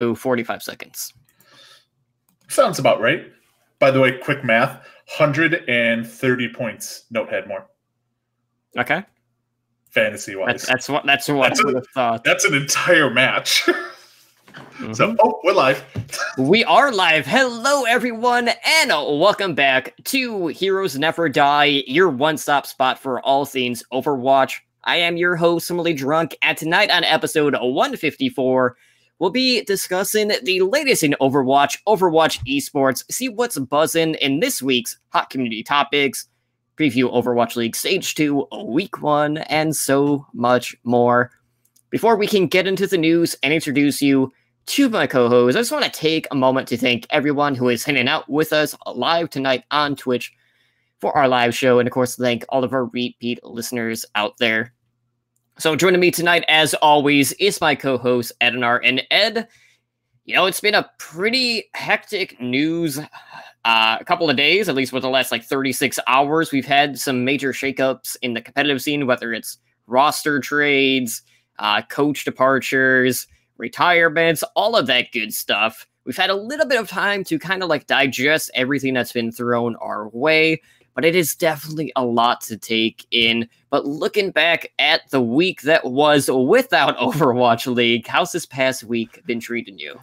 45 seconds. Sounds about right. By the way, quick math, 130 points Note had more. Okay. Fantasy-wise. That's what I would have thought. That's an entire match. So, we're live. We are live. Hello, everyone, and welcome back to Heroes Never Die, your one-stop spot for all things Overwatch. I am your host, Emily Drunk, and tonight on episode 154, we'll be discussing the latest in Overwatch esports, see what's buzzing in this week's hot community topics, preview Overwatch League Stage 2, Week 1, and so much more. Before we can get into the news and introduce you to my co-host, I just want to take a moment to thank everyone who is hanging out with us live tonight on Twitch for our live show, and of course, thank all of our repeat listeners out there. So joining me tonight, as always, is my co-host, Edinar. And Ed, you know, it's been a pretty hectic news a couple of days, at least with the last, 36 hours. We've had some major shakeups in the competitive scene, whether it's roster trades, coach departures, retirements, all of that good stuff. We've had a little bit of time to kind of digest everything that's been thrown our way, but it is definitely a lot to take in. But looking back at the week that was without Overwatch League, how's this past week been treating you?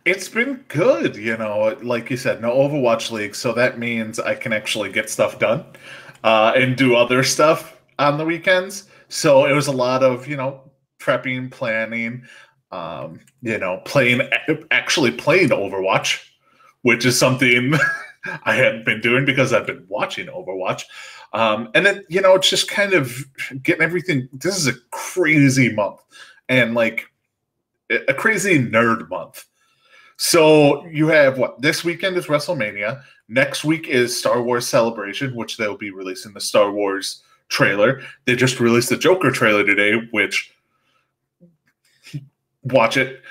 It's been good, you know, like you said, no Overwatch League, so that means I can actually get stuff done and do other stuff on the weekends. So it was a lot of, prepping, planning, actually playing Overwatch, which is something I hadn't been doing because I've been watching Overwatch. And then, it's just kind of getting everything. This is a crazy month and a crazy nerd month. So you have this weekend is WrestleMania. Next week is Star Wars Celebration, which they'll be releasing the Star Wars trailer. They just released the Joker trailer today, which watch it.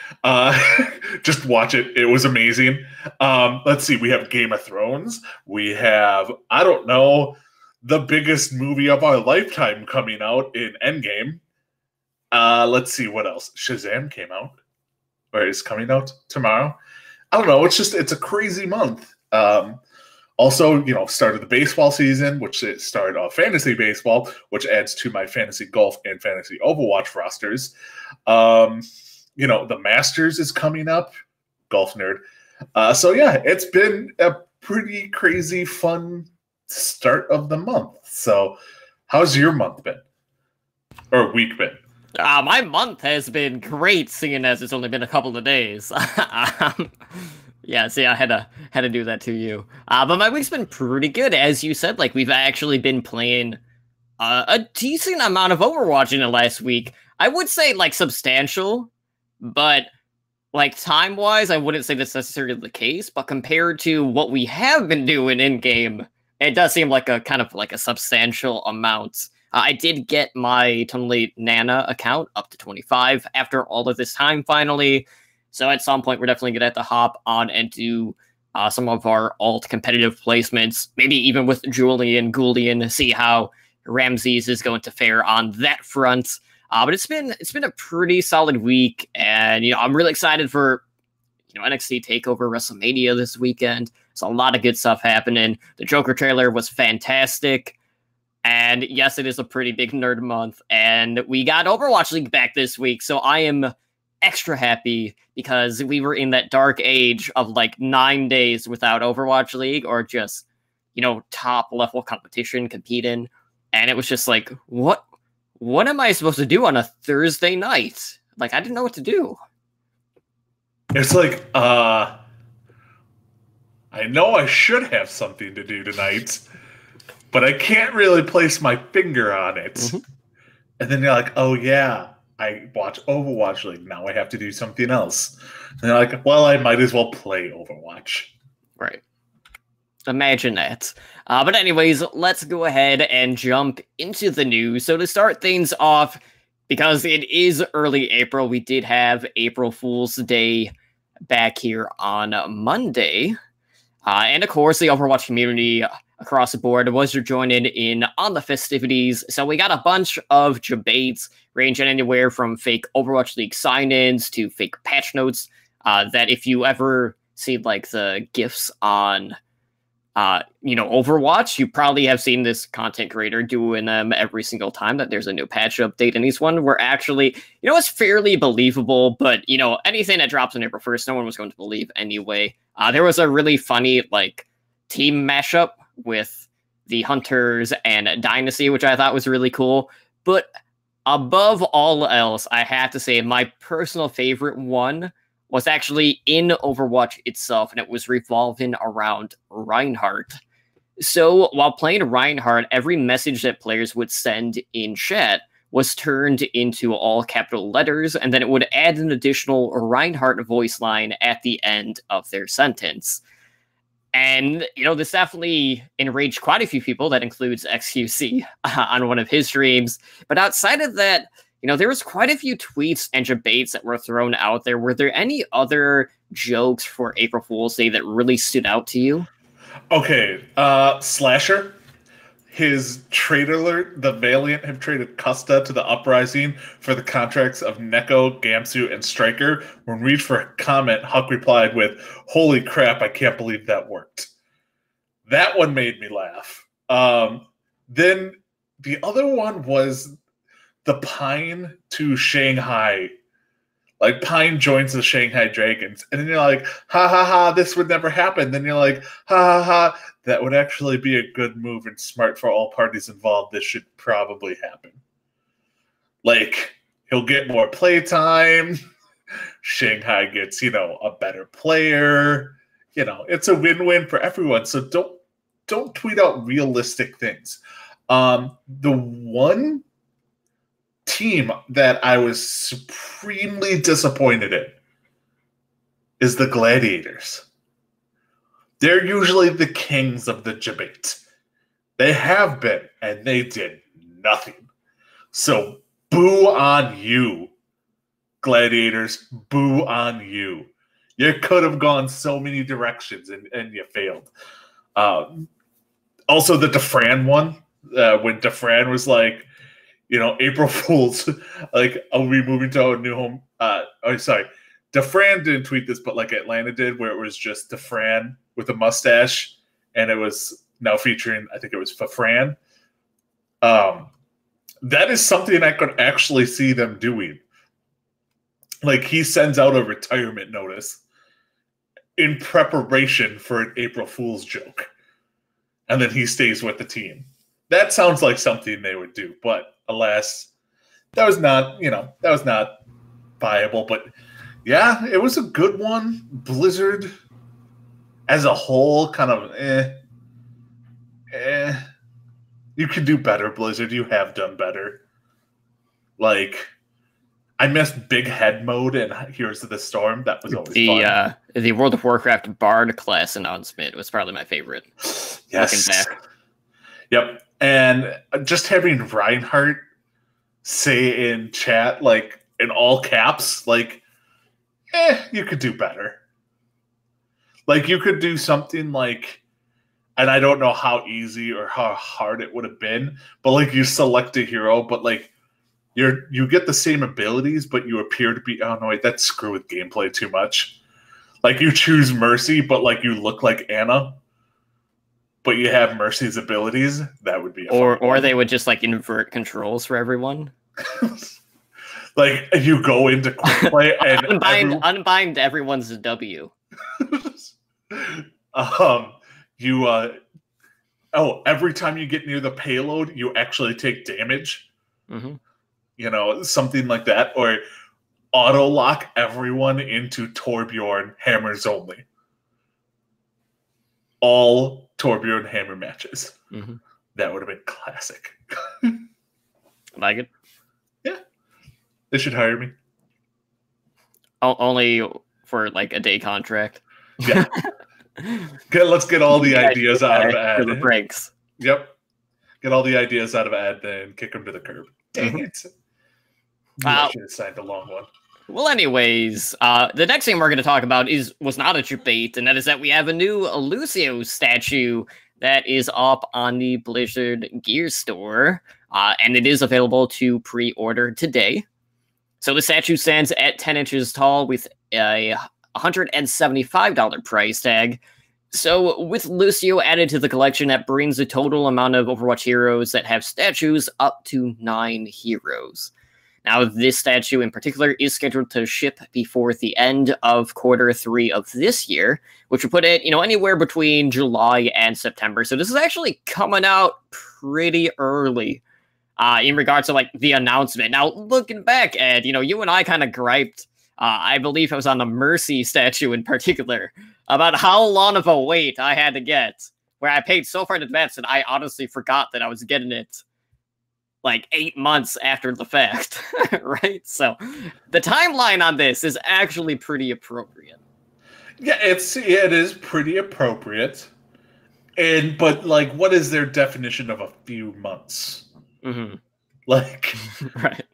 Just watch it. It was amazing. Let's see. We have Game of Thrones. We have, I don't know, the biggest movie of our lifetime coming out in Endgame. Let's see what else. Shazam came out. Or is coming out tomorrow. I don't know. It's a crazy month. Also, started the baseball season, which started fantasy baseball, which adds to my fantasy golf and fantasy Overwatch rosters. The Masters is coming up. Golf nerd. So yeah, it's been a pretty crazy, fun start of the month. So how's your month been? Or week been? My month has been great, seeing as it's only been a couple of days. Yeah, see, I had to do that to you. But my week's been pretty good, as you said. We've actually been playing a decent amount of Overwatch in the last week. I would say substantial, but time-wise, I wouldn't say that's necessarily the case. But compared to what we have been doing in game, it does seem like a kind of a substantial amount. I did get my Tunnelit Nana account up to 25 after all of this time, finally. So at some point, we're definitely going to have to hop on and do some of our alt competitive placements, maybe even with Julian Goulian, see how Ramses is going to fare on that front. But it's been a pretty solid week, and I'm really excited for NXT TakeOver WrestleMania this weekend. There's a lot of good stuff happening. The Joker trailer was fantastic. And yes, it is a pretty big nerd month, and we got Overwatch League back this week, so I am extra happy because we were in that dark age of 9 days without Overwatch League or just, top level competition competing, and it was just what am I supposed to do on a Thursday night? I didn't know what to do. It's I know I should have something to do tonight, but I can't really place my finger on it. Mm-hmm. And then you're like, oh yeah, I watch Overwatch League. Now I have to do something else. And you're like, well, I might as well play Overwatch. Right. Imagine that. But anyways, let's go ahead and jump into the news. So to start things off, because it is early April, we did have April Fool's Day back here on Monday. And of course, the Overwatch community across the board was joining in on the festivities. So we got a bunch of debates ranging anywhere from fake Overwatch League sign-ins to fake patch notes that if you ever see like the GIFs on Overwatch, you probably have seen this content creator doing them every single time that there's a new patch update. And these one were actually, it's fairly believable, but, anything that drops on April 1st, no one was going to believe anyway. There was a really funny, like, team mashup with the Hunters and Dynasty, which I thought was really cool. But above all else, I have to say my personal favorite one was actually in Overwatch itself, and it was revolving around Reinhardt. So while playing Reinhardt, every message that players would send in chat was turned into all capital letters, and then it would add an additional Reinhardt voice line at the end of their sentence. And, this definitely enraged quite a few people. That includes XQC on one of his streams. But outside of that, there was quite a few tweets and debates that were thrown out there. Were there any other jokes for April Fool's Day that really stood out to you? Okay, Slasher. His trade alert, the Valiant have traded Custa to the Uprising for the contracts of Neko, Gamsu, and Striker. When reached for a comment, Huck replied with, "Holy crap, I can't believe that worked." That one made me laugh. Then the other one was the Pine to Shanghai. Like, Pine joins the Shanghai Dragons. And then you're like, ha ha ha, this would never happen. Then you're like, ha ha ha, that would actually be a good move and smart for all parties involved. This should probably happen. Like, he'll get more playtime. Shanghai gets, a better player. It's a win-win for everyone. So don't tweet out realistic things. The one team that I was supremely disappointed in is the Gladiators. They're usually the kings of the debate. They have been, and they did nothing. So boo on you, Gladiators. Boo on you. You could have gone so many directions, and you failed. Also, the Defran one, when Defran was like, April Fools, like, are we moving to a new home? Defran didn't tweet this, but like Atlanta did, where it was just Defran with a mustache, and it was now featuring, I think it was Fafran. That is something I could actually see them doing. Like, he sends out a retirement notice in preparation for an April Fool's joke, and then he stays with the team. That sounds like something they would do, but alas, that was not viable. But yeah, it was a good one. Blizzard as a whole, kind of You can do better, Blizzard. You have done better. Like, I missed Big Head mode and Heroes of the Storm. That was always fun. The World of Warcraft Bard class announcement was probably my favorite. Yes. Looking back. Yep. And just having Reinhardt say in chat, like, in all caps, like, you could do better. Like, you could do something like, and I don't know how easy or how hard it would have been, but like, you select a hero, but like, you get the same abilities, but you appear to be, oh no, wait, that's screw with gameplay too much. Like, you choose Mercy, but like, you look like Anna, but you have Mercy's abilities. That would be or they would just like invert controls for everyone. Like, you go into quick play and unbind everyone's W. Every time you get near the payload, you actually take damage. Mm-hmm. Something like that, or auto lock everyone into Torbjorn hammers only. All Torbjorn hammer matches. Mm-hmm. That would have been classic. Like it? Yeah. They should hire me. Only for like a day contract. Yeah. Let's get all the ideas out of Ed. For the breaks. Yep. Get all the ideas out of Ed, then kick him to the curb. Dang it. I should have signed a long one. Well, anyways, the next thing we're going to talk about was not a debate, and that is that we have a new Lucio statue that is up on the Blizzard Gear store, and it is available to pre-order today. So the statue stands at 10 inches tall with a $175 price tag. So with Lucio added to the collection, that brings the total amount of Overwatch heroes that have statues up to 9 heroes. Now, this statue in particular is scheduled to ship before the end of Q3 of this year, which would put it, anywhere between July and September. So this is actually coming out pretty early in regards to like the announcement. Now, looking back, Ed, you and I kind of griped. I believe it was on the Mercy statue in particular, about how long of a wait I had to get, where I paid so far in advance that I honestly forgot that I was getting it like 8 months after the fact, right? So the timeline on this is actually pretty appropriate. Yeah, it is pretty appropriate. But like, what is their definition of a few months? Mm-hmm. Like, right.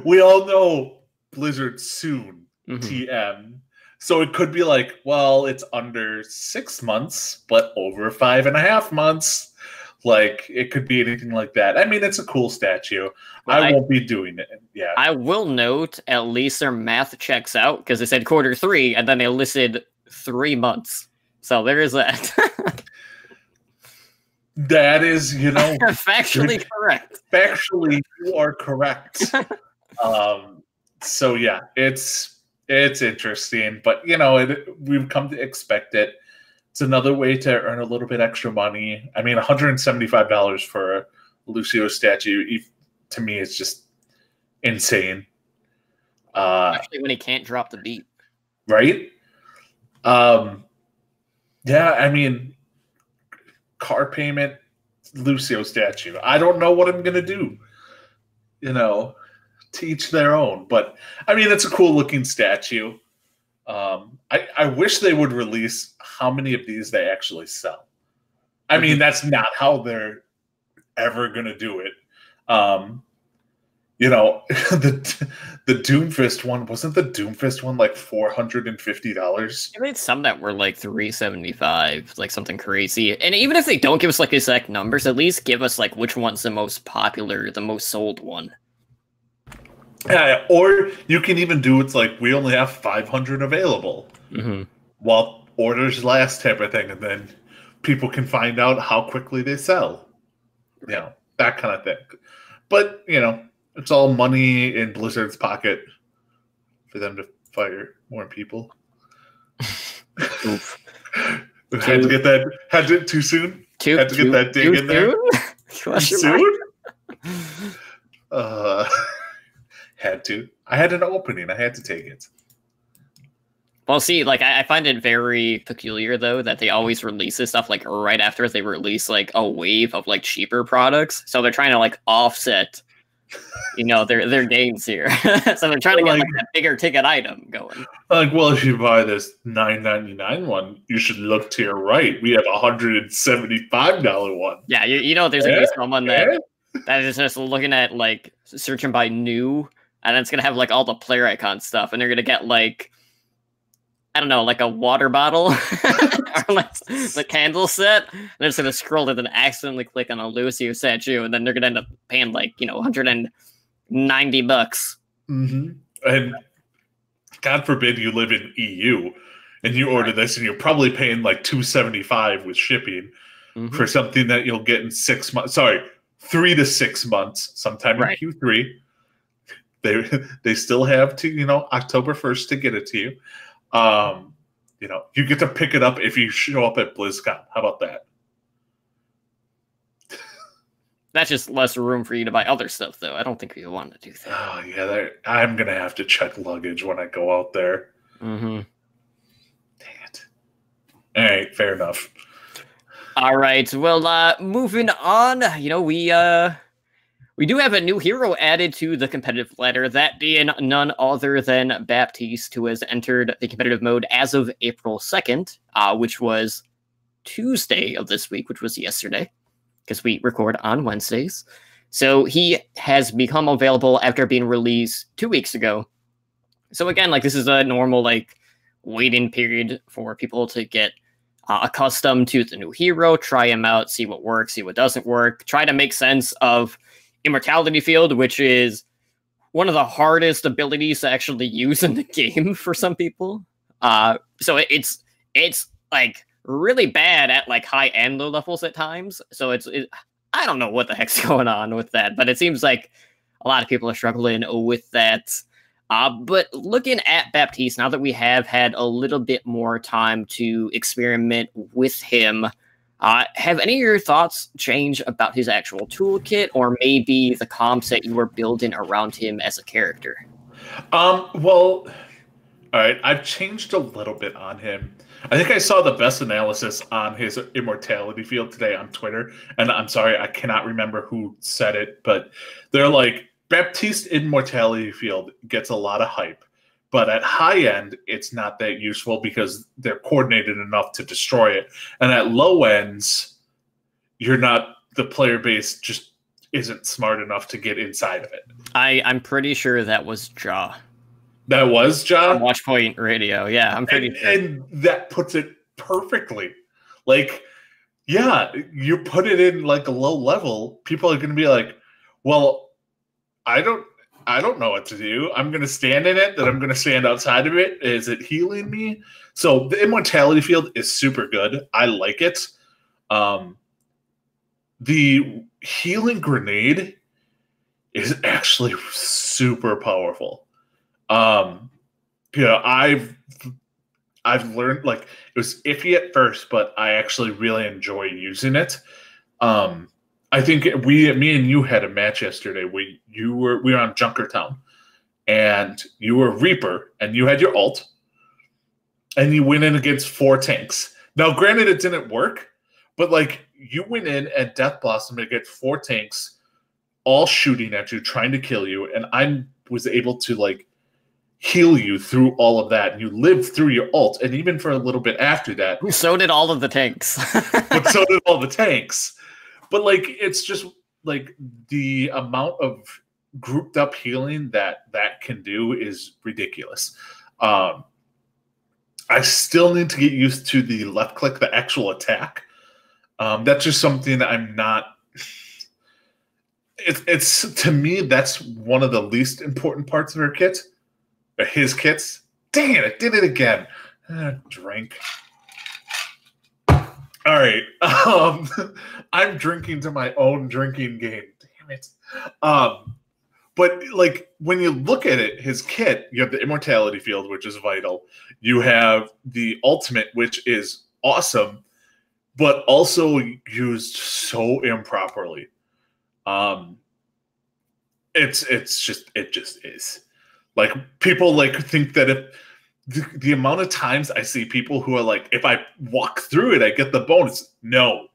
We all know Blizzard soon, mm-hmm. TM. So it could be like, well, it's under 6 months, but over 5.5 months. Like, it could be anything like that. I mean, it's a cool statue. Well, I won't be doing it. Yeah. I will note, at least their math checks out, because they said Q3, and then they listed 3 months. So there is that. That is, factually correct. Factually, you are correct. So yeah, it's interesting, but we've come to expect it. It's another way to earn a little bit extra money. I mean, $175 for a Lucio statue, to me, is just insane. Especially when he can't drop the beat. Right? Yeah, I mean, car payment, Lucio statue. I don't know what I'm going to do. To each their own. But, I mean, it's a cool looking statue. I wish they would release how many of these they actually sell. I mean, that's not how they're ever going to do it. The Doomfist one, wasn't the Doomfist one like $450? I mean, some that were like $375, like something crazy. And even if they don't give us like exact numbers, at least give us like which one's the most popular, the most sold one. Yeah, or you can even do it's like we only have 500 available while orders last type of thing, and then people can find out how quickly they sell. That kind of thing. But it's all money in Blizzard's pocket for them to fire more people. Oof. Had to get that. Had to too soon. Had to get that dig in there. Too soon. Had to. I had an opening. I had to take it. Well, see, like I find it very peculiar though that they always release this stuff like right after they release like a wave of like cheaper products. So they're trying to like offset, their gains here. So they're trying to get like that bigger ticket item going. Like, well, if you buy this $9.99 one, you should look to your right. We have a $175 one. Yeah, there's gonna be someone that is just looking at like searching by new. And it's going to have, like, all the player icon stuff. And they're going to get, like, I don't know, like a water bottle. Or, like, the candle set. And they're just going to scroll and then accidentally click on a Lucio statue. And then they're going to end up paying, like, $190. Mm-hmm. And God forbid you live in EU. And you order this. And you're probably paying, like, $275 with shipping. For something that you'll get in 6 months. Sorry, 3 to 6 months. Sometime in Q3. They still have to, October 1st to get it to you. You get to pick it up if you show up at BlizzCon. How about that? That's just less room for you to buy other stuff, though. I don't think you want to do that. Oh, yeah. I'm going to have to check luggage when I go out there. Dang it. All right. Fair enough. All right. Well, moving on, we do have a new hero added to the competitive ladder, that being none other than Baptiste, who has entered the competitive mode as of April 2nd, which was Tuesday of this week, which was yesterday, because we record on Wednesdays. So he has become available after being released 2 weeks ago. So again, like this is a normal like waiting period for people to get accustomed to the new hero, try him out, see what works, see what doesn't work, try to make sense of Immortality Field, which is one of the hardest abilities to actually use in the game for some people. So it's like really bad at like high and low levels at times. So I don't know what the heck's going on with that, but it seems like a lot of people are struggling with that. But looking at Baptiste, now that we have had a little bit more time to experiment with him, have any of your thoughts changed about his actual toolkit, or maybe the comps that you were building around him as a character? Well, all right, I've changed a little bit on him. I think I saw the best analysis on his immortality field today on Twitter, and I'm sorry, I cannot remember who said it, but they're like, Baptiste immortality field gets a lot of hype, but at high end, it's not that useful because they're coordinated enough to destroy it. And at low ends, the player base just isn't smart enough to get inside of it. I'm pretty sure that was Jaw. That was Jaw? Watchpoint Radio, yeah, I'm pretty sure. And that puts it perfectly. Like, yeah, you put it in like a low level, people are going to be like, well, I don't know what to do. I'm going to stand in it, then I'm going to stand outside of it. Is it healing me? So the immortality field is super good. I like it. The healing grenade is actually super powerful. I've learned, like, it was iffy at first, but I actually really enjoy using it. I think me and you had a match yesterday. We were on Junkertown, and you were Reaper, and you had your ult, and you went in against 4 tanks. Now, granted, it didn't work, but like you went in at Death Blossom against 4 tanks, all shooting at you, trying to kill you, and I was able to like heal you through all of that, and you lived through your ult, and even for a little bit after that. So did all of the tanks. But so did all the tanks. But like, it's just like the amount of grouped up healing that can do is ridiculous. I still need to get used to the left click, the actual attack. That's just something that I'm not. It's to me, that's one of the least important parts of her kit, or his kits. Dang it! I did it again. Drink. All right. I'm drinking to my own drinking game. Damn it. But like, when you look at it, his kit, you have the immortality field, which is vital. You have the ultimate, which is awesome, but also used so improperly. It just is. Like, people like think that if the amount of times I see people who are like, if I walk through it, I get the bonus. No,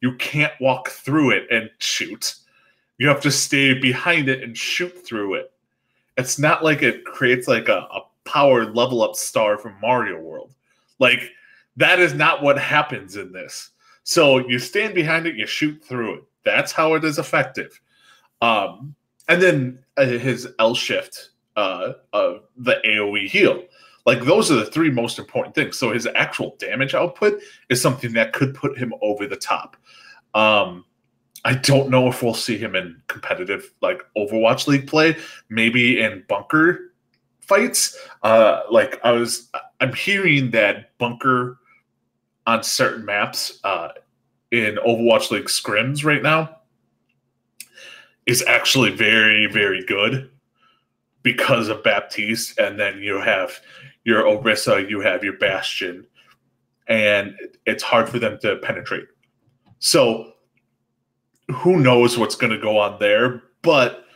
you can't walk through it and shoot. You have to stay behind it and shoot through it. It's not like it creates like a powered level up star from Mario World. Like, that is not what happens in this. So you stand behind it, you shoot through it. That's how it is effective. And then his L shift, the AoE heal. Like, those are the 3 most important things. So his actual damage output is something that could put him over the top. I don't know if we'll see him in competitive, like, Overwatch League play. Maybe in bunker fights. I'm hearing that bunker on certain maps in Overwatch League scrims right now is actually very, very good because of Baptiste. And then you have your Orisa, you have your Bastion, and it's hard for them to penetrate. So who knows what's going to go on there, but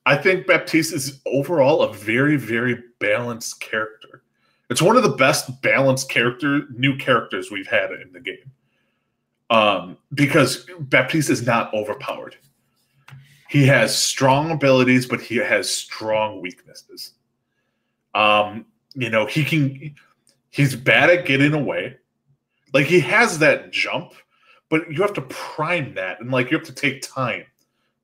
I think Baptiste is overall a very, very balanced character. It's one of the best balanced new characters we've had in the game. Because Baptiste is not overpowered. He has strong abilities, but he has strong weaknesses. He's bad at getting away. Like, he has that jump, but you have to prime that, and like, you have to take time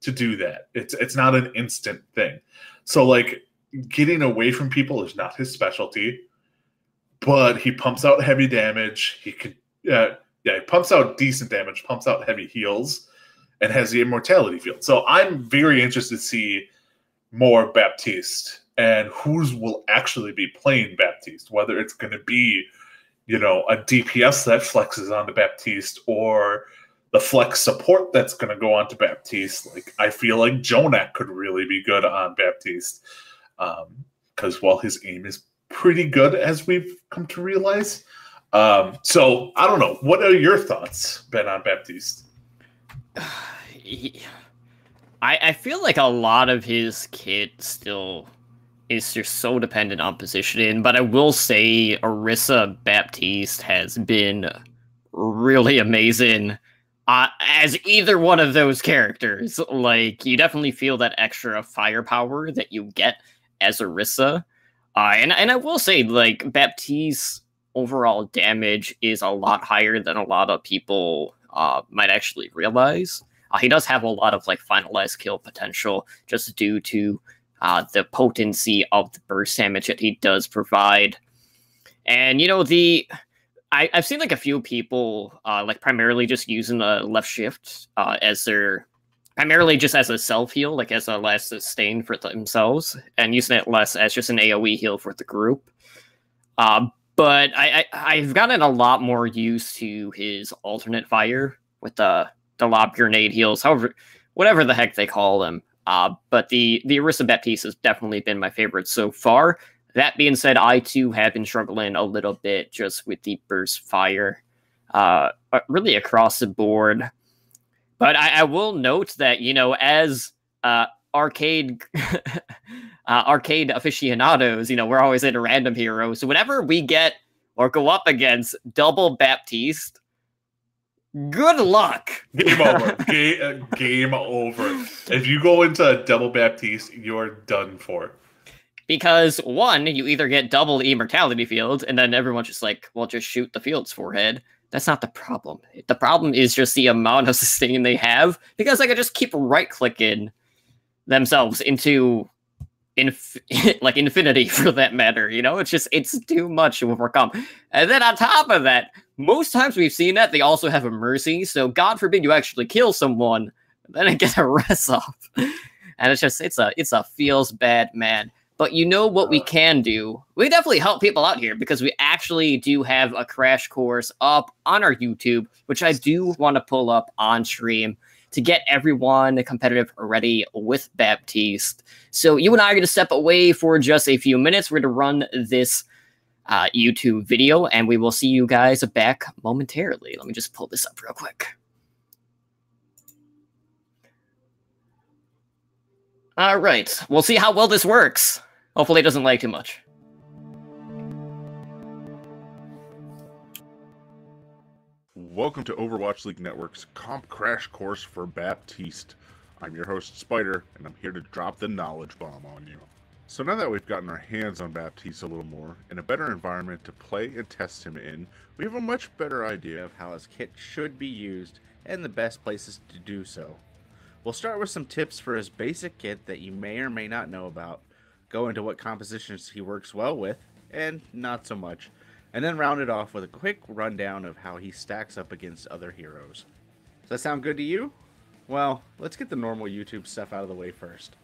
to do that. It's not an instant thing. So like, getting away from people is not his specialty, but he pumps out heavy damage. He pumps out decent damage, pumps out heavy heals, and has the immortality field. So I'm very interested to see more Baptiste and who's will actually be playing Baptiste, whether it's going to be, you know, a DPS that flexes onto Baptiste or the flex support that's going to go onto Baptiste. Like, I feel like Jonak could really be good on Baptiste because, well, his aim is pretty good, as we've come to realize. So I don't know. What are your thoughts, Ben, on Baptiste? I feel like a lot of his kit still is just so dependent on positioning, but I will say Orisa Baptiste has been really amazing as either one of those characters. Like, you definitely feel that extra firepower that you get as Orisa. And I will say, like, Baptiste's overall damage is a lot higher than a lot of people might actually realize. He does have a lot of like finalized kill potential just due to the potency of the burst damage that he does provide. And, you know, I've seen like a few people like primarily just using the left shift as their primarily just as a self heal, like as a last sustain for themselves, and using it less as just an AoE heal for the group. But I've gotten a lot more used to his alternate fire with the lob grenade heals, however, whatever the heck they call them. But the Orisa Baptiste has definitely been my favorite so far. That being said, I too have been struggling a little bit just with the burst fire, really across the board. But I will note that, you know, as arcade arcade aficionados, you know, we're always into random heroes. So whenever we get or go up against double Baptiste, good luck. Game over. Game over. If you go into double Baptiste, you're done for. Because one, you either get double immortality fields, and then everyone's just like, well, just shoot the field's forehead. That's not the problem. The problem is just the amount of sustain they have, because they can just keep right-clicking themselves into like infinity for that matter, you know? It's too much to overcome. And then on top of that, most times we've seen that they also have a mercy, so God forbid you actually kill someone, then it gets a rest off. And it's a feels bad, man. But you know what we can do? We definitely help people out here because we actually do have a crash course up on our YouTube, which I do want to pull up on stream to get everyone competitive ready with Baptiste. So you and I are going to step away for just a few minutes. We're going to run this YouTube video, and we will see you guys back momentarily. Let me just pull this up real quick. All right, we'll see how well this works. Hopefully it doesn't lag too much. Welcome to Overwatch League Network's Comp Crash Course for Baptiste. I'm your host, Spider, and I'm here to drop the knowledge bomb on you. So now that we've gotten our hands on Baptiste a little more, and a better environment to play and test him in, we have a much better idea of how his kit should be used and the best places to do so. We'll start with some tips for his basic kit that you may or may not know about, go into what compositions he works well with, and not so much, and then round it off with a quick rundown of how he stacks up against other heroes. Does that sound good to you? Well, let's get the normal YouTube stuff out of the way first.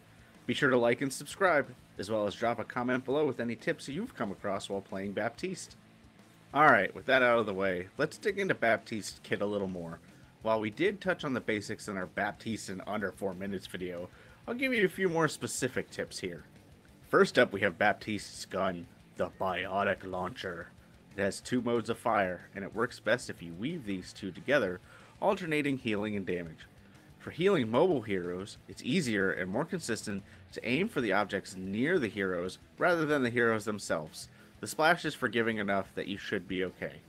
Be sure to like and subscribe, as well as drop a comment below with any tips you've come across while playing Baptiste. Alright, with that out of the way, let's dig into Baptiste's kit a little more. While we did touch on the basics in our Baptiste in under 4 minutes video, I'll give you a few more specific tips here. First up, we have Baptiste's gun, the Biotic Launcher. It has 2 modes of fire, and it works best if you weave these two together, alternating healing and damage. For healing mobile heroes, it's easier and more consistent to aim for the objects near the heroes rather than the heroes themselves. The splash is forgiving enough that you should be okay.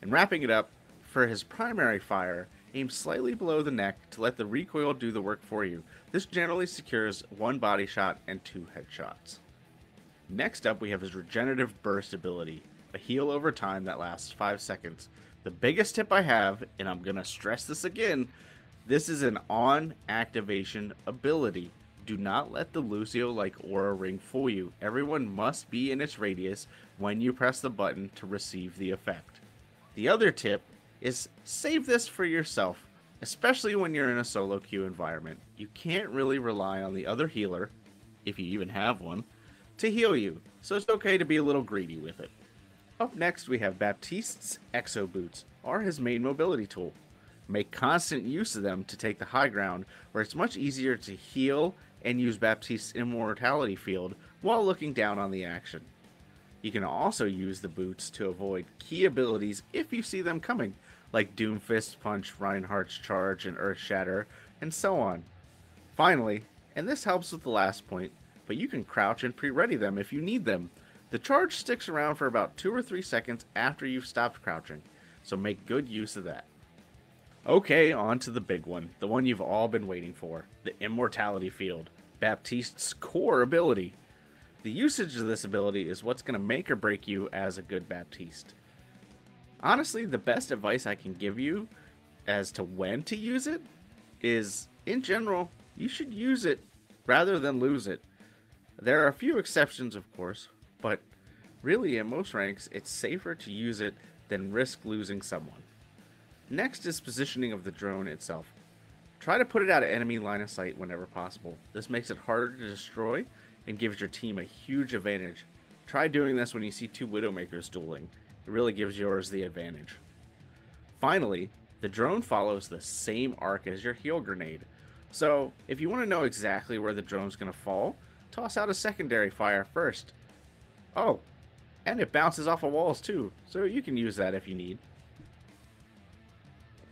And wrapping it up, for his primary fire, aim slightly below the neck to let the recoil do the work for you. This generally secures 1 body shot and 2 headshots. Next up, we have his regenerative burst ability, a heal over time that lasts 5 seconds. The biggest tip I have, and I'm going to stress this again, this is an on-activation ability. Do not let the Lucio-like aura ring fool you. Everyone must be in its radius when you press the button to receive the effect. The other tip is save this for yourself, especially when you're in a solo queue environment. You can't really rely on the other healer, if you even have one, to heal you, so it's okay to be a little greedy with it. Up next, we have Baptiste's Exo Boots, or his main mobility tool. Make constant use of them to take the high ground, where it's much easier to heal and use Baptiste's immortality field while looking down on the action. You can also use the boots to avoid key abilities if you see them coming, like Doomfist Punch, Reinhardt's Charge, and Earth Shatter, and so on. Finally, and this helps with the last point, but you can crouch and pre-ready them if you need them. The charge sticks around for about 2 or 3 seconds after you've stopped crouching, so make good use of that. Okay, on to the big one, the one you've all been waiting for, the Immortality Field, Baptiste's core ability. The usage of this ability is what's going to make or break you as a good Baptiste. Honestly, the best advice I can give you as to when to use it is, in general, you should use it rather than lose it. There are a few exceptions, of course, but really in most ranks, it's safer to use it than risk losing someone. Next is positioning of the drone itself. Try to put it out of enemy line of sight whenever possible. This makes it harder to destroy and gives your team a huge advantage. Try doing this when you see 2 Widowmakers dueling. It really gives yours the advantage. Finally, the drone follows the same arc as your heal grenade. So, if you want to know exactly where the drone's going to fall, toss out a secondary fire first. Oh, and it bounces off of walls too, so you can use that if you need.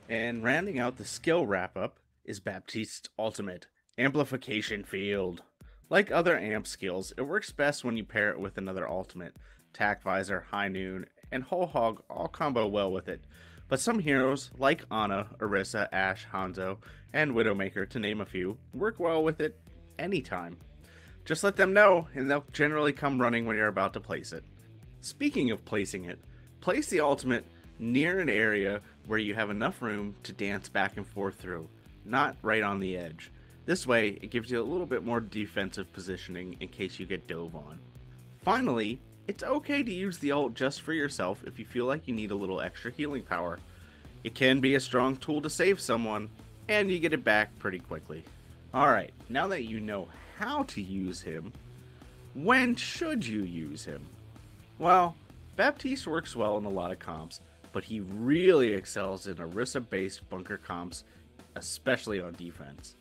And rounding out the skill wrap-up is Baptiste's ultimate, Amplification Field. Like other amp skills, it works best when you pair it with another ultimate. Tac Visor, High Noon, and Whole Hog all combo well with it. But some heroes, like Ana, Orisa, Ashe, Hanzo, and Widowmaker, to name a few, work well with it anytime. Just let them know, and they'll generally come running when you're about to place it. Speaking of placing it, place the ultimate near an area where you have enough room to dance back and forth through, not right on the edge. This way, it gives you a little bit more defensive positioning in case you get dove on. Finally, it's okay to use the ult just for yourself if you feel like you need a little extra healing power. It can be a strong tool to save someone, and you get it back pretty quickly. Alright, now that you know how to use him, when should you use him? Well, Baptiste works well in a lot of comps, but he really excels in Orisa-based bunker comps, especially on defense.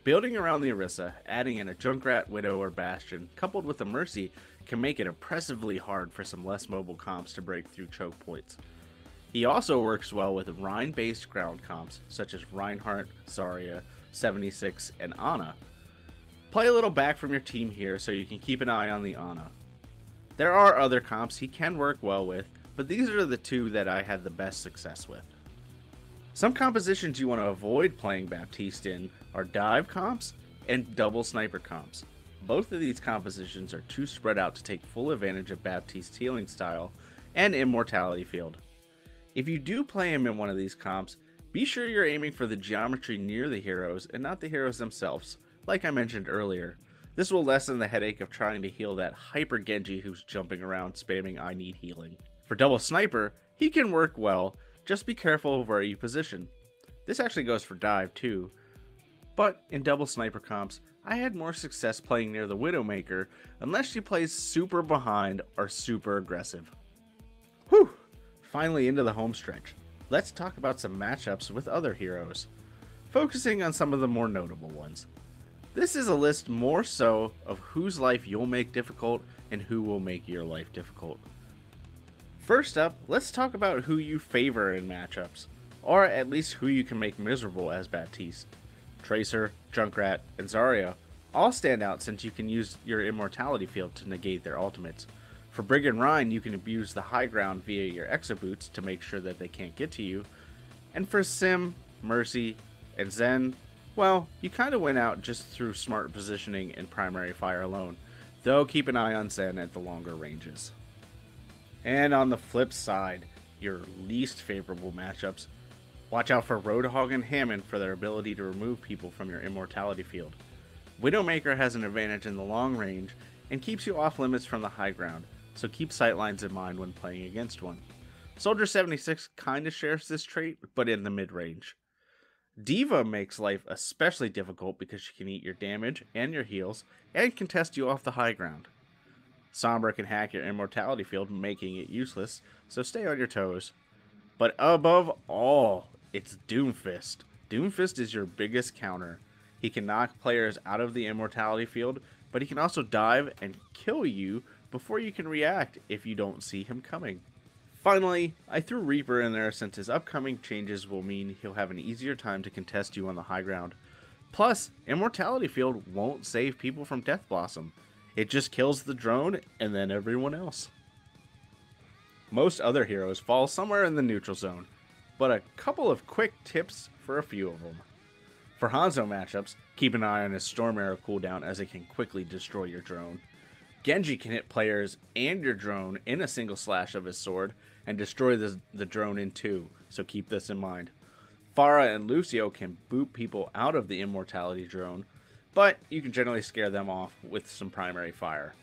Building around the Orisa, adding in a Junkrat, Widow, or Bastion, coupled with a Mercy, can make it impressively hard for some less mobile comps to break through choke points. He also works well with Rein-based ground comps, such as Reinhardt, Zarya, 76, and Ana. Play a little back from your team here so you can keep an eye on the Ana. There are other comps he can work well with, but these are the 2 that I had the best success with. Some compositions you want to avoid playing Baptiste in are dive comps and double sniper comps. Both of these compositions are too spread out to take full advantage of Baptiste's healing style and immortality field. If you do play him in one of these comps, be sure you're aiming for the geometry near the heroes and not the heroes themselves, like I mentioned earlier. This will lessen the headache of trying to heal that hyper Genji who's jumping around spamming I need healing. For double sniper, he can work well, just be careful of where you position. This actually goes for dive too, but in double sniper comps, I had more success playing near the Widowmaker unless she plays super behind or super aggressive. Whew! Finally into the home stretch. Let's talk about some matchups with other heroes, focusing on some of the more notable ones. This is a list more so of whose life you'll make difficult and who will make your life difficult. First up, let's talk about who you favor in matchups, or at least who you can make miserable as Baptiste. Tracer, Junkrat, and Zarya all stand out since you can use your immortality field to negate their ultimates. For Brig and Rein, you can abuse the high ground via your Exo Boots to make sure that they can't get to you. And for Sim, Mercy, and Zen, well, you kinda win out just through smart positioning and primary fire alone, though keep an eye on Zen at the longer ranges. And on the flip side, your least favorable matchups, watch out for Roadhog and Hammond for their ability to remove people from your immortality field. Widowmaker has an advantage in the long range and keeps you off limits from the high ground, so keep sightlines in mind when playing against one. Soldier 76 kinda shares this trait, but in the mid-range. Diva makes life especially difficult because she can eat your damage and your heals and can test you off the high ground. Sombra can hack your immortality field, making it useless, so stay on your toes. But above all, it's Doomfist. Doomfist is your biggest counter. He can knock players out of the immortality field, but he can also dive and kill you before you can react if you don't see him coming. Finally, I threw Reaper in there since his upcoming changes will mean he'll have an easier time to contest you on the high ground. Plus, Immortality Field won't save people from Death Blossom. It just kills the drone and then everyone else. Most other heroes fall somewhere in the neutral zone, but a couple of quick tips for a few of them. For Hanzo matchups, keep an eye on his Storm Arrow cooldown as it can quickly destroy your drone. Genji can hit players and your drone in a single slash of his sword and destroy the drone in two, so keep this in mind. Pharah and Lucio can boot people out of the immortality drone, but you can generally scare them off with some primary fire.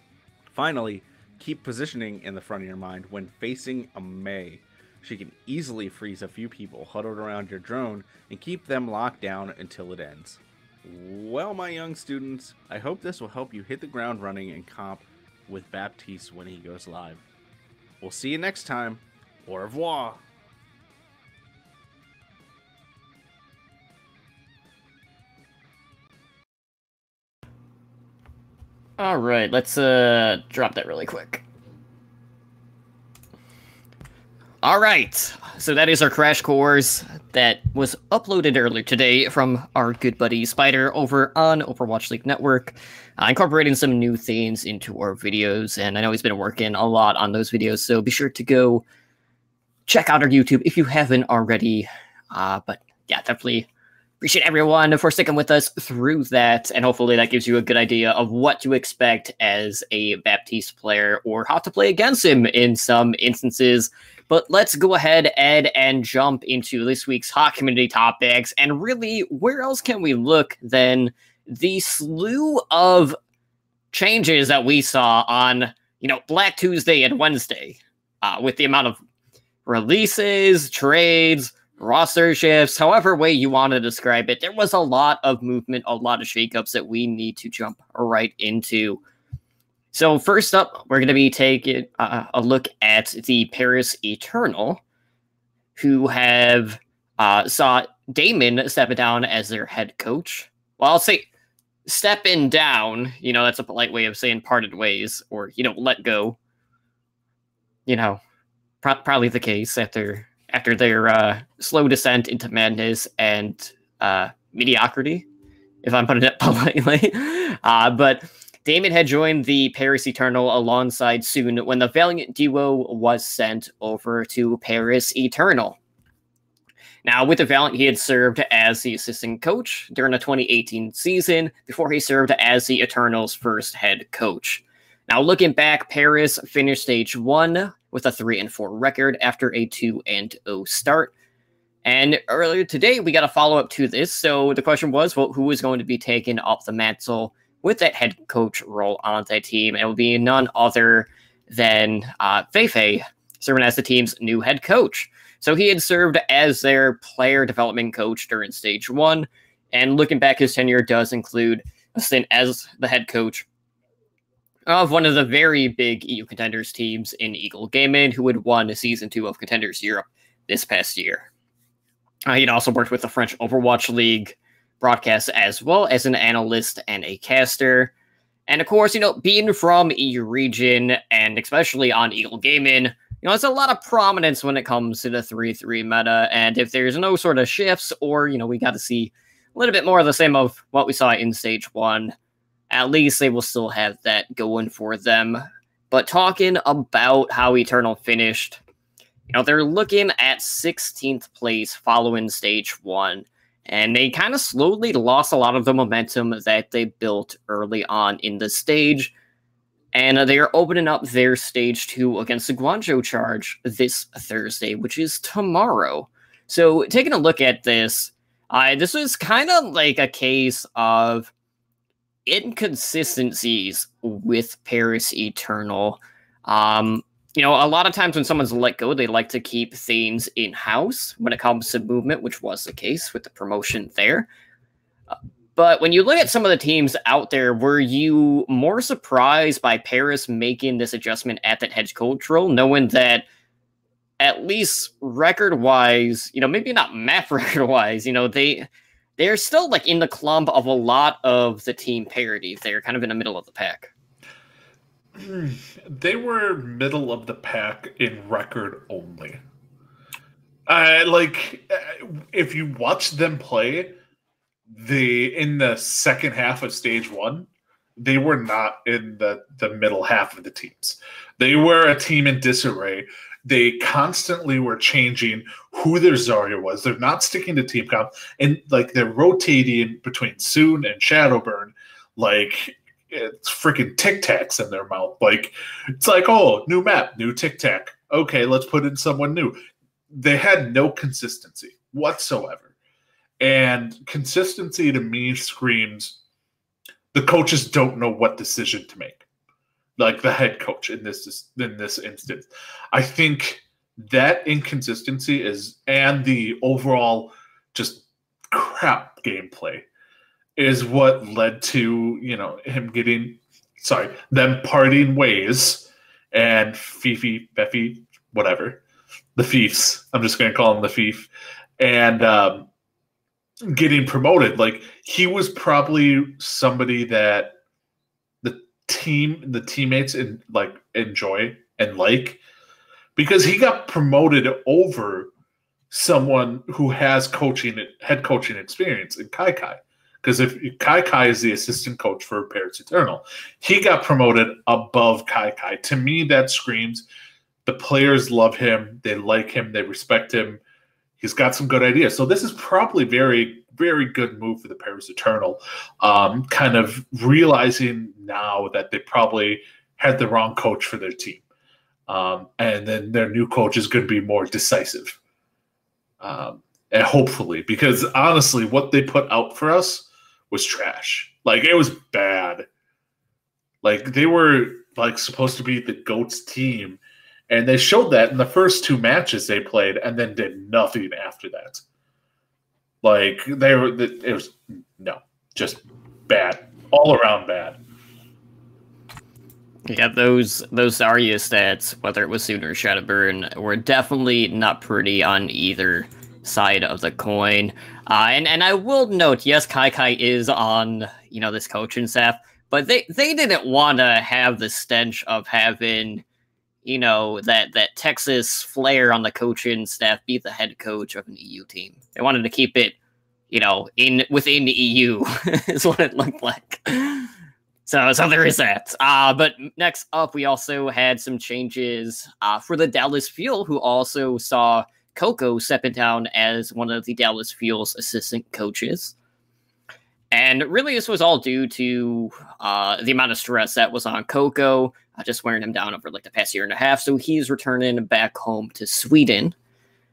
Finally, keep positioning in the front of your mind when facing a Mei. She can easily freeze a few people huddled around your drone and keep them locked down until it ends. Well, my young students, I hope this will help you hit the ground running in comp with Baptiste when he goes live. We'll see you next time. Au revoir. All right, let's drop that really quick. All right, so that is our crash course that was uploaded earlier today from our good buddy Spider over on Overwatch League Network, incorporating some new things into our videos. And I know he's been working a lot on those videos, so be sure to go check out our YouTube if you haven't already. But yeah, definitely appreciate everyone for sticking with us through that, and hopefully that gives you a good idea of what to expect as a Baptiste player or how to play against him in some instances. But let's go ahead, Ed, and jump into this week's hot community topics. And really, where else can we look than the slew of changes that we saw on, Black Tuesday and Wednesday, with the amount of releases, trades, roster shifts, however way you want to describe it. There was a lot of movement, a lot of shakeups that we need to jump right into. So first up, we're going to be taking a look at the Paris Eternal, who have saw Damon stepping down as their head coach. Well, I'll say stepping down, that's a polite way of saying parted ways, or, let go. Probably the case after their slow descent into madness and mediocrity, if I'm putting it politely. But Damon had joined the Paris Eternal alongside Soon when the Valiant duo was sent over to Paris Eternal. Now, with the Valiant, he had served as the assistant coach during the 2018 season before he served as the Eternal's first head coach. Now, looking back, Paris finished stage 1 with a 3-4 record after a 2-0 start. And earlier today, we got a follow-up to this. So the question was, well, who is going to be taking up the mantle with that head coach role on that team? It will be none other than Feifei, serving as the team's new head coach. So he had served as their player development coach during stage 1. And looking back, his tenure does include a stint as the head coach of one of the very big EU Contenders teams in Eagle Gaming, who had won Season 2 of Contenders Europe this past year. He'd also worked with the French Overwatch League broadcast as well as an analyst and a caster. And of course, being from EU region and especially on Eagle Gaming, there's a lot of prominence when it comes to the 3-3 meta. And if there's no sort of shifts or, we got to see a little bit more of the same of what we saw in stage 1, at least they will still have that going for them. But talking about how Eternal finished, they're looking at 16th place following stage 1. And they kind of slowly lost a lot of the momentum that they built early on in the stage. And they are opening up their stage 2 against the Guangzhou Charge this Thursday, which is tomorrow. So taking a look at this, this was kind of like a case of inconsistencies with Paris Eternal. A lot of times when someone's let go, they like to keep things in-house when it comes to movement, which was the case with the promotion there. But when you look at some of the teams out there, were you more surprised by Paris making this adjustment at that head coach role, knowing that at least record-wise, maybe not math record-wise, they're still like in the clump of a lot of the team parity. They're kind of in the middle of the pack. They were middle of the pack in record only. If you watch them play, in the second half of stage one, they were not in the middle half of the teams. They were a team in disarray. They constantly were changing who their Zarya was. They're not sticking to team comp. And they're rotating between Soon and Shadowburn like it's freaking Tic Tacs in their mouth. It's like, oh, new map, new Tic Tac. Okay, let's put in someone new. They had no consistency whatsoever. And consistency to me screams the coaches don't know what decision to make. Like the head coach in this instance. I think that inconsistency and the overall just crap gameplay is what led to, them parting ways and Fifi, Beffy, whatever, the Fiefs. I'm just going to call him the Fief. And getting promoted. He was probably somebody that the teammates enjoy and because he got promoted over someone who has head coaching experience in Kai. Because if Kai is the assistant coach for Paris Eternal, he got promoted above Kai. To me, that screams the players love him, they like him, they respect him. He's got some good ideas. So this is probably very, very good move for the Paris Eternal. Kind of realizing now that they probably had the wrong coach for their team. And then their new coach is going to be more decisive. And hopefully, because honestly, what they put out for us was trash. It was bad. They were supposed to be the GOATS team. And they showed that in the first two matches they played and then did nothing after that. It was just bad. All around bad. Yeah, those Zarya stats, whether it was Soon or Shadowburn, were definitely not pretty on either side of the coin. And I will note, yes, Kai is on, this coaching staff, but they didn't want to have the stench of having that Texas flair on the coaching staff be the head coach of an EU team. They wanted to keep it, within the EU is what it looked like. So there is that. But next up, we also had some changes for the Dallas Fuel, who also saw Coco stepping down as one of the Dallas Fuel's assistant coaches. And really, this was all due to the amount of stress that was on Coco, just wearing him down over the past year and a half. So he's returning back home to Sweden.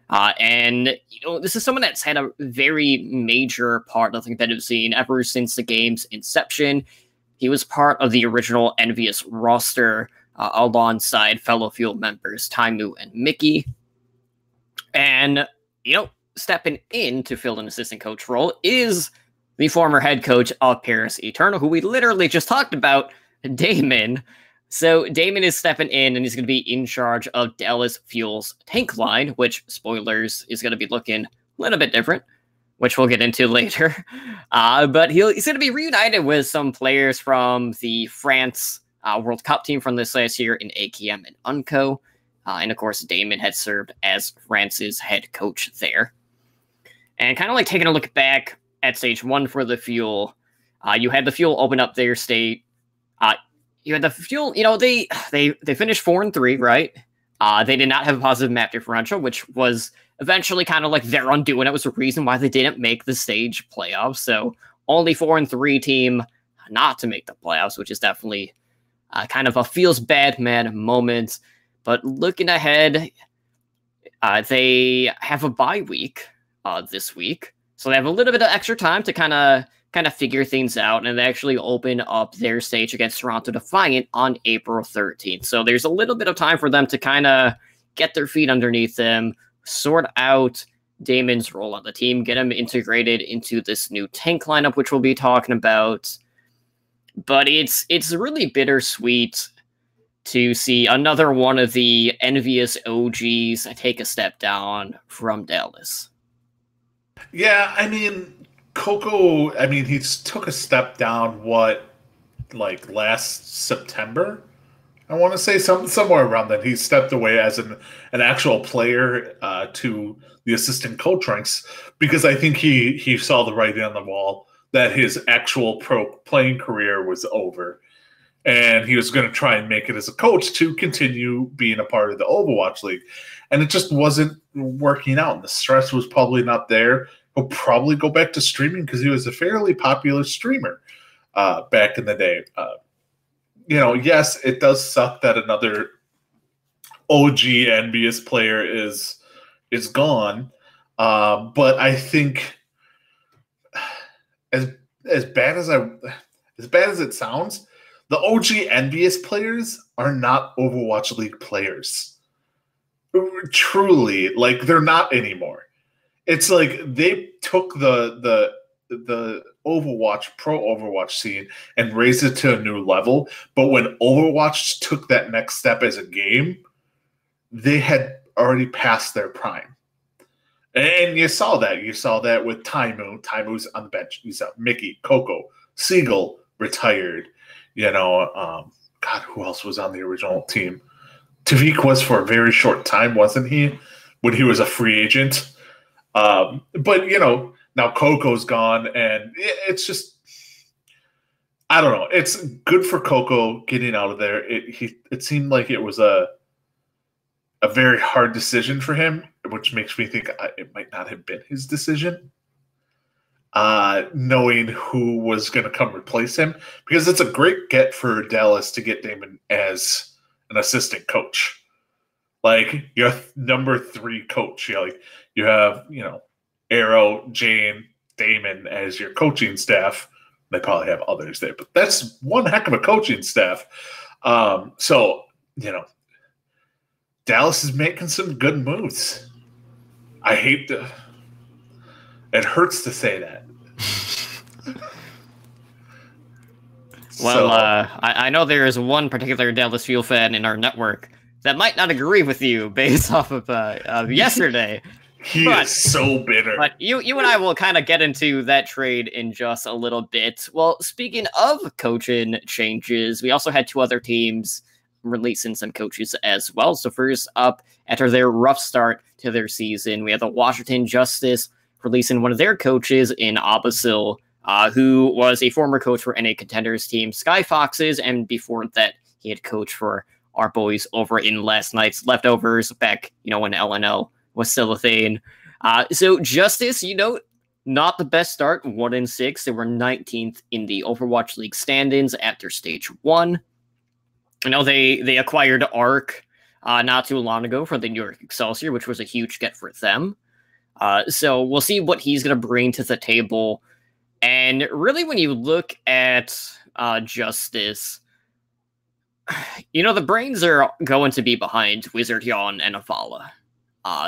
And this is someone that's had a very major part of the competitive scene ever since the game's inception. He was part of the original Envious roster alongside fellow Fuel members Taimu and Mickey. And, stepping in to fill an assistant coach role is the former head coach of Paris Eternal, who we literally just talked about, Damon. So Damon is stepping in, and he's going to be in charge of Dallas Fuel's tank line, which, spoilers, is going to be looking a little bit different, which we'll get into later. But he's going to be reunited with some players from the France World Cup team from this last year in AKM and Unco. And of course, Damon had served as France's head coach there. And kind of taking a look back at stage one for the Fuel, you had the Fuel open up their state. You had the Fuel, they finished 4-3, right? They did not have a positive map differential, which was eventually kind of their undoing. It was the reason why they didn't make the stage playoffs. So only 4-3 team not to make the playoffs, which is definitely kind of a feels bad man moment. But looking ahead, they have a bye week this week. So they have a little bit of extra time to kind of figure things out, and they actually open up their stage against Toronto Defiant on April 13th. So there's a little bit of time for them to kind of get their feet underneath them, sort out Damon's role on the team, get him integrated into this new tank lineup, which we'll be talking about. But it's really bittersweet to see another one of the envious OGs take a step down from Dallas. Yeah, I mean, Coco, I mean, he took a step down, last September? I want to say somewhere around that. He stepped away as an actual player to the assistant coach ranks because I think he saw the writing on the wall that his actual pro playing career was over. And he was going to try and make it as a coach to continue being a part of the Overwatch League. And it just wasn't working out. And the stress was probably not there. He'll probably go back to streaming because he was a fairly popular streamer back in the day. Yes, it does suck that another OG envious player is gone. But I think as bad as it sounds, the OG envious players are not Overwatch League players. Truly, they're not anymore. It's like they took the Overwatch, pro Overwatch scene and raised it to a new level. But when Overwatch took that next step as a game, they had already passed their prime. And you saw that. You saw that with Taimu. Taimu's on the bench. You saw Mickey, Coco, Siegel retired. God, who else was on the original team? Tavik was for a very short time, wasn't he? When he was a free agent. But now Coco's gone, and it's just, I don't know. It's good for Coco getting out of there. It seemed like it was a very hard decision for him, which makes me think it might not have been his decision. Knowing who was going to come replace him, because it's a great get for Dallas to get Damon as an assistant coach. Your number 3 coach. You have, Arrow, Jane, Damon as your coaching staff. They probably have others there, but that's one heck of a coaching staff. So, Dallas is making some good moves. It hurts to say that. Well, I know there is one particular Dallas Fuel fan in our network that might not agree with you based off of yesterday. He is so bitter. But you and I will kind of get into that trade in just a little bit. Well, speaking of coaching changes, we also had 2 other teams releasing some coaches as well. So first up, after their rough start to their season, we have the Washington Justice releasing one of their coaches in Abasil, who was a former coach for NA Contenders team Sky Foxes, and before that, he had coached for our boys over in last night's Leftovers back, when LNL was still a thing. So Justice, not the best start, 1-6. They were 19th in the Overwatch League standings after stage 1. I know they acquired Arc not too long ago for the New York Excelsior, which was a huge get for them. So we'll see what he's going to bring to the table. And really, when you look at Justice, the brains are going to be behind Wizard Yawn and Avala.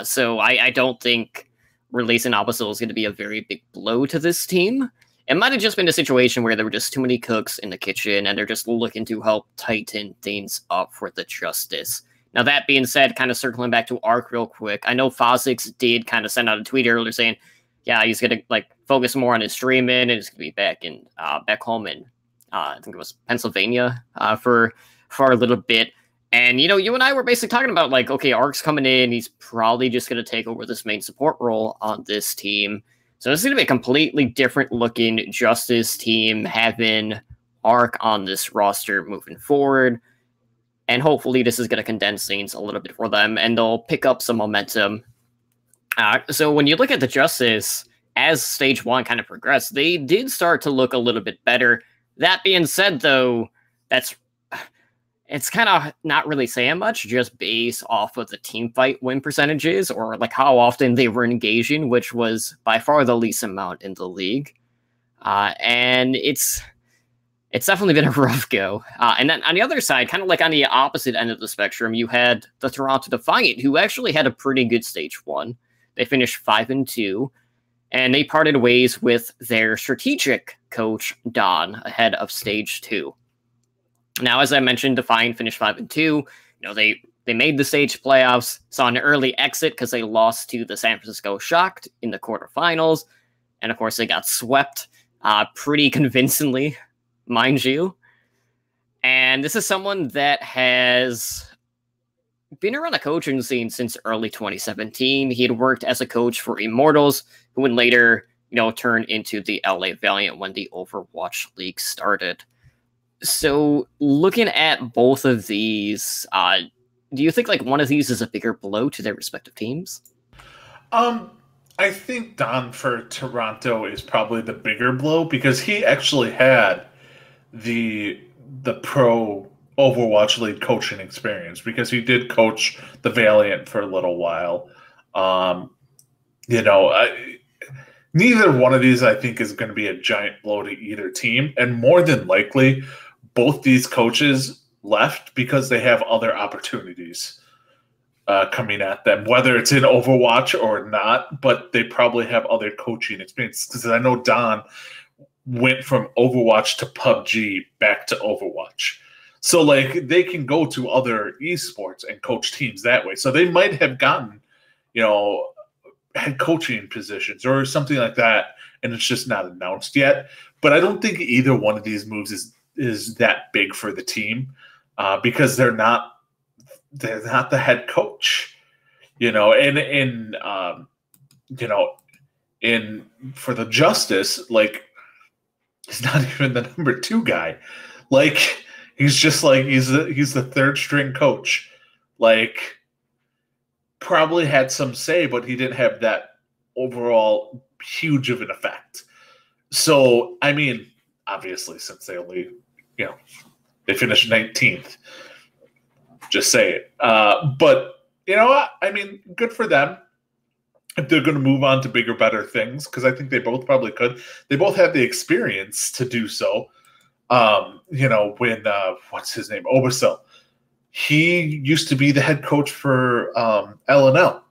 So I don't think releasing Abasil is going to be a very big blow to this team. It might have just been a situation where there were just too many cooks in the kitchen and they're just looking to help tighten things up for the Justice. Now, that being said, kind of circling back to Arc real quick, I know Fozix did kind of send out a tweet earlier saying, yeah, he's going to focus more on his streaming and he's going to be back home in, I think it was Pennsylvania for a little bit. And, you and I were basically talking about, okay, Arc's coming in. He's probably just going to take over this main support role on this team. So this is going to be a completely different looking Justice team having Arc on this roster moving forward. And hopefully this is going to condense things a little bit for them and they'll pick up some momentum. So when you look at the Justice, as stage 1 kind of progressed, they did start to look a little bit better. That being said, though, it's kind of not really saying much just based off of the team fight win percentages or how often they were engaging, which was by far the least amount in the league. And it's definitely been a rough go. And then on the other side, kind of on the opposite end of the spectrum, you had the Toronto Defiant, who actually had a pretty good stage 1. They finished 5-2, and they parted ways with their strategic coach, Don, ahead of stage 2. Now, as I mentioned, Defiant finished 5-2. They made the stage playoffs, saw an early exit because they lost to the San Francisco Shock in the quarterfinals. And of course, they got swept pretty convincingly, mind you. And this is someone that has been around the coaching scene since early 2017. He had worked as a coach for Immortals, who would later, turn into the LA Valiant when the Overwatch League started. So, looking at both of these, do you think one of these is a bigger blow to their respective teams? I think Don for Toronto is probably the bigger blow because he actually had the pro Overwatch League coaching experience because he did coach the Valiant for a little while. Neither one of these I think is going to be a giant blow to either team, and more than likely, both these coaches left because they have other opportunities coming at them, whether it's in Overwatch or not, but they probably have other coaching experience. Because I know Don went from Overwatch to PUBG back to Overwatch. So, they can go to other esports and coach teams that way. So they might have gotten, head coaching positions or something like that, and it's just not announced yet. But I don't think either one of these moves is that big for the team. Because they're not the head coach, and for the Justice, he's not even the number 2 guy. He's just he's the third string coach. Probably had some say, but he didn't have that overall huge of an effect. So, I mean, obviously, since they only, they finished 19th. Just say it. But, I mean, good for them. If they're going to move on to bigger, better things, because I think they both probably could. They both have the experience to do so. When, what's his name? Obercell. He used to be the head coach for LNL.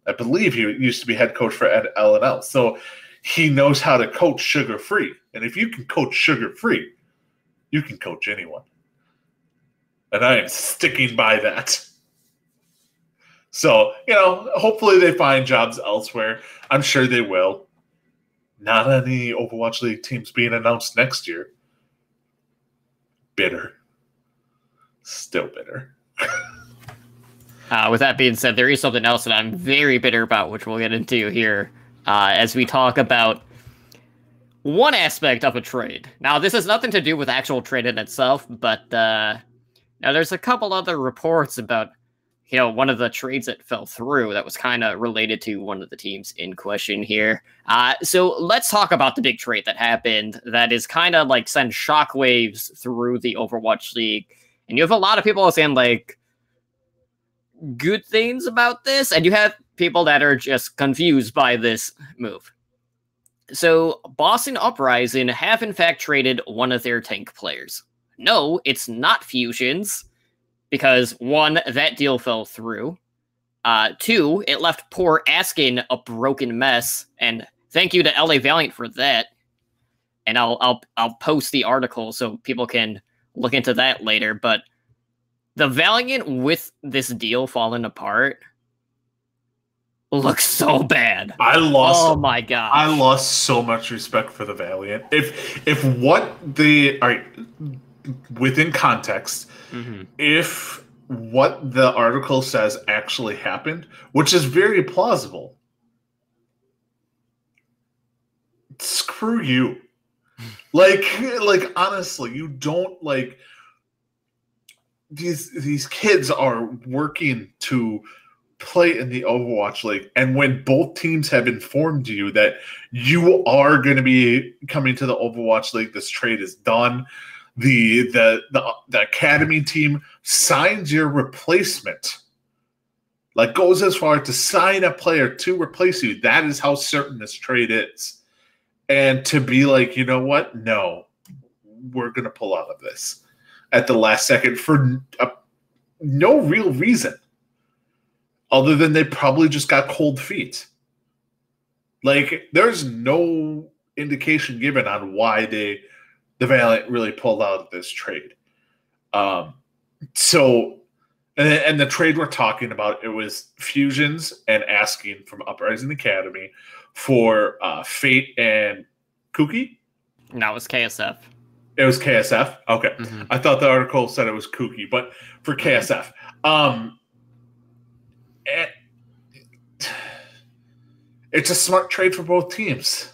I believe he used to be head coach for LNL. So he knows how to coach sugar-free. And if you can coach sugar-free, you can coach anyone. And I am sticking by that. So, hopefully they find jobs elsewhere. I'm sure they will. Not any Overwatch League teams being announced next year. Bitter. Still bitter. With that being said, there is something else that I'm very bitter about, which we'll get into here as we talk about one aspect of a trade. Now, this has nothing to do with actual trade in itself, but now there's a couple other reports about, one of the trades that fell through that was kind of related to one of the teams in question here. So let's talk about the big trade that happened that is kind of send shockwaves through the Overwatch League. And you have a lot of people saying good things about this, and you have people that are just confused by this move. So Boston Uprising have in fact traded one of their tank players. No, it's not Fusions, because 1, that deal fell through. 2, it left poor Askin a broken mess, and thank you to LA Valiant for that. And I'll post the article so people can look into that later. But the Valiant with this deal falling apart looks so bad. Oh my god! I lost so much respect for the Valiant. If what they are within context, if what the article says actually happened, which is very plausible, screw you. Honestly, you don't these kids are working to play in the Overwatch League, and when both teams have informed you that you are going to be coming to the Overwatch League, this trade is done. The academy team signs your replacement. Goes as far to sign a player to replace you. That is how certain this trade is. And to be you know what? No, we're going to pull out of this at the last second for no real reason. other than they probably just got cold feet. Like, there's no indication given on why the Valiant really pulled out of this trade. So, and the trade we're talking about, it was Fusions and asking from Uprising Academy for Fate and Kuki. No, it was KSF. It was KSF? Okay. Mm-hmm. I thought the article said it was Kuki, but for KSF. It's a smart trade for both teams.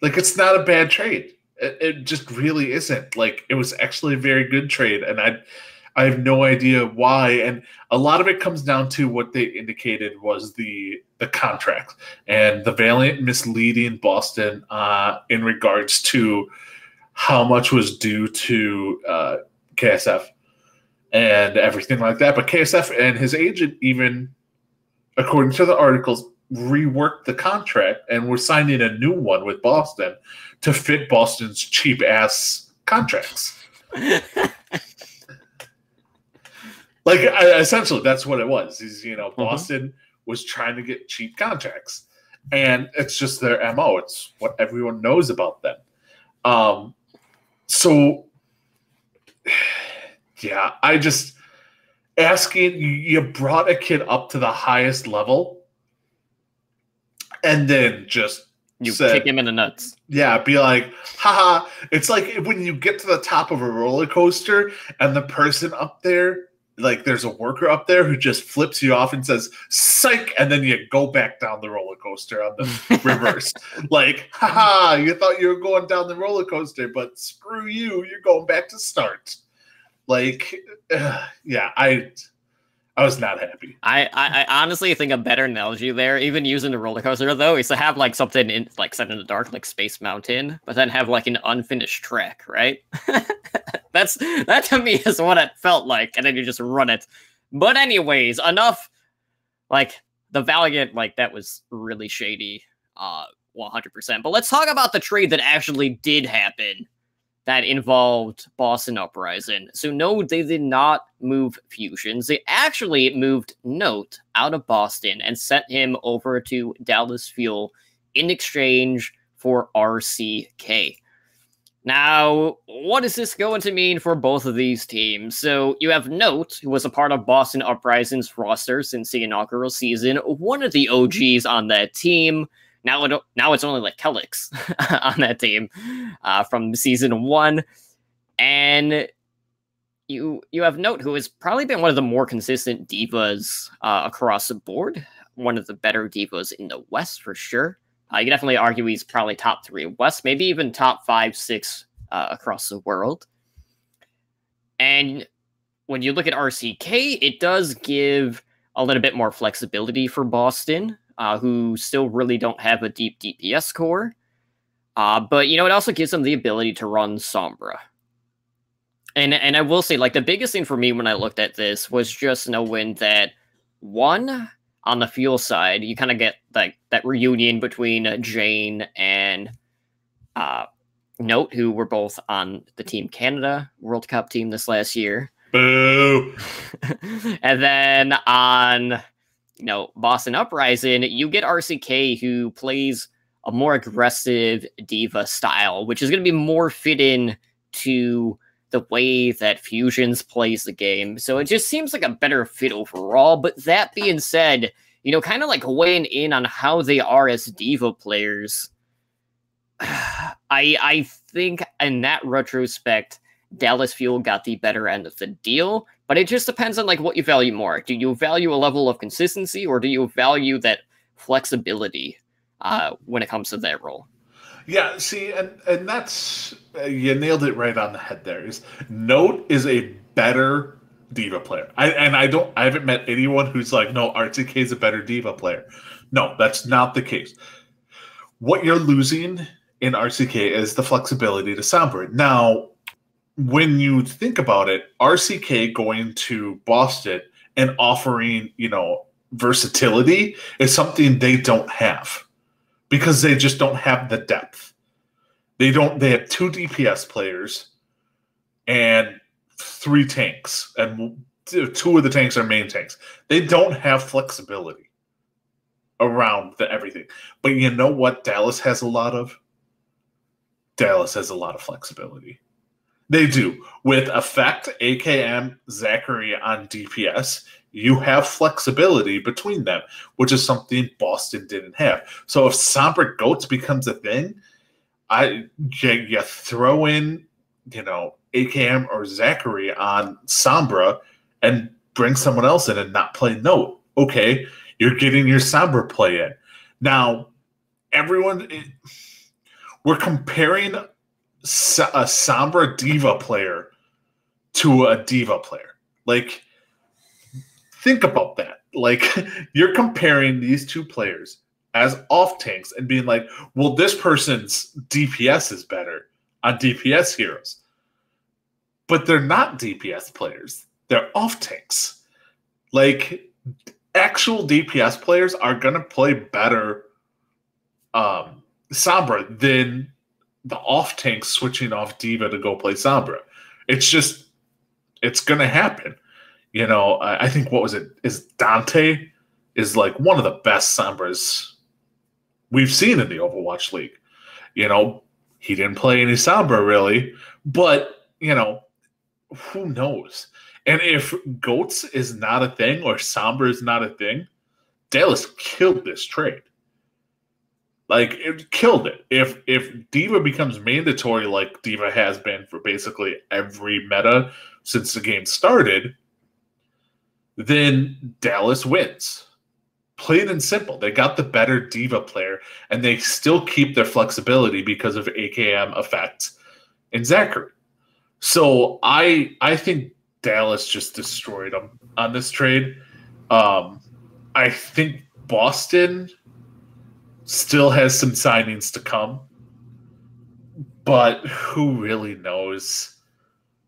Like, it's not a bad trade. It just really isn't. Like, it was actually a very good trade, and I have no idea why. And a lot of it comes down to what they indicated was the contract and the Valiant misleading Boston in regards to how much was due to KSF and everything like that. But KSF and his agent, even according to the articles, reworked the contract and were signing a new one with Boston to fit Boston's cheap ass contracts. Like, essentially, that's what it was. Is, Boston was trying to get cheap contracts, and it's just their MO. It's what everyone knows about them. So, yeah, I just asking you brought a kid up to the highest level, and then just kick him in the nuts. Yeah, be like, haha. It's like when you get to the top of a roller coaster, and the person up there, like, there's a worker up there who just flips you off and says, psych, and then you go back down the roller coaster on the reverse. Like, haha, you thought you were going down the roller coaster, but screw you, you're going back to start. Like, yeah, I was not happy. I honestly think a better analogy there, even using the roller coaster though, is to have like something in like set in the dark, like Space Mountain, but then have like an unfinished track, right? That to me is what it felt like, and then you just run it. But anyways, enough. Like, the Valiant, like, that was really shady, 100%. But let's talk about the trade that actually did happen that involved Boston Uprising. So no, they did not move Fusions. They actually moved Note out of Boston and sent him over to Dallas Fuel in exchange for RCK. Now, what is this going to mean for both of these teams? So you have Note, who was a part of Boston Uprising's roster since the inaugural season, one of the OGs on that team. Now it's only like Kelix on that team from season 1. And you have Note, who has probably been one of the more consistent divas across the board. One of the better divas in the West, for sure. You can definitely argue he's probably top 3 West, maybe even top 5, 6 across the world. And when you look at RCK, it does give a little bit more flexibility for Boston, who still really don't have a deep DPS core. But, it also gives them the ability to run Sombra. And I will say, like, the biggest thing for me when I looked at this was just knowing that, one, on the Fuel side, you kind of get like that reunion between Jane and Note, who were both on the Team Canada World Cup team this last year. Boo! And then on, Boston Uprising, you get RCK, who plays a more aggressive diva style, which is going to be more fitting to the way that Fusions plays the game. So it just seems like a better fit overall. But that being said, kind of like weighing in on how they are as diva players, I think in that retrospect, Dallas Fuel got the better end of the deal. But it just depends on like what you value more. Do you value a level of consistency, or do you value that flexibility when it comes to that role? Yeah, see, and that's you nailed it right on the head there. Note is a better diva player. I haven't met anyone who's like, no, RCK is a better diva player. No, that's not the case. What you're losing in RCK is the flexibility to Sombra. Now, when you think about it, RCK going to Boston and offering, versatility is something they don't have. Because they just don't have the depth. They have 2 DPS players and 3 tanks and two of the tanks are main tanks. They don't have flexibility around everything. But you know what Dallas has a lot of? Dallas has a lot of flexibility. They do. With Effect, AKM, Zachary on DPS, you have flexibility between them, which is something Boston didn't have. So if Sombra Goats becomes a thing, you throw in, AKM or Zachary on Sombra and bring someone else in and not play Note. Okay, you're getting your Sombra play in. Now, we're comparing a Sombra Diva player to a Diva player. Like, think about that. Like, you're comparing these two players as off tanks and being like, well, this person's DPS is better on DPS heroes. But they're not DPS players. They're off tanks. Like, actual DPS players are going to play better Sombra than the off tank switching off Diva to go play Sombra. It's going to happen. I think, what was it? Is Dante is like one of the best Sombras we've seen in the Overwatch League. He didn't play any Sombra really, but, who knows? And if Goats is not a thing or Sombra is not a thing, Dallas killed this trade. Like, it killed it. If Diva becomes mandatory like Diva has been for basically every meta since the game started, then Dallas wins. Plain and simple. They got the better Diva player, and they still keep their flexibility because of AKM Effect and Zachary. So I think Dallas just destroyed them on this trade. I think Boston still has some signings to come, but who really knows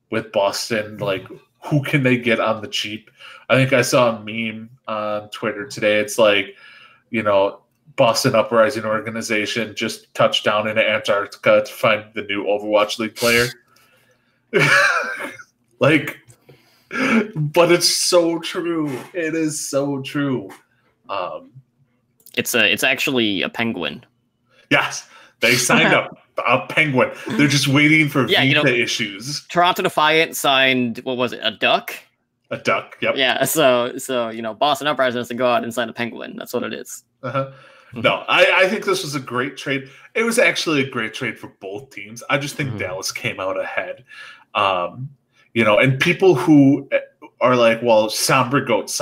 with Boston? Like, who can they get on the cheap? I think I saw a meme on Twitter today. It's like, Boston Uprising organization just touched down in Antarctica to find the new Overwatch League player. Like, but it's so true. It is so true. It's actually a penguin. Yes, they signed up a penguin. They're just waiting for visa issues. Toronto Defiant signed, what was it, a duck? A duck. Yep. Yeah. So Boston Uprising has to go out and sign a penguin. That's what it is. Uh-huh. No, I think this was a great trade. It was actually a great trade for both teams. I just think Dallas came out ahead. And people who are like, well, Sombra Goats.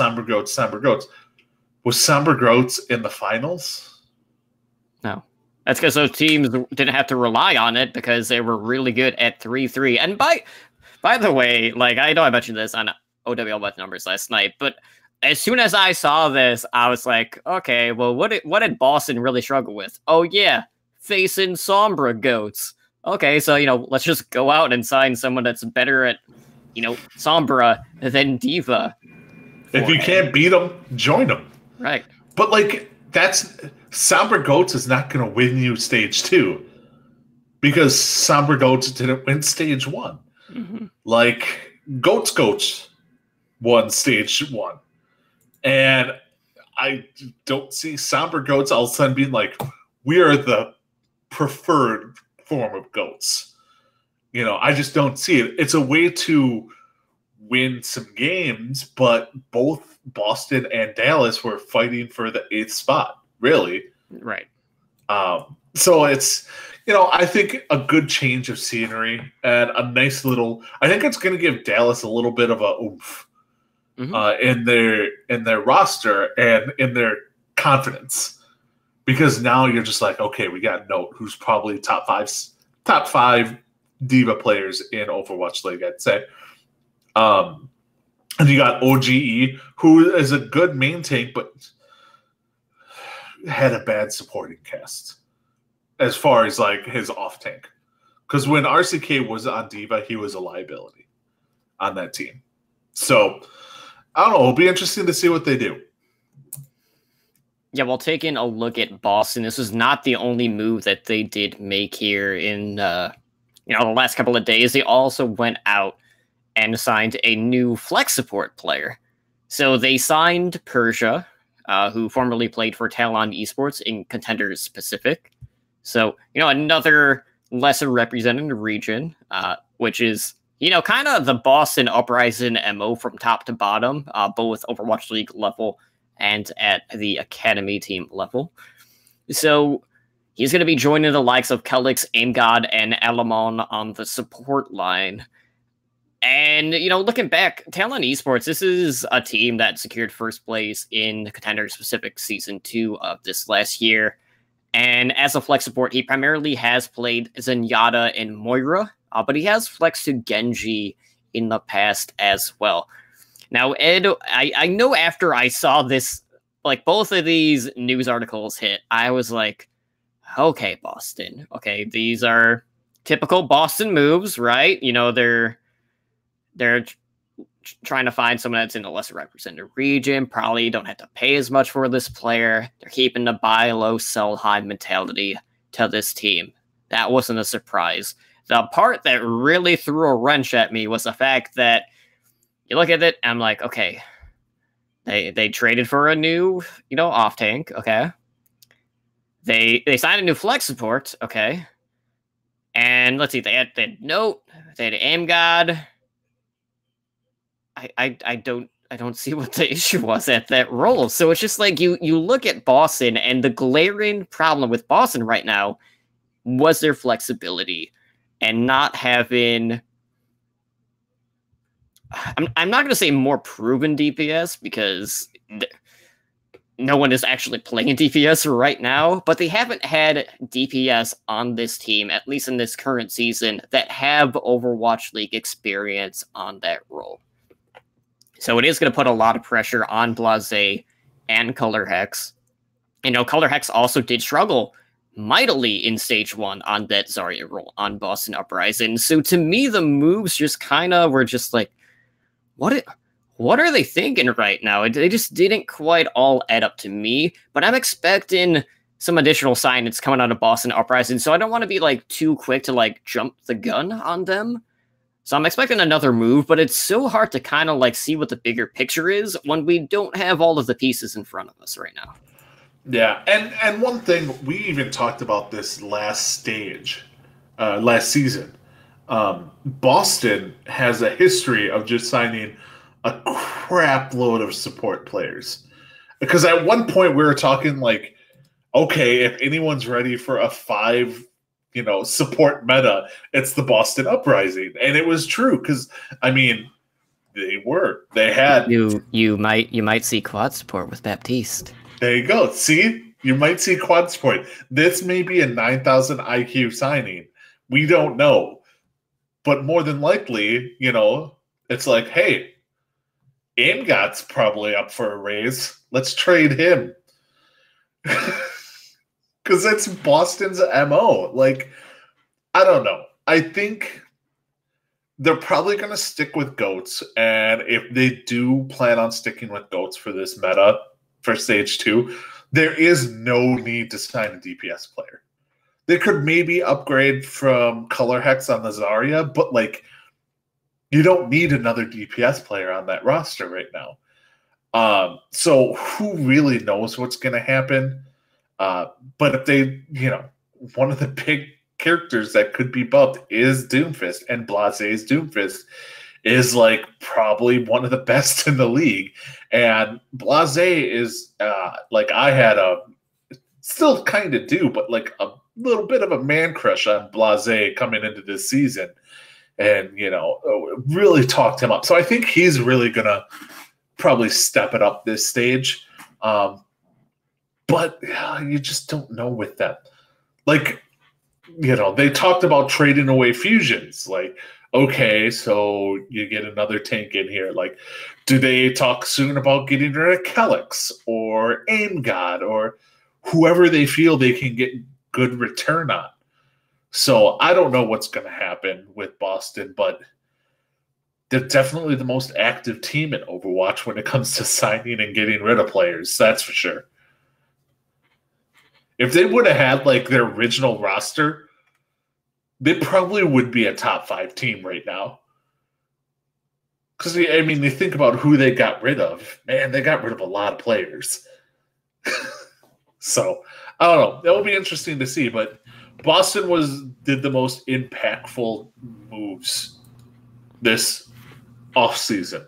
Was Sombra Goats in the finals? No. That's because those teams didn't have to rely on it because they were really good at 3-3. And by the way, like, I know I mentioned this on OWL Button Numbers last night, but as soon as I saw this, I was like, okay, well, what did Boston really struggle with? Oh, yeah, facing Sombra Goats. Okay, so, let's just go out and sign someone that's better at, Sombra than Diva. If you can't beat them, join them. Right. But, like, Sombra Goats is not going to win you stage 2 because Sombra Goats didn't win stage 1. Mm-hmm. Like, Goats won stage 1. And I don't see Sombra Goats all of a sudden being like, we are the preferred form of Goats. I just don't see it. It's a way to win some games, but both Boston and Dallas were fighting for the 8th spot, really. Right. So it's, I think a good change of scenery and a nice little, I think it's going to give Dallas a little bit of a oomph. In their roster and in their confidence, because now you're just like, okay, we got Note, who's probably top five Diva players in Overwatch League, I'd say. And you got OGE, who is a good main tank, but had a bad supporting cast as far as like his off tank. Because when RCK was on Diva, he was a liability on that team. So I don't know. It'll be interesting to see what they do. Yeah, well, taking a look at Boston, this was not the only move that they did make here in the last couple of days. They also went out and signed a new flex support player. So they signed Persia, who formerly played for Talon Esports in Contenders Pacific. So, another lesser represented region, which is, kind of the Boston Uprising MO from top to bottom, both Overwatch League level and at the Academy team level. So he's going to be joining the likes of Kelix, AimGod, and Alamon on the support line. And, looking back, Talon Esports, this is a team that secured first place in Contenders Pacific Season 2 of this last year. And as a flex support, he primarily has played Zenyatta and Moira, but he has flexed to Genji in the past as well. Now, Ed, I know after I saw this, like, both of these news articles hit, I was like, okay, Boston. Okay, these are typical Boston moves, right? They're trying to find someone that's in a lesser represented region, probably don't have to pay as much for this player. They're keeping the buy low, sell high mentality to this team. That wasn't a surprise. The part that really threw a wrench at me was the fact that you look at it, I'm like, okay, they traded for a new, off tank, okay. They signed a new flex support, okay. And let's see, they had Note, they had AimGod. I don't see what the issue was at that role. So it's just like you look at Boston, and the glaring problem with Boston right now was their flexibility and not having. I'm not going to say more proven DPS because no one is actually playing DPS right now, but they haven't had DPS on this team, at least in this current season, that have Overwatch League experience on that role. So it is going to put a lot of pressure on Blase and Color Hex. Color Hex also did struggle mightily in Stage 1 on that Zarya role on Boston Uprising. So to me, the moves just kind of were just like, what are they thinking right now? They just didn't quite all add up to me, but I'm expecting some additional signings coming out of Boston Uprising, so I don't want to be too quick to jump the gun on them. So I'm expecting another move, but it's so hard to kind of see what the bigger picture is when we don't have all of the pieces in front of us right now. Yeah, and one thing, we even talked about this last season. Boston has a history of just signing a crap load of support players. Because at one point we were talking okay, if anyone's ready for a 5 support meta, it's the Boston Uprising. And it was true, because they had you might see quad support with Baptiste. There you go. See, you might see quad support. This may be a 9,000 IQ signing. We don't know, but more than likely, it's like, hey, AimGod's probably up for a raise. Let's trade him. Because that's Boston's MO. I don't know. I think they're probably going to stick with GOATs. And if they do plan on sticking with GOATs for this meta, for Stage 2, there is no need to sign a DPS player. They could maybe upgrade from Color Hex on the Zarya, but you don't need another DPS player on that roster right now. So who really knows what's going to happen? But if they, one of the big characters that could be buffed is Doomfist, and Blase's Doomfist is probably one of the best in the league. And Blase is I had still kind of do, but a little bit of a man crush on Blase coming into this season, and really talked him up. So I think he's really gonna probably step it up this stage. But you just don't know with them. They talked about trading away fusions. Okay, so you get another tank in here. Do they talk soon about getting rid of Kelix or AimGod or whoever they feel they can get good return on? So I don't know what's going to happen with Boston, but they're definitely the most active team in Overwatch when it comes to signing and getting rid of players. That's for sure. If they would have had their original roster, they probably would be a top 5 team right now. Because, I mean, you think about who they got rid of. Man, they got rid of a lot of players. So, I don't know. That will be interesting to see. But Boston did the most impactful moves this offseason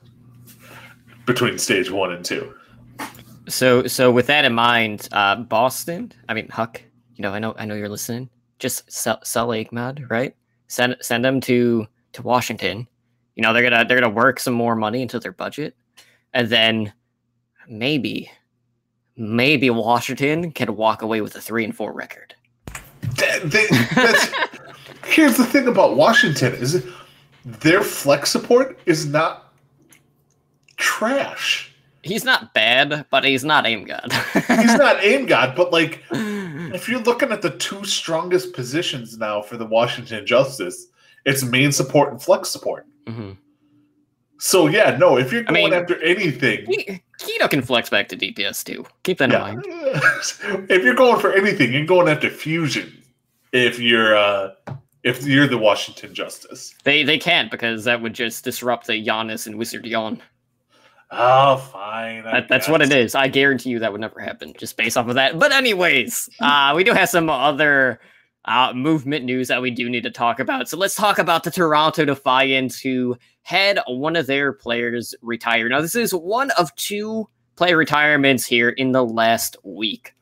between stage 1 and 2. So with that in mind, Boston, I mean, Huck, I know you're listening. Just sell Ahmad, right? Send them to Washington. They're gonna work some more money into their budget, and then maybe Washington can walk away with a 3-4 record. Here's the thing about Washington is their flex support is not trash. He's not bad, but he's not aim god. He's not aim god, but like if you're looking at the 2 strongest positions now for the Washington Justice, it's main support and flex support. Mm-hmm. So yeah, no, if you're going after anything, Keto can flex back to DPS too. Keep that in mind. If you're going for anything, you're going after fusion. If you're the Washington Justice, they can't, because that would just disrupt the Giannis and Wizard Yon. Oh, fine. That's what it is. I guarantee you that would never happen, just based off of that. But anyways, we do have some other movement news that we do need to talk about. So let's talk about the Toronto Defiant, who had one of their players retire. Now, this is one of 2 player retirements here in the last week.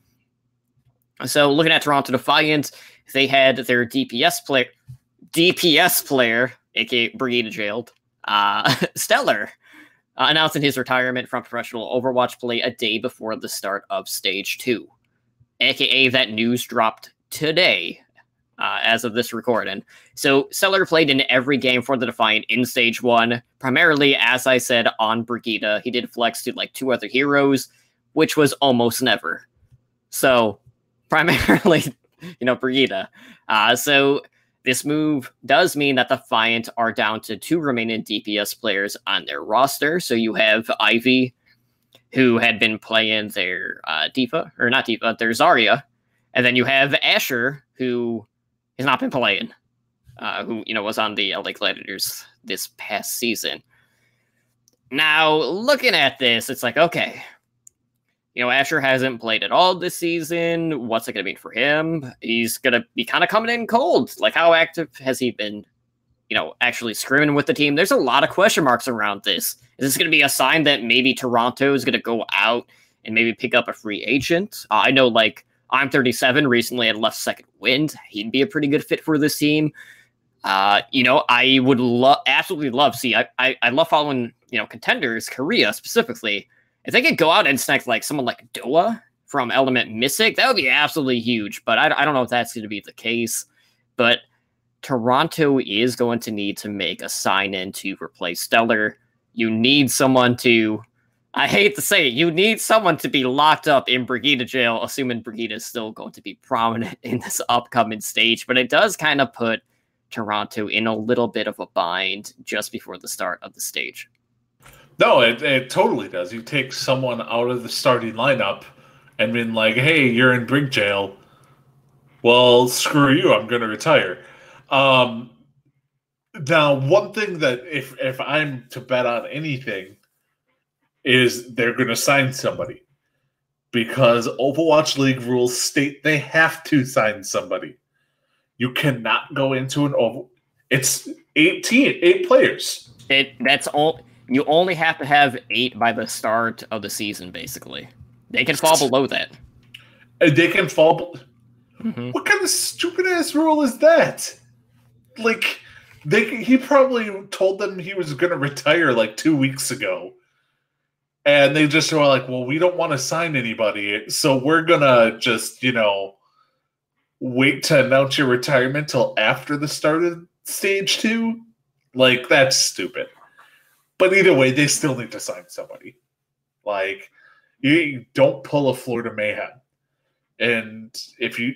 So looking at Toronto Defiant, they had their DPS player, aka Brigida Jailed, Stellar, announcing his retirement from professional Overwatch play a day before the start of Stage 2. AKA that news dropped today, as of this recording. So Stellar played in every game for the Defiant in Stage 1, primarily, as I said, on Brigida. He did flex to like 2 other heroes, which was almost never. So, primarily, Brigida. So this move does mean that the Defiant are down to 2 remaining DPS players on their roster. So you have Ivy, who had been playing their their Zarya. And then you have Asher, who has not been playing, who was on the LA Gladiators this past season. Now, looking at this, it's like, okay, Asher hasn't played at all this season. What's it going to mean for him? He's going to be kind of coming in cold. Like, how active has he been, actually screaming with the team? There's a lot of question marks around this. Is this going to be a sign that maybe Toronto is going to go out and maybe pick up a free agent? I know, like, I'm 37 recently had left Second Wind. He'd be a pretty good fit for this team. I would absolutely love. See, I love following contenders, Korea specifically. If they could go out and snag like someone like Doa from Element Mystic, that would be absolutely huge. But I don't know if that's going to be the case. But Toronto is going to need to make a sign-in to replace Stellar. You need someone to, I hate to say it, you need someone to be locked up in Brigida jail, assuming Brigida is still going to be prominent in this upcoming stage. But it does kind of put Toronto in a little bit of a bind just before the start of the stage. No, it totally does. You take someone out of the starting lineup and been like, hey, you're in Brig jail. Well, screw you. I'm going to retire. Now, one thing that if I'm to bet on anything is they're going to sign somebody. Because Overwatch League rules state they have to sign somebody. You cannot go into it's 8 players. That's all. You only have to have 8 by the start of the season, basically. They can fall below that. They can fall. Mm-hmm. What kind of stupid ass rule is that? Like, he probably told them he was going to retire like 2 weeks ago, and they just were like, "Well, we don't want to sign anybody, so we're gonna just wait to announce your retirement till after the start of Stage 2." Like, that's stupid. But either way, they still need to sign somebody. Like, you don't pull a Florida Mayhem. And if you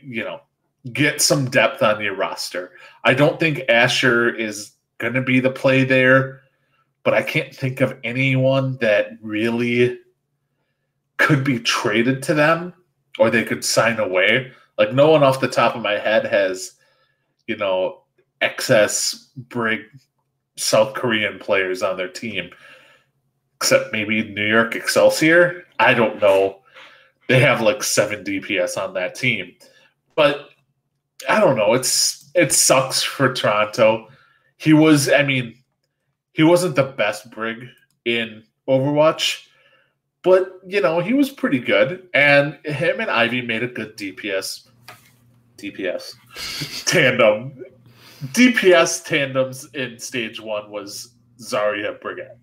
get some depth on your roster. I don't think Asher is going to be the play there, but I can't think of anyone that really could be traded to them or they could sign away. Like, no one off the top of my head has, excess Brig South Korean players on their team, except maybe New York Excelsior. I don't know. They have like 7 DPS on that team. But I don't know. It sucks for Toronto. He wasn't the best Brig in Overwatch, but he was pretty good. And him and Ivy made a good DPS tandem. DPS tandems in stage 1 was Zarya Brigette.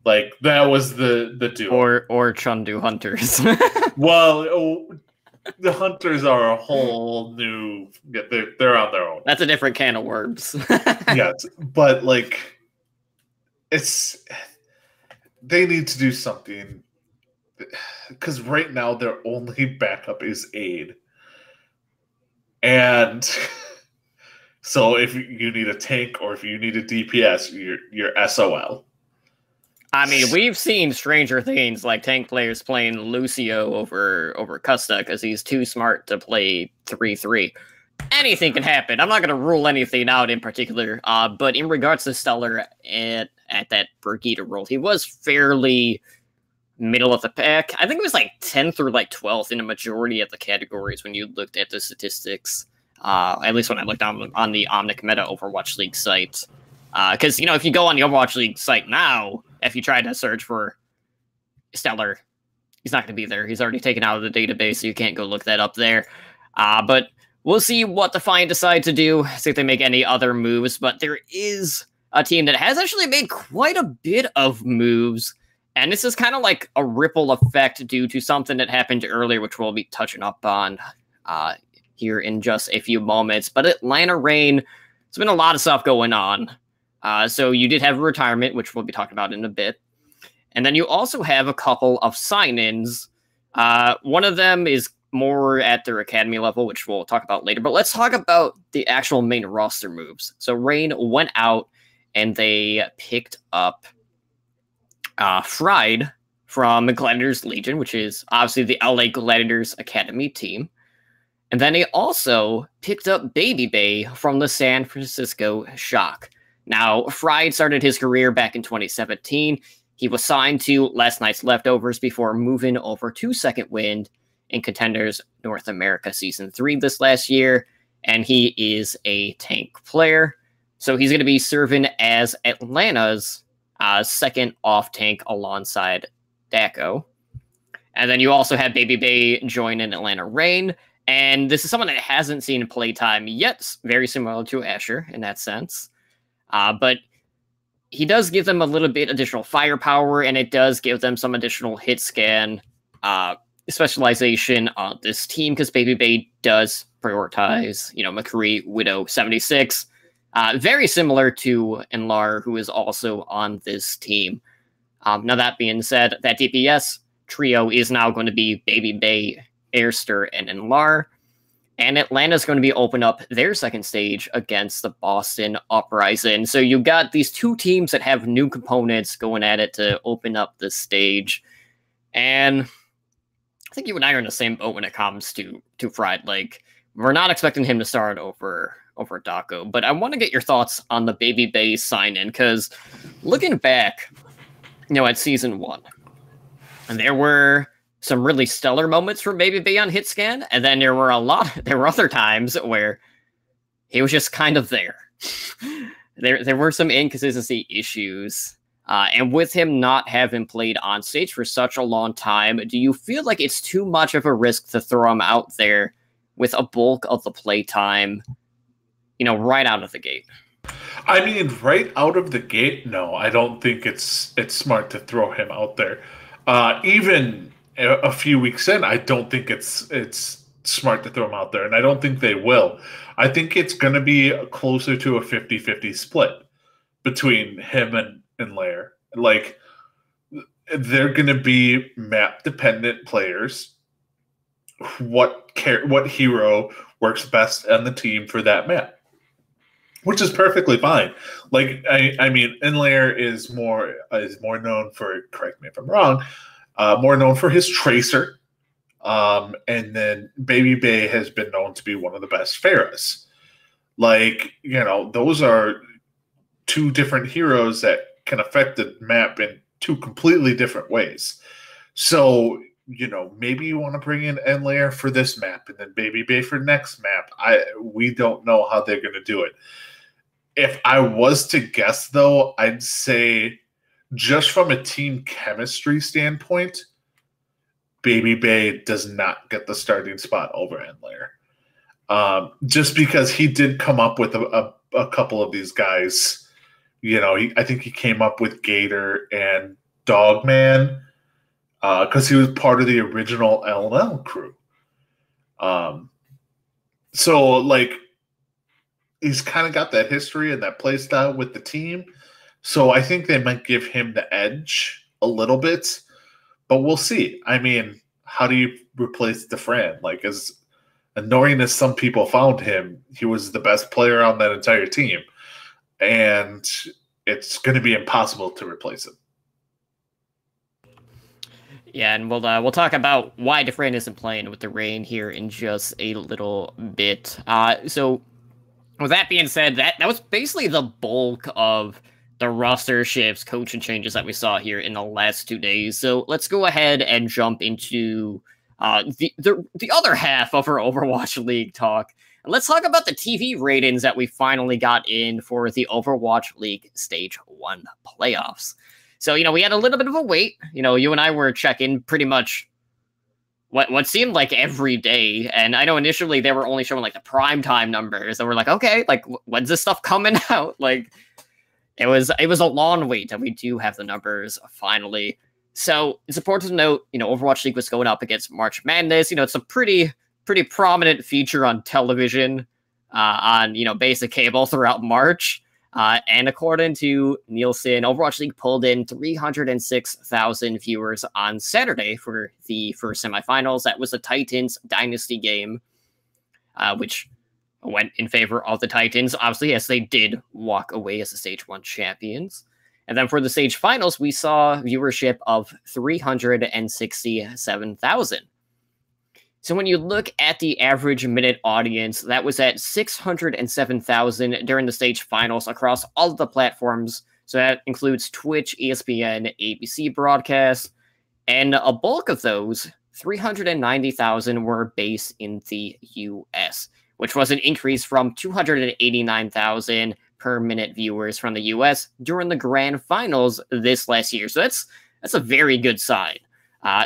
Like that was the duo. Or Chundu Hunters. Well, the Hunters are a whole new. They're on their own. That's a different can of worms. Yes, but like, they need to do something because right now their only backup is aid, and so if you need a tank or if you need a DPS, you're SOL. I mean, we've seen stranger things like tank players playing Lucio over Custa because he's too smart to play 3-3. Anything can happen. I'm not going to rule anything out in particular, but in regards to Stellar at that Brigitte role, he was fairly middle of the pack. I think it was like 10th or like 12th in a majority of the categories when you looked at the statistics, at least when I looked on the Omnic Meta Overwatch League site. Because, if you go on the Overwatch League site now, if you try to search for Stellar, he's not going to be there. He's already taken out of the database, so you can't go look that up there. But we'll see what Defiant decide to do, see if they make any other moves. But there is a team that has actually made quite a bit of moves. And this is kind of like a ripple effect due to something that happened earlier, which we'll be touching up on here in just a few moments. But Atlanta Reign, there's been a lot of stuff going on. So you did have a retirement, which we'll be talking about in a bit. And then you also have a couple of sign-ins. One of them is more at their academy level, which we'll talk about later. But let's talk about the actual main roster moves. So Reign went out and they picked up Fried from Gladiators Legion, which is obviously the LA Gladiators Academy team. And then they also picked up Baby Bay from the San Francisco Shock. Now, Fried started his career back in 2017. He was signed to Last Night's Leftovers before moving over to Second Wind in Contenders North America Season 3 this last year, and he is a tank player. So he's going to be serving as Atlanta's second off-tank alongside Daco. And then you also have Baby Bay joining Atlanta Reign, and this is someone that hasn't seen playtime yet, very similar to Asher in that sense. But he does give them a little bit additional firepower, and it does give them some additional hit scan specialization on this team, because Baby Bay does prioritize, McCree, Widow, 76. Very similar to Enlar, who is also on this team. Now, that being said, that DPS trio is now going to be Baby Bay, Airster, and Enlar. And Atlanta's going to be open up their second stage against the Boston Uprising. So you got these two teams that have new components going at it to open up this stage. And I think you and I are in the same boat when it comes to Fried. Like, we're not expecting him to start over Daco. But I want to get your thoughts on the Baby Bay sign-in, because looking back, at Season 1, and there were some really stellar moments for Baby Bay on hit scan, and then there were other times where he was just kind of there. There were some inconsistency issues, and with him not having played on stage for such a long time, do you feel like it's too much of a risk to throw him out there with a bulk of the play time, right out of the gate? I mean, right out of the gate, no, I don't think it's smart to throw him out there. Even a few weeks in, I don't think it's smart to throw him out there, and I don't think they will. I think it's going to be closer to a 50-50 split between him and Lair. Like, they're going to be map-dependent players. What hero works best on the team for that map, which is perfectly fine. Like, I mean, Enlair is more known for, correct me if I'm wrong, more known for his Tracer. And then Baby Bay has been known to be one of the best Pharahs. Like, those are two different heroes that can affect the map in two completely different ways. So, maybe you want to bring in Enlair for this map and then Baby Bay for next map. We don't know how they're going to do it. If I was to guess, though, I'd say just from a team chemistry standpoint, Baby Bay does not get the starting spot over Enlair. Just because he did come up with a couple of these guys. I think he came up with Gator and Dogman because he was part of the original L&L crew. So, he's kind of got that history and that play style with the team. So I think they might give him the edge a little bit, but we'll see. I mean, how do you replace DeFran? As annoying as some people found him, he was the best player on that entire team. And it's going to be impossible to replace him. Yeah, and we'll talk about why DeFran isn't playing with the Reign here in just a little bit. So with that being said, that was basically the bulk of the roster shifts, coaching changes that we saw here in the last 2 days. So let's go ahead and jump into the other half of our Overwatch League talk. And let's talk about the TV ratings that we finally got in for the Overwatch League Stage 1 playoffs. So, we had a little bit of a wait. You and I were checking pretty much what seemed like every day. And I know initially they were only showing the primetime numbers. And we're like, okay, when's this stuff coming out? It was a long wait, and we do have the numbers finally. So it's important to note, Overwatch League was going up against March Madness. It's a pretty prominent feature on television, on, basic cable throughout March. And according to Nielsen, Overwatch League pulled in 306,000 viewers on Saturday for the first semifinals. That was the Titans Dynasty game, which went in favor of the Titans. Obviously, yes, they did walk away as the Stage 1 champions. And then for the Stage Finals, we saw viewership of 367,000. So when you look at the average minute audience, that was at 607,000 during the Stage Finals across all of the platforms. So that includes Twitch, ESPN, ABC broadcasts, and a bulk of those, 390,000, were based in the US, which was an increase from 289,000 per minute viewers from the US during the grand finals this last year. So that's a very good sign.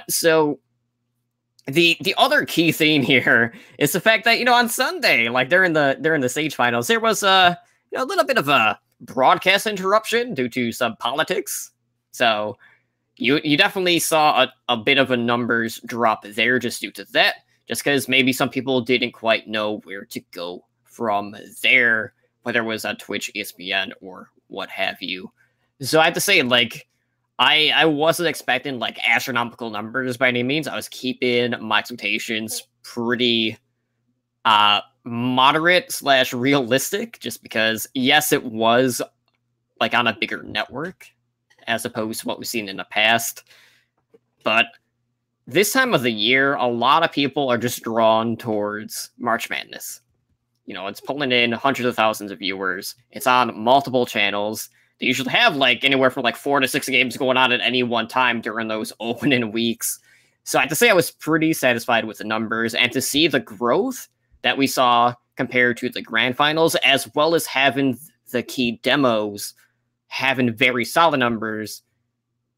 So the other key theme here is the fact that, on Sunday, during the stage finals, there was a little bit of a broadcast interruption due to some politics. So you definitely saw a bit of a numbers drop there just due to that, just because maybe some people didn't quite know where to go from there, whether it was on Twitch, ESPN, or what have you. So I have to say, I wasn't expecting astronomical numbers by any means. I was keeping my expectations pretty moderate / realistic, just because, yes, it was on a bigger network as opposed to what we've seen in the past. But this time of the year, a lot of people are just drawn towards March Madness. It's pulling in hundreds of thousands of viewers. It's on multiple channels. They usually have anywhere from 4 to 6 games going on at any one time during those opening weeks. So I have to say I was pretty satisfied with the numbers, and to see the growth that we saw compared to the grand finals, as well as having the key demos having very solid numbers,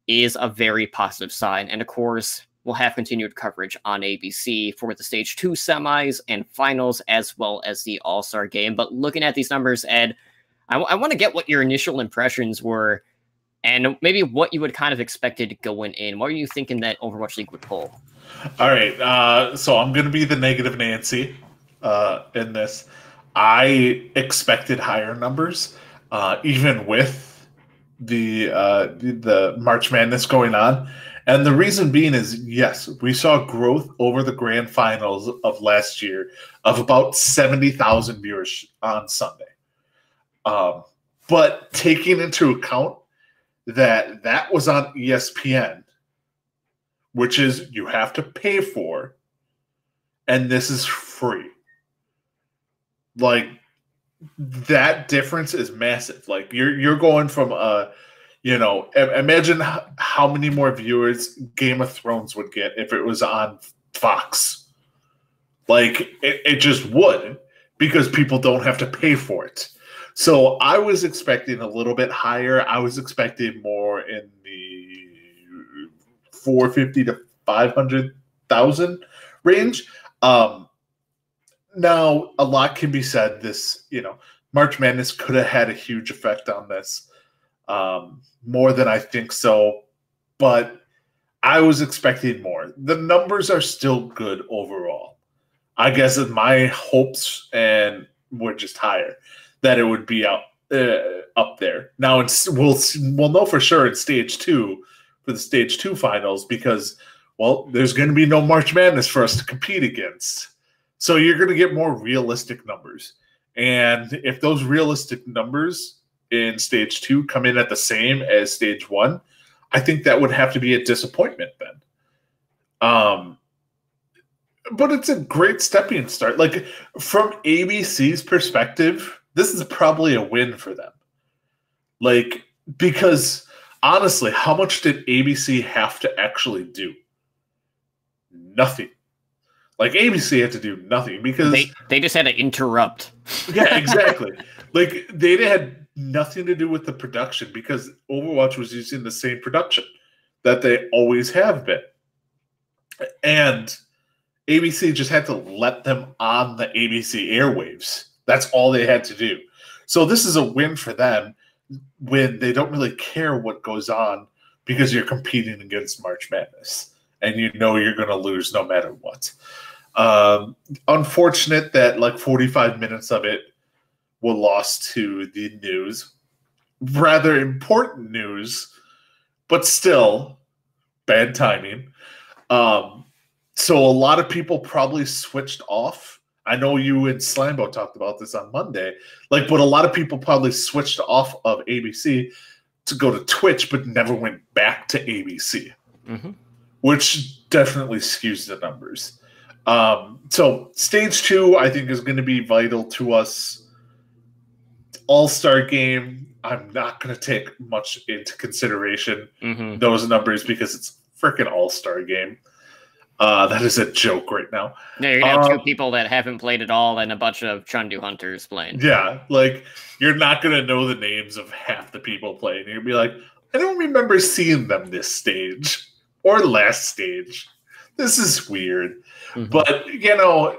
is a very positive sign. And of course, we'll have continued coverage on ABC for the Stage 2 semis and finals, as well as the All-Star game. But looking at these numbers, Ed, I want to get what your initial impressions were, and maybe what you would kind of expected going in. What are you thinking that Overwatch League would pull? All right, so I'm going to be the negative Nancy in this. I expected higher numbers, even with the March Madness going on. And the reason being is, yes, we saw growth over the grand finals of last year of about 70,000 viewers on Sunday. But taking into account that was on ESPN, which is you have to pay for, and this is free. that difference is massive. Like you're going from imagine how many more viewers Game of Thrones would get if it was on Fox. Like it just would, because people don't have to pay for it. So I was expecting a little bit higher. I was expecting more in the 450 to 500,000 range. Now, a lot can be said. March Madness could have had a huge effect on this, more than I think so. But I was expecting more. The numbers are still good overall. I guess my hopes were just higher, that it would be up there. Now we'll know for sure in stage 2 for the stage 2 finals, because there's going to be no March Madness for us to compete against. So you're going to get more realistic numbers. And if those realistic numbers in stage 2 come in at the same as stage 1, I think that would have to be a disappointment then. But it's a great stepping start. Like, from ABC's perspective, this is probably a win for them. Like, because honestly, how much did ABC have to actually do? Nothing. Like, ABC had to do nothing, because they just had to interrupt. Yeah, exactly. Like, they had nothing to do with the production, because Overwatch was using the same production that they always have been. And ABC just had to let them on the ABC airwaves. That's all they had to do. So this is a win for them, when they don't really care what goes on, because you're competing against March Madness and you're going to lose no matter what. Unfortunate that like 45 minutes of it were lost to the news. Rather important news, but still bad timing. So a lot of people probably switched off. I know you and Slambo talked about this on Monday. But a lot of people probably switched off of ABC to go to Twitch, but never went back to ABC, which definitely skews the numbers. So stage 2, I think, is going to be vital to us. All-Star game, I'm not going to take much into consideration those numbers, because it's freaking All-Star game. That is a joke right now. Yeah, you're going to have 2 people that haven't played at all and a bunch of Chundu hunters playing. Yeah, you're not going to know the names of half the people playing. You're going to be like, I don't remember seeing them this stage or last stage. This is weird. But,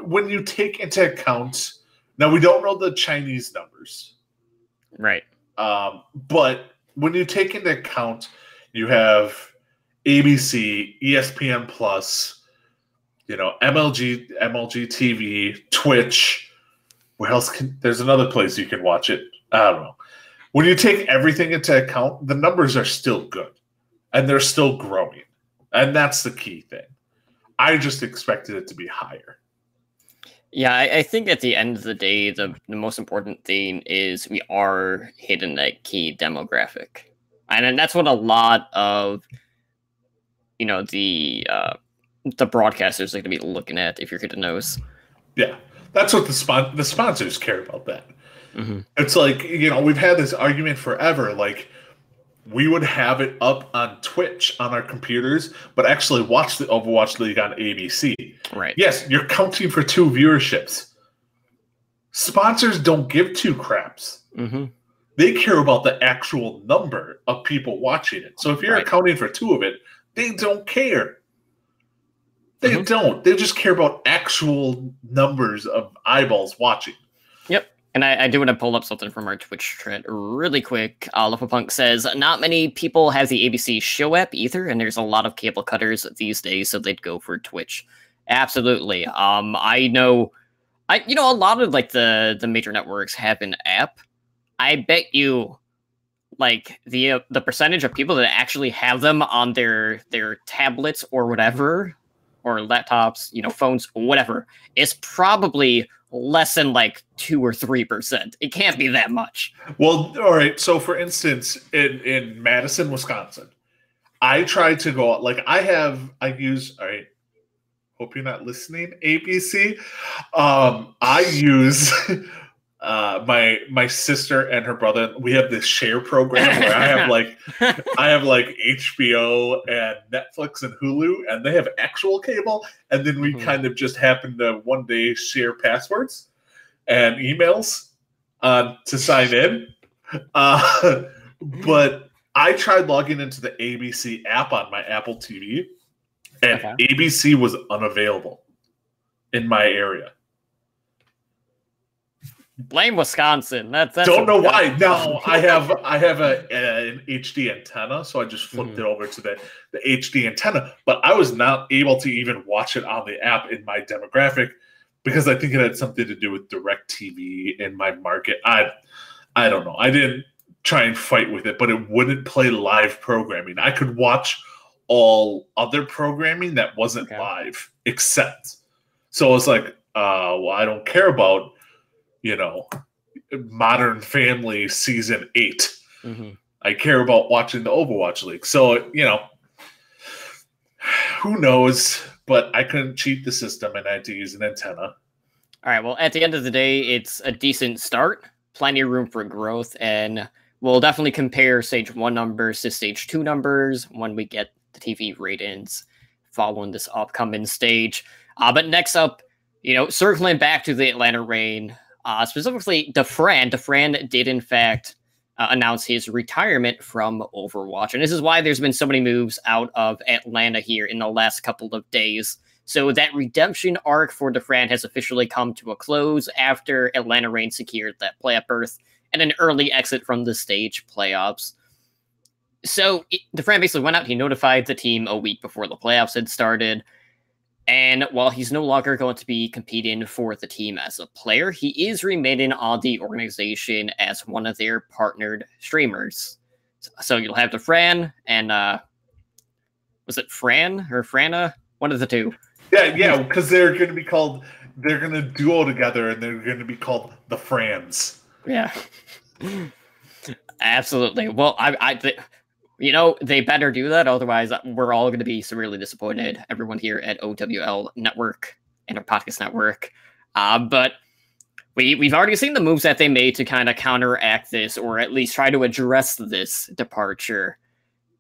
when you take into account, now we don't know the Chinese numbers. Right. But when you take into account, you have ABC, ESPN Plus, MLG TV, Twitch. Where else there's another place you can watch it. I don't know. When you take everything into account, the numbers are still good, and they're still growing. And that's the key thing. I just expected it to be higher. Yeah, I think at the end of the day, the most important thing is we are hitting that key demographic. And then that's what a lot of, the broadcasters are going to be looking at, if you're hitting those. Yeah, that's what the sponsors care about that. It's like, we've had this argument forever, we would have it up on Twitch on our computers, but actually watch the Overwatch League on ABC. Right. Yes, you're counting for 2 viewerships. Sponsors don't give 2 craps. They care about the actual number of people watching it. So if you're accounting for 2 of it, they don't care. They don't. They just care about actual numbers of eyeballs watching. Yep. And I do want to pull up something from our Twitch thread really quick. Punk says, not many people have the ABC show app either, and there's a lot of cable cutters these days, so they'd go for Twitch. Absolutely. I know a lot of the major networks have an app. I bet you the percentage of people that actually have them on their tablets or whatever, or laptops, phones, whatever, is probably less than 2 or 3%. It can't be that much. Well, all right. So for instance, in Madison, Wisconsin, I tried to go out, I use, all right, hope you're not listening, ABC. I use my sister and her brother, we have this share program where I have like HBO and Netflix and Hulu, and they have actual cable, and then we kind of just happen to one day share passwords and emails to sign in. But I tried logging into the ABC app on my Apple TV, and ABC was unavailable in my area. Blame Wisconsin. That's don't know why. Now I have an HD antenna, so I just flipped it over to the HD antenna. But I was not able to even watch it on the app in my demographic because I think it had something to do with DirecTV in my market. I don't know. I didn't try and fight with it, but it wouldn't play live programming. I could watch all other programming that wasn't live, except. So I was like, well, I don't care about, Modern Family season 8. I care about watching the Overwatch League. So, who knows? But I couldn't cheat the system and I had to use an antenna. All right. Well, at the end of the day, it's a decent start. Plenty of room for growth. And we'll definitely compare Stage 1 numbers to Stage 2 numbers when we get the TV ratings following this upcoming stage. But next up, circling back to the Atlanta Reign, specifically Dafran. Dafran did, in fact, announce his retirement from Overwatch. And this is why there's been so many moves out of Atlanta here in the last couple of days. So that redemption arc for Dafran has officially come to a close after Atlanta Reign secured that playoff berth and an early exit from the stage playoffs. So Dafran basically went out, he notified the team a week before the playoffs had started. And while he's no longer going to be competing for the team as a player, he is remaining on the organization as one of their partnered streamers. So you'll have Dafran and, was it Fran or Frana? One of the two. Yeah, because they're going to duo together and they're going to be called the Frans. Yeah. Absolutely. Well, they better do that. Otherwise, we're all going to be severely disappointed. Everyone here at OWL Network and our podcast network. But we've already seen the moves that they made to kind of counteract this, or at least try to address this departure.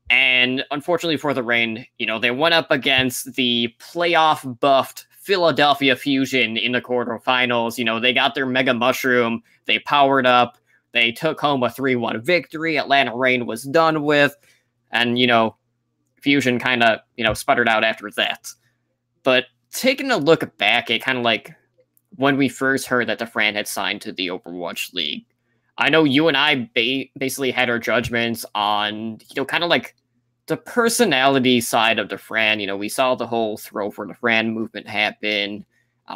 And unfortunately for the Reign, they went up against the playoff buffed Philadelphia Fusion in the quarterfinals. They got their Mega Mushroom. They powered up. They took home a 3-1 victory. Atlanta Reign was done with. And, Fusion kind of, sputtered out after that. But taking a look back at kind of like when we first heard that Dafran had signed to the Overwatch League, I know you and I basically had our judgments on, kind of like the personality side of Dafran. We saw the whole throw for Dafran movement happen,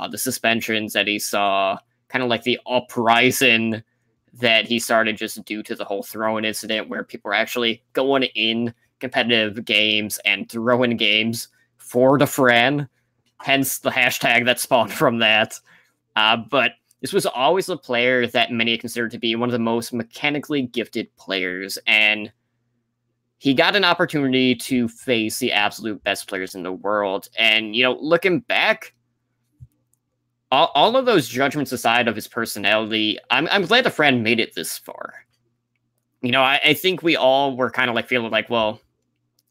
the suspensions that he saw, kind of like the uprising that he started just due to the whole throwing incident where people were actually going in competitive games and throwing games for Dafran, hence the hashtag that spawned from that. But this was always a player that many considered to be one of the most mechanically gifted players, and he got an opportunity to face the absolute best players in the world. And, looking back, all of those judgments aside of his personality, I'm glad Dafran made it this far. I think we all were kind of like feeling like, well,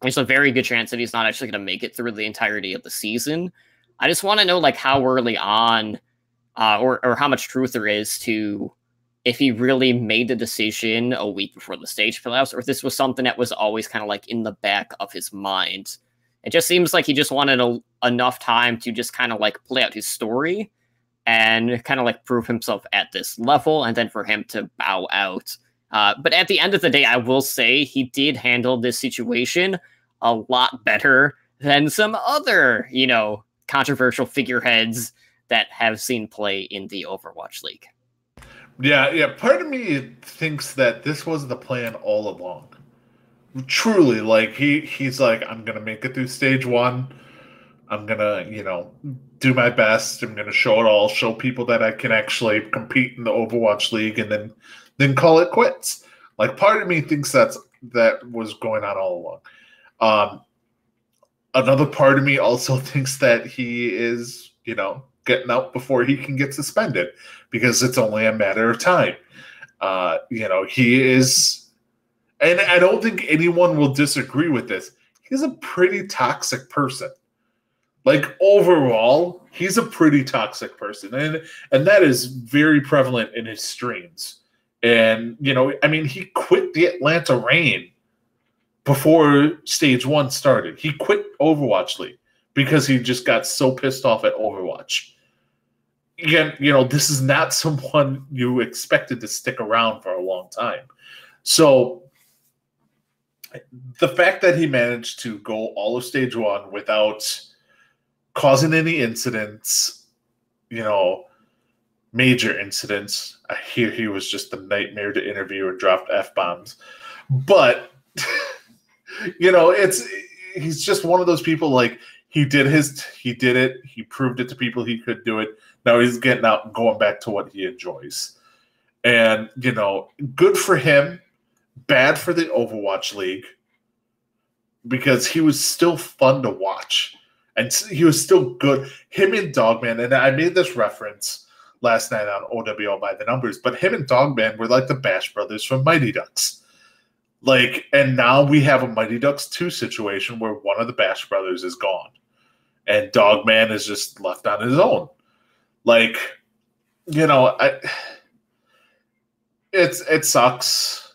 there's a very good chance that he's not actually going to make it through the entirety of the season. I just want to know like how early on or how much truth there is to if he really made the decision a week before the stage playoffs, or if this was something that was always kind of like in the back of his mind. It just seems like he just wanted enough time to just kind of like play out his story and kind of like prove himself at this level, and then for him to bow out. But at the end of the day, I will say he did handle this situation a lot better than some other, controversial figureheads that have seen play in the Overwatch League. Yeah. Part of me thinks that this was the plan all along. Truly, like he's like, I'm gonna make it through stage 1. I'm gonna, do my best. I'm gonna show it all, show people that I can actually compete in the Overwatch League, and then call it quits. Like, part of me thinks that was going on all along. Another part of me also thinks that he is, getting out before he can get suspended because it's only a matter of time. He is, and I don't think anyone will disagree with this. He's a pretty toxic person. Like overall, he's a pretty toxic person, and that is very prevalent in his streams. And he quit the Atlanta Reign before Stage 1 started. He quit Overwatch League because he just got so pissed off at Overwatch. Again, this is not someone you expected to stick around for a long time. So the fact that he managed to go all of Stage 1 without causing any incidents, major incidents. I hear he was just a nightmare to interview and dropped F-bombs. But, he's just one of those people, like, he did it. He proved it to people he could do it. Now he's getting out and going back to what he enjoys. And, good for him, bad for the Overwatch League, because he was still fun to watch. And he was still good. Him and Dogman, and I made this reference last night on OWL by the Numbers, but him and Dogman were like the Bash Brothers from Mighty Ducks. Like, and now we have a Mighty Ducks 2 situation where one of the Bash Brothers is gone. And Dogman is just left on his own. Like, it sucks.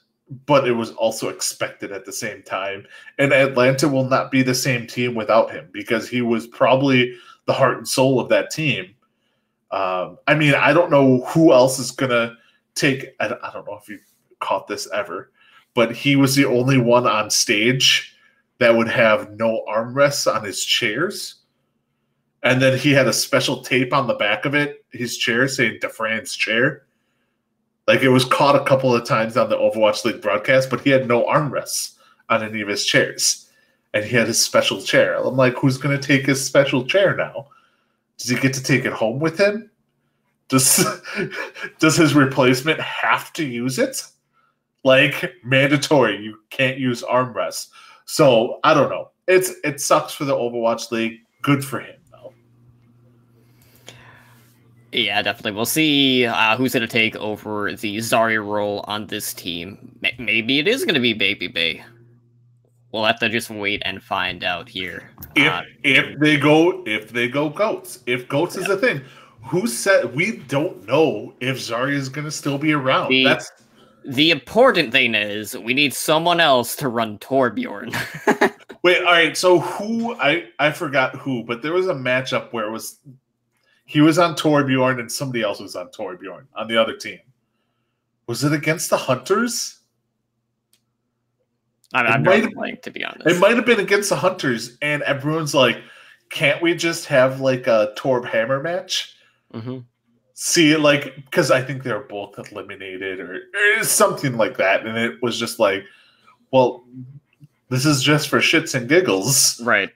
But it was also expected at the same time. And Atlanta will not be the same team without him because he was probably the heart and soul of that team. I don't know who else is going to take – I don't know if you caught this ever, but he was the only one on stage that would have no armrests on his chairs. And then he had a special tape on the back of it, his chair, saying DeFran's chair. Like, it was caught a couple of times on the Overwatch League broadcast, but he had no armrests on any of his chairs. And he had his special chair. I'm like, who's going to take his special chair now? Does he get to take it home with him? Does his replacement have to use it? Like, mandatory. You can't use armrests. So, I don't know. It sucks for the Overwatch League. Good for him, though. Yeah, definitely. We'll see who's going to take over the Zarya role on this team. Maybe it is going to be Baby Bay. We'll have to just wait and find out here. If they go Goats. If Goats is a thing, who said we don't know if Zarya is going to still be around? The important thing is we need someone else to run Torbjorn. Wait, all right. So who? I forgot who, but there was a matchup where he was on Torbjorn and somebody else was on Torbjorn on the other team. Was it against the Hunters? I'm drawing, to be honest. It might have been against the Hunters, and everyone's like, can't we just have like a Torb Hammer match? Mm-hmm. See, like, because I think they're both eliminated or something like that. And it was just like, well, this is just for shits and giggles. Right.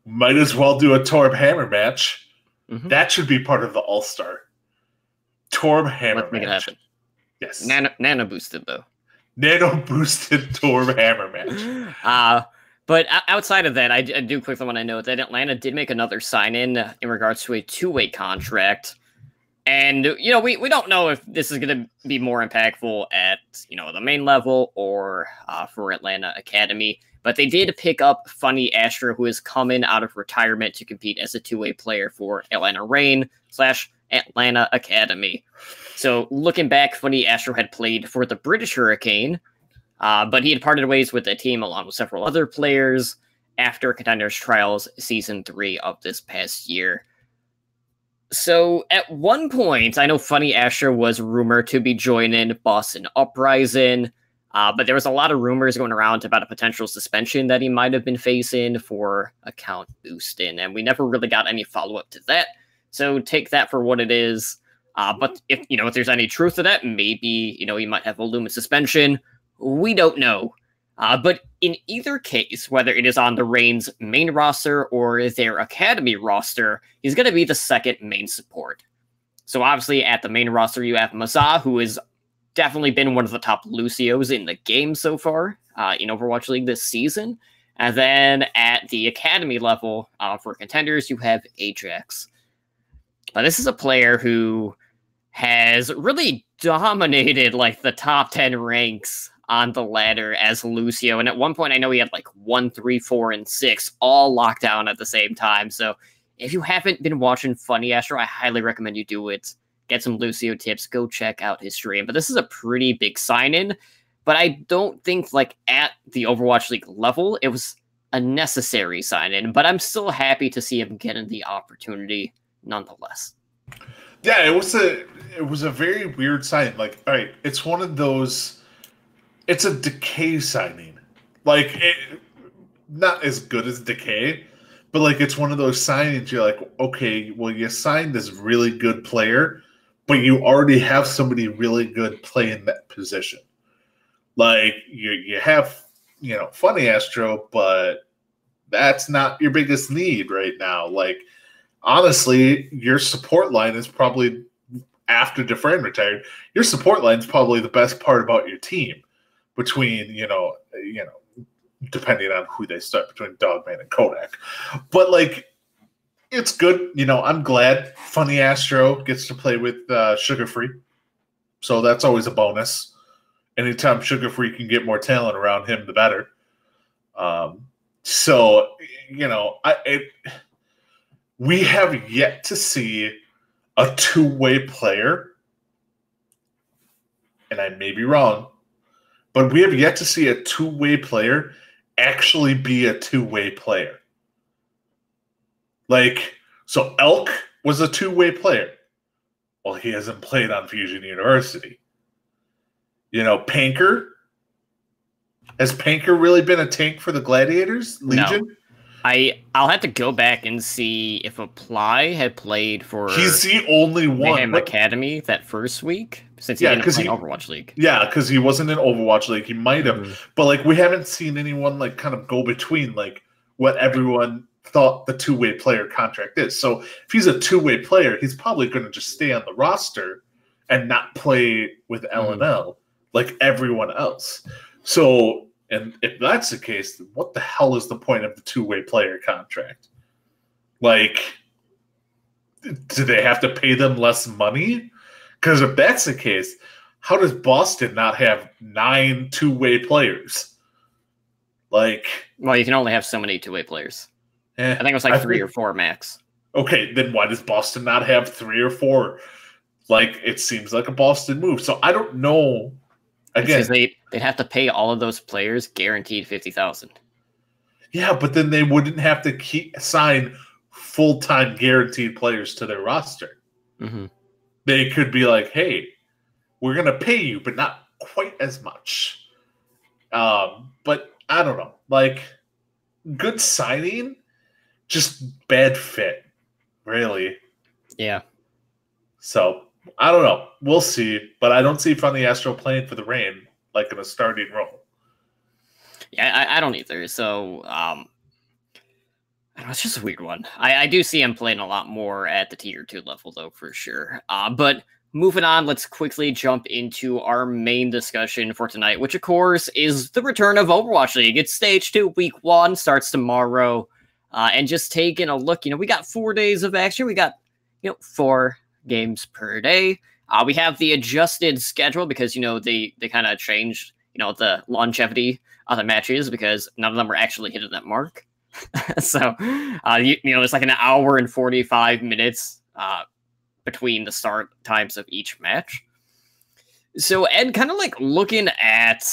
Might as well do a Torb Hammer match. Mm-hmm. That should be part of the All-Star. Torb Hammer Let's make it happen. Yes. Nano boosted, though. Nano boosted Torb Hammer match. But outside of that, I do quickly want to note that Atlanta did make another sign-in in regards to a two-way contract. And, we don't know if this is going to be more impactful at, the main level or for Atlanta Academy. But they did pick up Funny Astra, who is coming out of retirement to compete as a two-way player for Atlanta Reign / Atlanta Academy. So looking back, Funny Astra had played for the British Hurricane, but he had parted ways with the team along with several other players after Contenders Trials Season 3 of this past year. So at one point, I know Funny Astra was rumored to be joining Boston Uprising, but there was a lot of rumors going around about a potential suspension that he might have been facing for account boosting, and we never really got any follow-up to that. So take that for what it is. But if there's any truth to that, maybe he might have a Luma suspension. We don't know. But in either case, whether it is on the Reign's main roster or their Academy roster, he's going to be the second main support. So obviously at the main roster, you have Mazah, who has definitely been one of the top Lucios in the game so far in Overwatch League this season. And then at the Academy level for Contenders, you have Ajax. But this is a player who has really dominated like the top 10 ranks on the ladder as Lucio. And at one point, I know he had like 1, 3, 4, and 6 all locked down at the same time. So if you haven't been watching Funny Astro, I highly recommend you do it. Get some Lucio tips. Go check out his stream. But this is a pretty big sign-in. But I don't think like at the Overwatch League level, it was a necessary sign-in. But I'm still happy to see him getting the opportunity nonetheless. Yeah, it was a very weird sign. Like, all right, it's one of those. It's a Decay signing, like not as good as Decay, but like it's one of those signings. You're like, okay, well, you signed this really good player, but you already have somebody really good playing that position. Like you have, Funny Astro, but that's not your biggest need right now. Like, honestly, your support line is probably, after Dufresne retired, your support line is probably the best part about your team. Between, depending on who they start, between Dogman and Kodak. But, like, it's good. I'm glad Funny Astro gets to play with Sugar Free. So that's always a bonus. Anytime Sugar Free can get more talent around him, the better. We have yet to see a two-way player, and I may be wrong, but we have yet to see a two-way player actually be a two-way player. Like, so Elk was a two-way player. Well, he hasn't played on Fusion University. Panker. Has Panker really been a tank for the Gladiators? Legion? No. I'll have to go back and see if Apply had played for. He's the only one. Mayhem Academy that first week, since he didn't play Overwatch League. Yeah, because he wasn't in Overwatch League. He might have, but like we haven't seen anyone like kind of go between like what everyone thought the two-way player contract is. So if he's a two-way player, he's probably going to just stay on the roster and not play with LNL like everyone else. So. And if that's the case, then what the hell is the point of the two-way player contract? Like, do they have to pay them less money? Because if that's the case, how does Boston not have 9 two-way players? Like, well, you can only have so many two-way players. I think it was like 3 or 4 max. Okay, then why does Boston not have 3 or 4? Like, it seems like a Boston move. So I don't know. Again, because they'd have to pay all of those players guaranteed $50,000. Yeah, but then they wouldn't have to sign full-time guaranteed players to their roster. Mm-hmm. They could be like, "Hey, we're gonna pay you, but not quite as much." But I don't know. Like, good signing, just bad fit, really. Yeah. So. I don't know. We'll see. But I don't see Funny Astro playing for the Reign like in a starting role. Yeah, I don't either. So, I don't know, it's just a weird one. I do see him playing a lot more at the Tier 2 level, though, for sure. But moving on, let's quickly jump into our main discussion for tonight, which, of course, is the return of Overwatch League. It's Stage 2, Week 1, starts tomorrow. And just taking a look, we got 4 days of action. We got, 4 games per day. We have the adjusted schedule because they kind of changed the longevity of the matches because none of them were actually hitting that mark. So it's like an hour and 45 minutes between the start times of each match. So Ed, kind of like looking at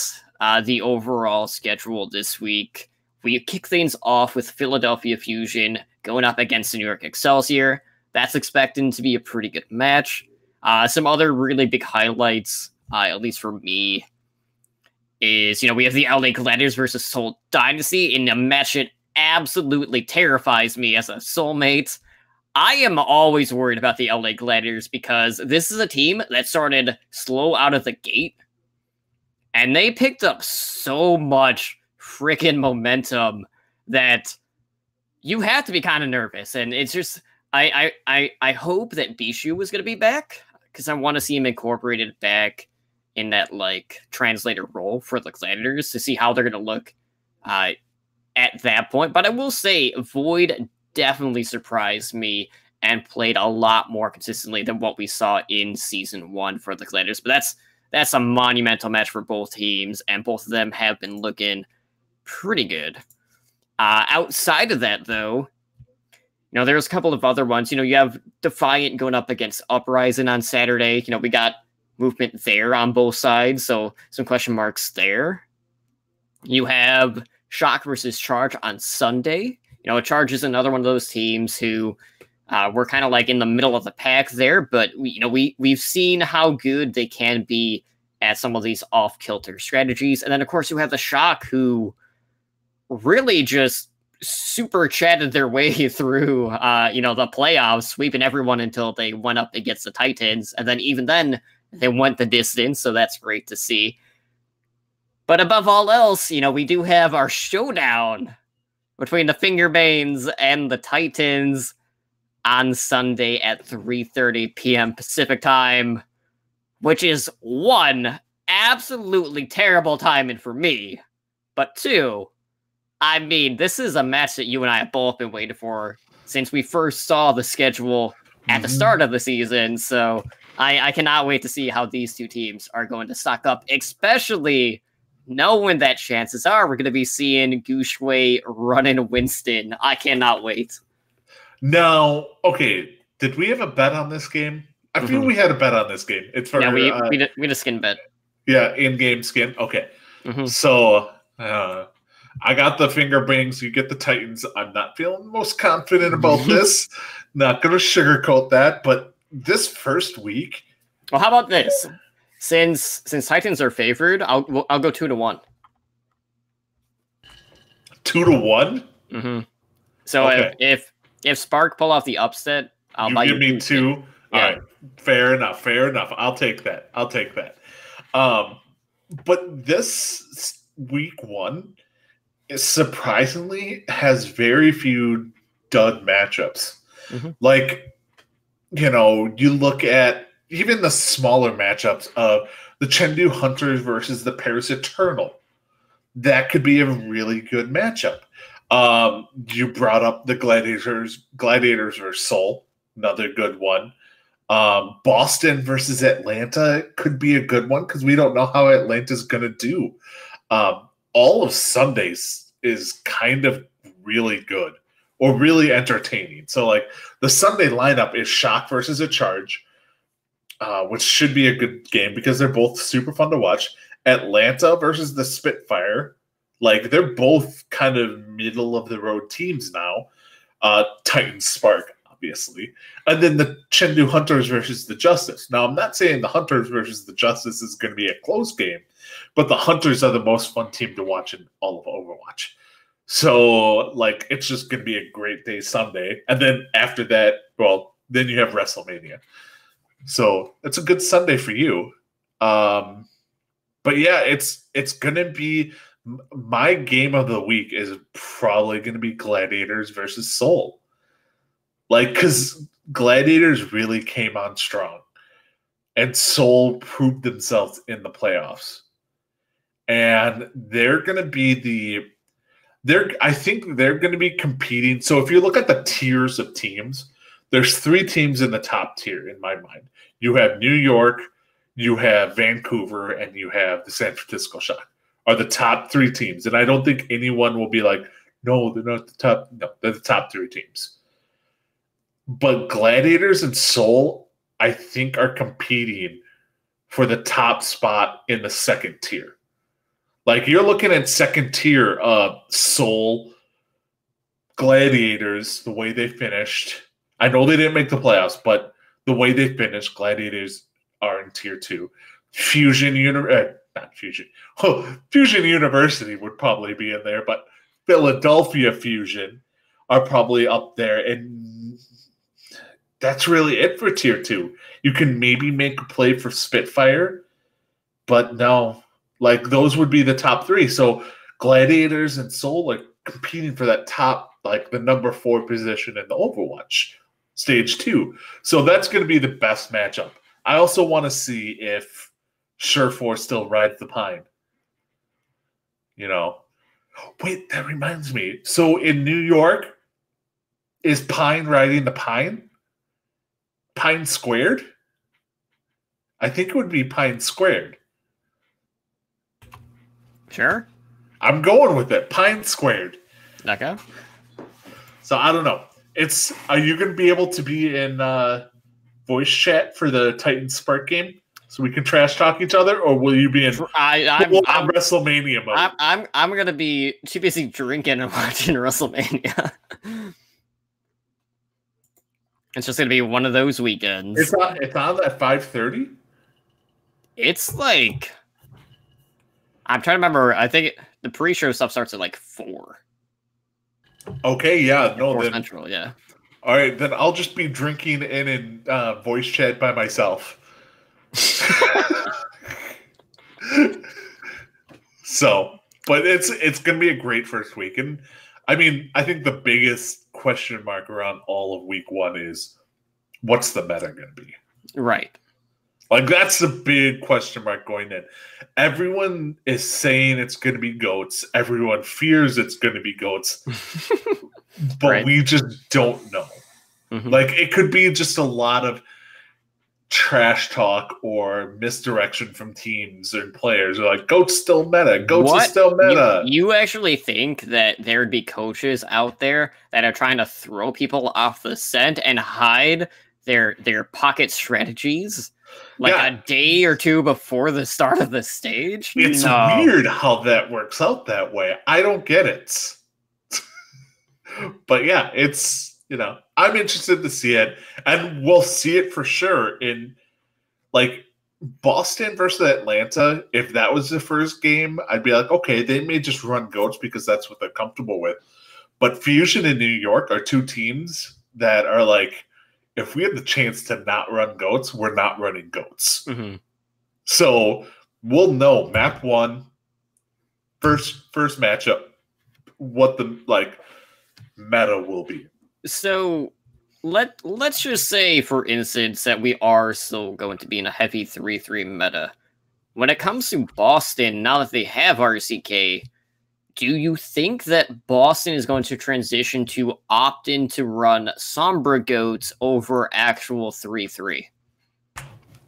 the overall schedule this week, we kick things off with Philadelphia Fusion going up against the New York Excelsior. That's expecting to be a pretty good match. Some other really big highlights, at least for me, is, we have the LA Gladiators versus Seoul Dynasty in a match that absolutely terrifies me as a soulmate. I am always worried about the LA Gladiators because this is a team that started slow out of the gate, and they picked up so much freaking momentum that you have to be kind of nervous, and it's just... I hope that Bishu was going to be back because I want to see him incorporated back in that like translator role for the Gladiators to see how they're going to look at that point. But I will say Void definitely surprised me and played a lot more consistently than what we saw in Season 1 for the Gladiators. But that's a monumental match for both teams, and both of them have been looking pretty good. Outside of that, though, there's a couple of other ones. You have Defiant going up against Uprising on Saturday. We got movement there on both sides, so some question marks there. You have Shock versus Charge on Sunday. Charge is another one of those teams who we're kind of like in the middle of the pack there, but we've seen how good they can be at some of these off-kilter strategies. And then, of course, you have the Shock, who really just super chatted their way through, the playoffs, sweeping everyone until they went up against the Titans. And then even then, they went the distance, so that's great to see. But above all else, we do have our showdown between the Fingerbanes and the Titans on Sunday at 3:30 p.m. Pacific time, which is one, absolutely terrible timing for me, but two, this is a match that you and I have both been waiting for since we first saw the schedule at the start of the season, so I cannot wait to see how these two teams are going to stock up, especially knowing that chances are we're going to be seeing Gushue running Winston. I cannot wait. Now, okay, did we have a bet on this game? I feel we had a bet on this game. It's for we had a skin bet. Yeah, in-game skin. Okay, so I got the Fingerbangs. You get the Titans. I'm not feeling most confident about this. Not going to sugarcoat that, but this first week. Well, how about this? Since Titans are favored, I'll go 2-1. 2-1. Mm-hmm. So okay. if Spark pull off the upset, I'll buy you. Give me 2. Yeah. All right, fair enough. I'll take that. But this week 1 is surprisingly has very few dud matchups. Like, you look at even the smaller matchups of the Chengdu Hunters versus the Paris Eternal. That could be a really good matchup. You brought up the Gladiators versus Seoul, another good one. Boston versus Atlanta could be a good one because we don't know how Atlanta's going to do. All of Sundays is kind of really good or really entertaining. So, like, the Sunday lineup is Shock versus a Charge, which should be a good game because they're both super fun to watch. Atlanta versus the Spitfire. Like, they're both kind of middle-of-the-road teams now. Titans Spark, obviously. And then the Chengdu Hunters versus the Justice. Now, I'm not saying the Hunters versus the Justice is going to be a close game, but the Hunters are the most fun team to watch in all of Overwatch. So, like, it's just going to be a great day Sunday. And then after that, well, then you have WrestleMania. So, it's a good Sunday for you. But yeah, it's going to be my game of the week is probably going to be Gladiators versus Seoul. Like, because Gladiators really came on strong. And Seoul proved themselves in the playoffs. And they're going to be I think they're going to be competing. So if you look at the tiers of teams, there's 3 teams in the top tier in my mind. You have New York, you have Vancouver, and you have the San Francisco Shock are the top 3 teams. And I don't think anyone will be like, no, they're not the top. No, they're the top 3 teams. But Gladiators and Seoul, I think, are competing for the top spot in the second tier. Like, you're looking at second tier Seoul, Gladiators, the way they finished. I know they didn't make the playoffs, but the way they finished, Gladiators are in tier 2. Fusion University would probably be in there, but Philadelphia Fusion are probably up there, and that's really it for tier 2. You can maybe make a play for Spitfire, but no. Like, those would be the top 3. So Gladiators and Seoul are competing for that top, like, the number 4 position in the Overwatch stage 2. So that's going to be the best matchup. I also want to see if Sureforce still rides the pine. Wait, that reminds me. So in New York, is Pine riding the pine? Pine Squared? I think it would be Pine Squared. Sure. I'm going with it. Pine Squared. Okay. So I don't know. Are you going to be able to be in voice chat for the Titan Spark game so we can trash talk each other, or will you be in I'm WrestleMania mode? I'm gonna be too busy drinking and watching WrestleMania. It's just gonna be one of those weekends. It's on at 5:30. It's like, I'm trying to remember. I think the pre-show stuff starts at like 4. Okay, yeah, no, 4 then Central, yeah. all right, then I'll just be drinking in voice chat by myself. So, but it's gonna be a great first week, and I mean, I think the biggest question mark around all of week 1 is what's the meta gonna be? Right. Like, that's the big question mark going in. Everyone is saying it's going to be goats. Everyone fears it's going to be goats. But Right. we just don't know. Mhm. Like, it could be just a lot of trash talk or misdirection from teams and players. They're like, goats still meta. Goats is still meta. You actually think that there'd be coaches out there that are trying to throw people off the scent and hide their pocket strategies like Yeah. a day or two before the start of the stage? It's No. weird how that works out that way. I don't get it. But yeah, I'm interested to see it, and we'll see it for sure in like Boston versus Atlanta. If that was the first game, I'd be like, okay, they may just run goats because that's what they're comfortable with. But Fusion and New York are two teams that are like, if we had the chance to not run goats, we're not running goats. Mhm. So we'll know map 1, first matchup, what the meta will be. So let's just say, for instance, that we are still going to be in a heavy 3-3 meta. When it comes to Boston, now that they have RCK, do you think that Boston is going to transition to opt in to run Sombra Goats over actual 3-3?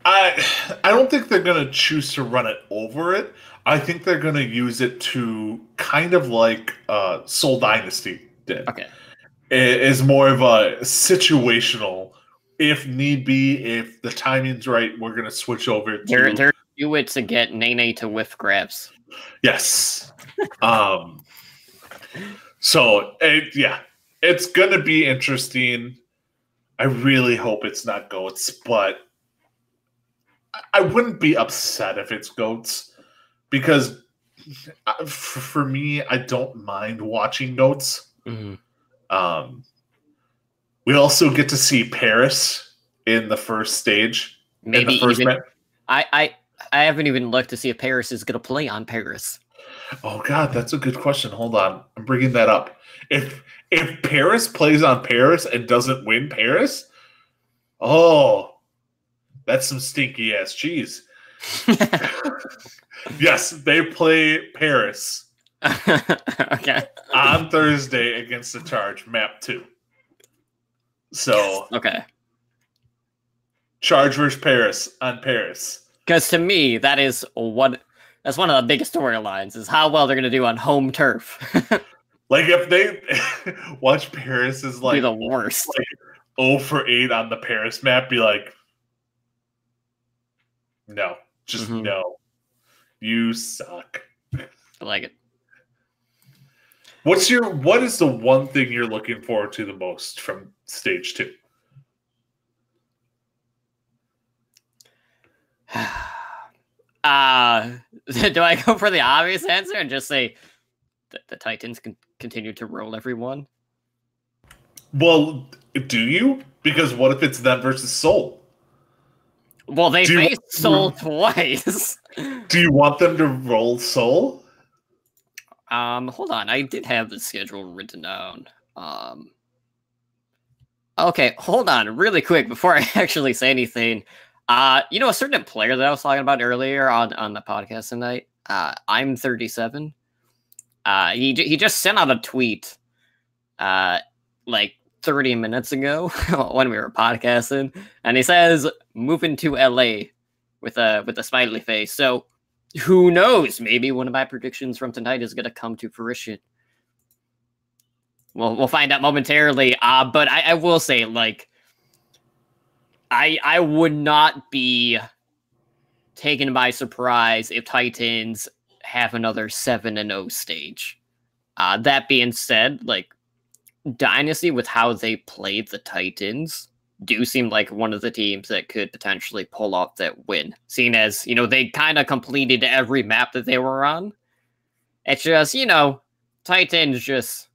I don't think they're going to choose to run it over it. I think they're going to use it to kind of like Soul Dynasty did. Okay. It is more of a situational. If need be, if the timing's right, we're going to switch over to... They're do it to get Nene to whiff grabs. Yes. So, it's going to be interesting. I really hope it's not goats, but I wouldn't be upset if it's goats because for me, I don't mind watching goats. Mhm. We also get to see Paris in the first stage. Maybe in the first even... match. I haven't even looked to see if Paris is going to play on Paris. Oh God, that's a good question. Hold on, I'm bringing that up. If Paris plays on Paris and doesn't win Paris, oh, that's some stinky ass cheese. Yes, they play Paris Okay. on Thursday against the Charge, map 2. So Okay. Charge versus Paris on Paris. Because to me, that's one of the biggest storylines, is how well they're going to do on home turf. Like, if they watch Paris is Be like the worst. 0 for 8 on the Paris map, be like, no, just Mhm. no. You suck. I like it. What is the one thing you're looking forward to the most from stage 2? Do I go for the obvious answer and just say that the Titans can continue to roll everyone? Well, do you? Because what if it's them versus Soul? Well, they Do you faced Soul twice. Do you want them to roll Soul? Hold on. I did have the schedule written down. Okay, hold on really quick before I actually say anything. A certain player that I was talking about earlier on the podcast tonight, I'm 37. He just sent out a tweet, like 30 minutes ago when we were podcasting, and he says moving to LA with a smiley face. So who knows? Maybe one of my predictions from tonight is going to come to fruition. We'll find out momentarily. But I will say, like, I would not be taken by surprise if Titans have another 7-0 stage. That being said, like, Dynasty, with how they played the Titans, do seem like one of the teams that could potentially pull off that win, seeing as, you know, they kind of completed every map that they were on. It's just, you know, Titans just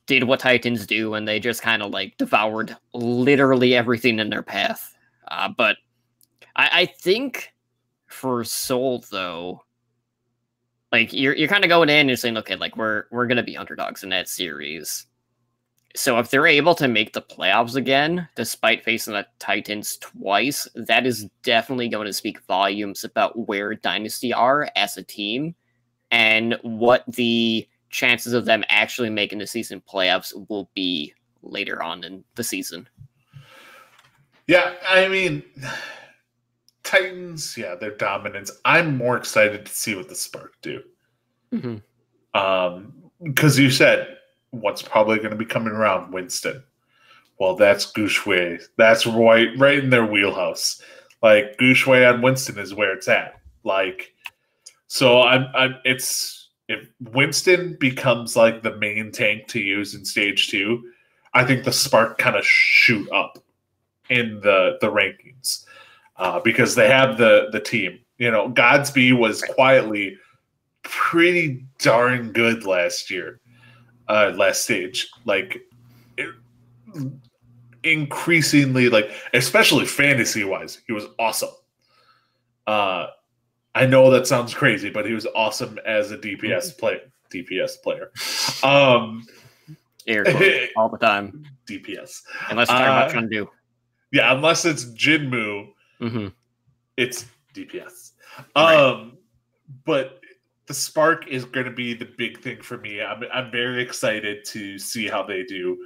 did what Titans do, and they just kind of, like, devoured literally everything in their path. But I think for Seoul, though, like, you're kind of going in and you're saying, okay, like, we're going to be underdogs in that series. So if they're able to make the playoffs again, despite facing the Titans twice, that is definitely going to speak volumes about where Dynasty are as a team and what the chances of them actually making the season playoffs will be later on in the season. Yeah, I mean, Titans, yeah, their dominance. I'm more excited to see what the Spark do. Because you said what's probably going to be coming around, Winston. Well, that's Gushue. That's right in their wheelhouse. Like, Gushue on Winston is where it's at. Like, so it's if Winston becomes like the main tank to use in stage 2, I think the Spark kind of shoot up in the rankings because they have the team. You know, Godsby was quietly pretty darn good last year. Last stage, like, increasingly, like, especially fantasy wise, he was awesome. I know that sounds crazy, but he was awesome as a DPS player. Air quotes all the time. DPS. Unless you're talking about Chengdu. Yeah, unless it's Jinmu, it's DPS. Right. But the Spark is going to be the big thing for me. I'm very excited to see how they do.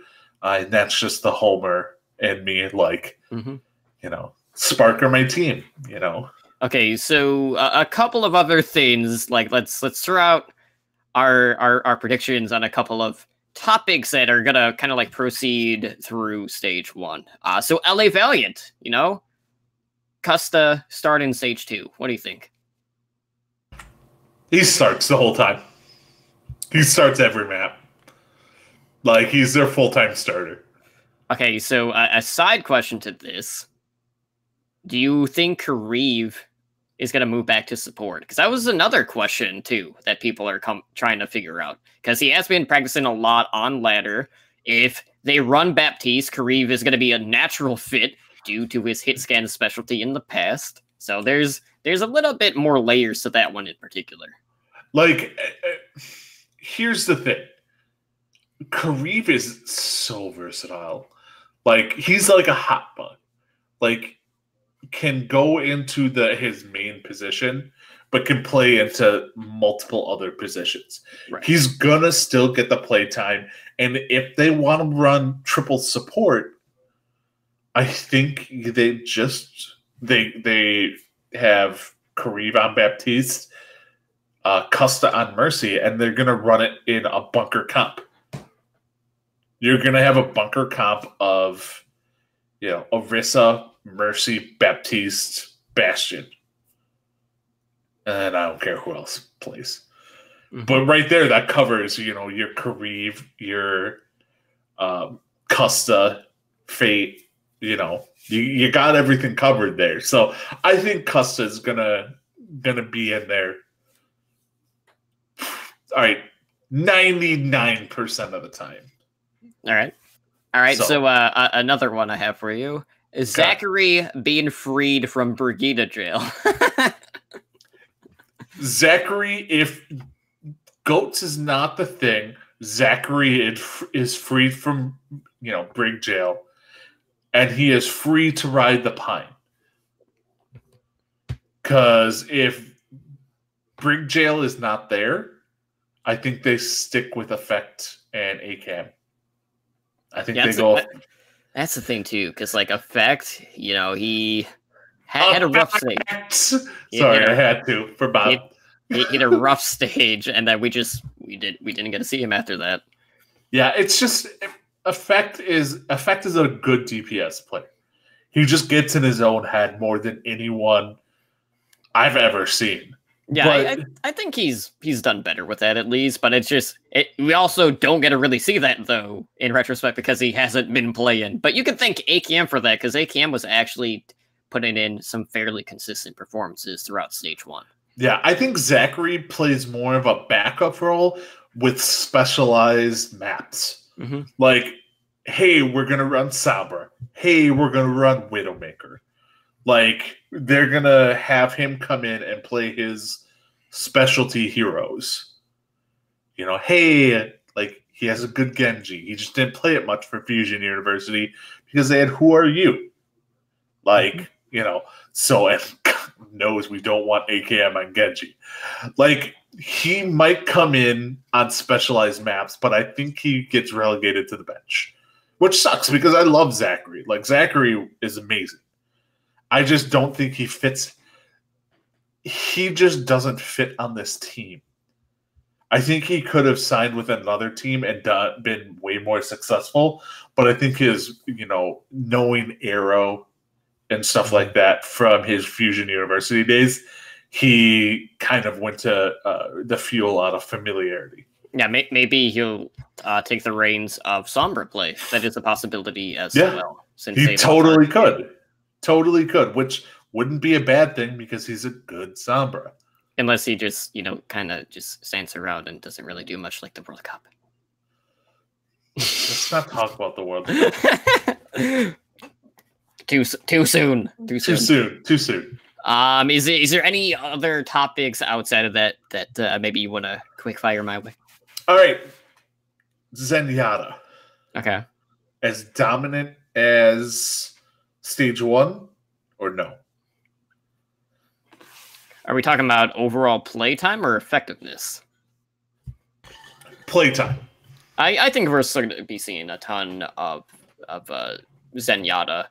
And that's just the homer and me, like, you know, Spark are my team, you know. Okay, so a couple of other things, like, let's throw out our predictions on a couple of topics that are gonna kind of like proceed through stage 1. So LA Valiant, you know, Custa start in stage 2. What do you think? He starts the whole time. He starts every map. Like, he's their full-time starter. Okay, so a side question to this. Do you think Kariv is going to move back to support? Because that was another question, too, that people are trying to figure out. Because he has been practicing a lot on ladder. If they run Baptiste, Kariv is going to be a natural fit due to his hit scan specialty in the past. So there's a little bit more layers to that one in particular. Like, here's the thing. Kariv is so versatile. Like, he's like a hot bug. Like, can go into his main position, but can play into multiple other positions. Right. He's gonna still get the play time. And if they want to run triple support, I think they have Kariv on Baptiste, Custa on Mercy, and they're going to run it in a bunker comp. You're going to have a bunker comp of, you know, Orisa, Mercy, Baptiste, Bastion. And I don't care who else plays. But right there, that covers, you know, your Kariv, your Custa, Fate. You know, you got everything covered there. So I think Custa is gonna be in there. All right, 99% of the time. All right. So another one I have for you is Zachary being freed from Brigida jail. Zachary, if Goats is not the thing, Zachary is freed from, you know, Brig jail. And he is free to ride the Pine. Because if Brig Jail is not there, I think they stick with Effect and ACAM. I think Yeah, they go. that's the thing too, because like Effect, he had a rough stage. Sorry, I had to for Bob. He hit a rough stage, and then we didn't get to see him after that. Yeah, it's just Effect is a good DPS player. He just gets in his own head more than anyone I've ever seen. Yeah, But, I think he's done better with that at least, but it's just we also don't get to really see that though in retrospect because he hasn't been playing. But you can thank AKM for that because AKM was actually putting in some fairly consistent performances throughout stage 1. yeah, I think Zachary plays more of a backup role with specialized maps. Mm-hmm. Like, hey, we're gonna run Sabra. Hey, we're gonna run Widowmaker. Like, they're gonna have him come in and play his specialty heroes. Hey, like, he has a good Genji. He just didn't play it much for Fusion University because they had Who Are You? Like, so, and God knows we don't want AKM on Genji. Like, he might come in on specialized maps, but I think he gets relegated to the bench, which sucks because I love Zachary. Like, Zachary is amazing. I just don't think he fits. He just doesn't fit on this team. I think he could have signed with another team and been way more successful, but I think his, knowing Arrow and stuff like that from his Fusion University days, he kind of went to the fuel out of familiarity. Yeah, maybe he'll take the reins of Sombra play. That is a possibility as well. Since he totally could. Totally could, which wouldn't be a bad thing because he's a good Sombra. Unless he just, kind of just stands around and doesn't really do much like the World Cup. Let's not talk about the World Cup. Too soon. Too soon. Is there any other topics outside of that maybe you want to quick fire my way? All right. Zenyatta. Okay. As dominant as stage 1 or no? Are we talking about overall playtime or effectiveness? Playtime. I think we're still going to be seeing a ton of Zenyatta.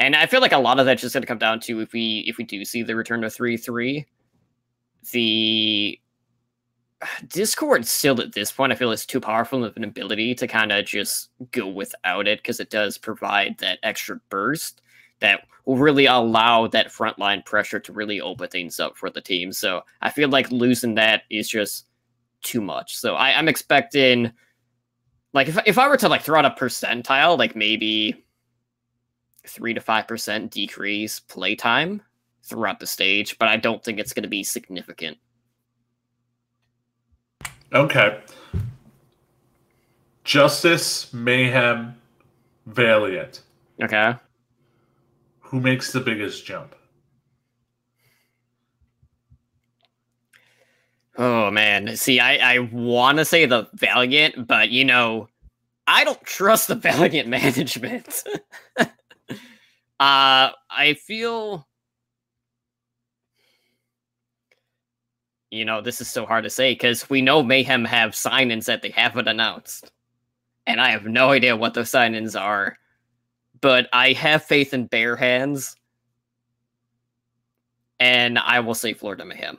And I feel like a lot of that's just going to come down to if we do see the return to 3-3, the Discord still at this point, I feel it's too powerful of an ability to kind of just go without it because it does provide that extra burst that will really allow that frontline pressure to really open things up for the team. So I feel like losing that is just too much. So I'm expecting, like, if I were to like throw out a percentile, like maybe 3 to 5% decrease playtime throughout the stage, but I don't think it's going to be significant. Okay. Justice, Mayhem, Valiant. Okay. Who makes the biggest jump? Oh, man. See, I want to say the Valiant, but, I don't trust the Valiant management. I feel... this is so hard to say, because we know Mayhem have sign-ins that they haven't announced. And I have no idea what those sign-ins are. But I have faith in bare hands. And I will say Florida Mayhem.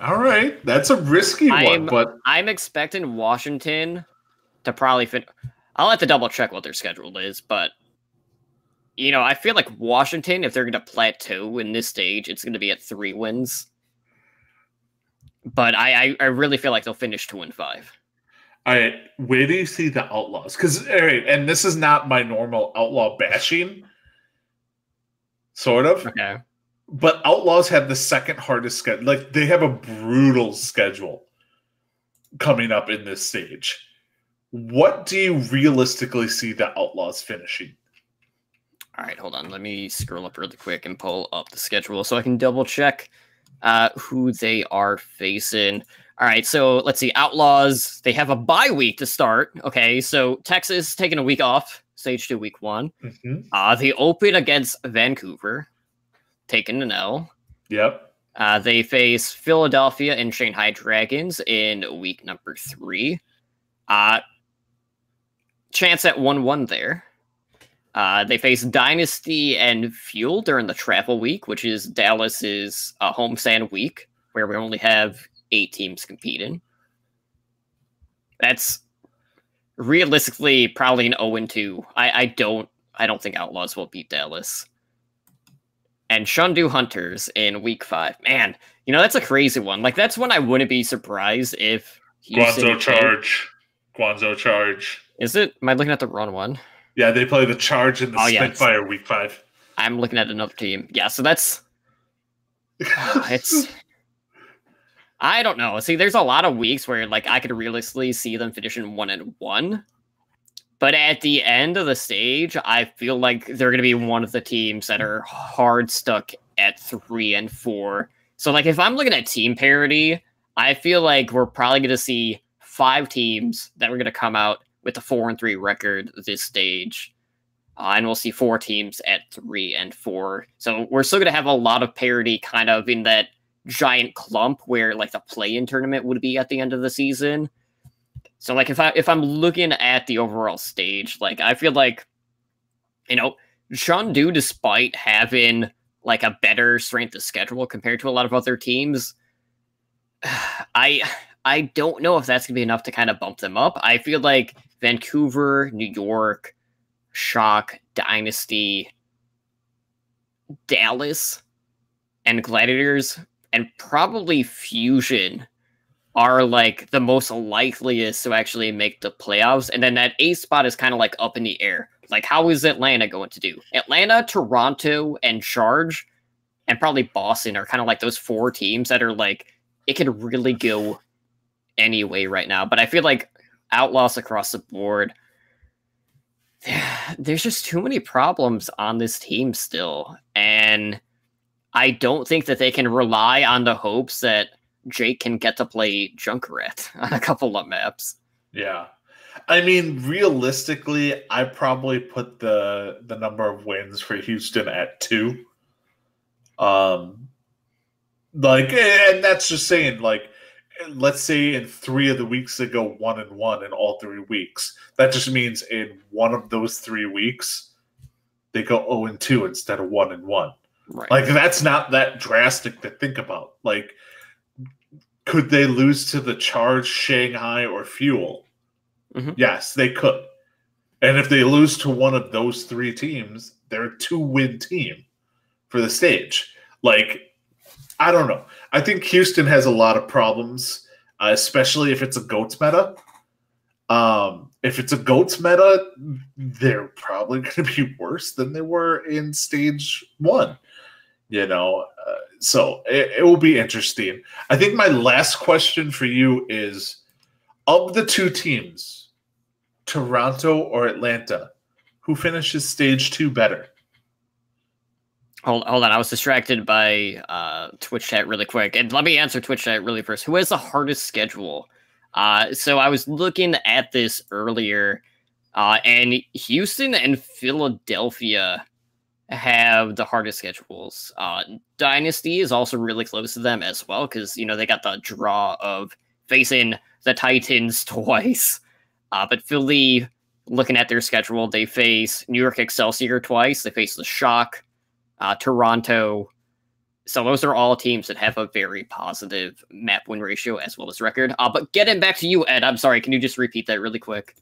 All right. That's a risky one, but... I'm expecting Washington to probably fit... I'll have to double-check what their schedule is, but... I feel like Washington, if they're going to plateau in this stage, it's going to be at 3 wins. But I really feel like they'll finish 2-5. All right, where do you see the Outlaws? Because, all right, and this is not my normal Outlaw bashing, sort of. Okay. But Outlaws have the second hardest schedule. Like, they have a brutal schedule coming up in this stage. What do you realistically see the Outlaws finishing? All right, hold on. Let me scroll up really quick and pull up the schedule so I can double check who they are facing. All right, so let's see. Outlaws, they have a bye week to start. Okay, so Texas taking a week off, stage 2, week 1. Mm-hmm. They open against Vancouver, taking an L. Yep. They face Philadelphia and Shanghai Dragons in week number 3. chance at 1-1 there. They face Dynasty and Fuel during the travel week, which is Dallas's homestand week, where we only have 8 teams competing. That's realistically probably an 0-2. I don't think Outlaws will beat Dallas. And Shundu Hunters in week 5. Man, that's a crazy one. Like, that's one I wouldn't be surprised if Guangzhou Charge. Is it? Am I looking at the wrong one? Yeah, they play the Charge in the Spitfire week 5. I'm looking at another team. Yeah, so that's it's I don't know. See, there's a lot of weeks where like I could realistically see them finishing 1-1. But at the end of the stage, I feel like they're going to be one of the teams that are hard stuck at 3-4. So like if I'm looking at team parity, I feel like we're probably going to see 5 teams that are going to come out with a 4-3 record this stage. And we'll see 4 teams at 3-4. So we're still going to have a lot of parity kind of in that giant clump where like the play-in tournament would be at the end of the season. So like if I'm looking at the overall stage, like I feel like, Shundu, despite having like a better strength of schedule compared to a lot of other teams, I don't know if that's gonna be enough to kind of bump them up. I feel like Vancouver, New York, Shock, Dynasty, Dallas, and Gladiators, and probably Fusion are like the most likeliest to actually make the playoffs. And then that 8th spot is kind of like up in the air. Like, how is Atlanta going to do? Atlanta, Toronto, and Charge, and probably Boston are kind of like those 4 teams that are like, it could really go any way right now. But I feel like Outlaws across the board, there's just too many problems on this team still. And I don't think that they can rely on the hopes that Jake can get to play Junkrat on a couple of maps. Yeah. I mean, realistically, I probably put the number of wins for Houston at 2. Like, and that's just saying, like, let's say in 3 of the weeks they go 1-1 in all 3 weeks. That just means in one of those 3 weeks they go 0-2 instead of 1-1. Right. Like, that's not that drastic to think about. Like, could they lose to the Charge, Shanghai, or Fuel? Mm-hmm. Yes, they could. And if they lose to one of those 3 teams, they're a 2-win team for the stage. Like, I don't know. I think Houston has a lot of problems, especially if it's a GOATS meta. If it's a GOATS meta, they're probably going to be worse than they were in stage 1. So it will be interesting. I think my last question for you is, of the 2 teams, Toronto or Atlanta, who finishes stage 2 better? Hold on, I was distracted by Twitch chat really quick. And let me answer Twitch chat really first. Who has the hardest schedule? So I was looking at this earlier, and Houston and Philadelphia have the hardest schedules. Dynasty is also really close to them as well, because they got the draw of facing the Titans twice. But Philly, looking at their schedule, they face New York Excelsior twice. They face the Shock, Toronto. So those are all teams that have a very positive map win ratio as well as record. But getting back to you, Ed, I'm sorry, can you just repeat that really quick?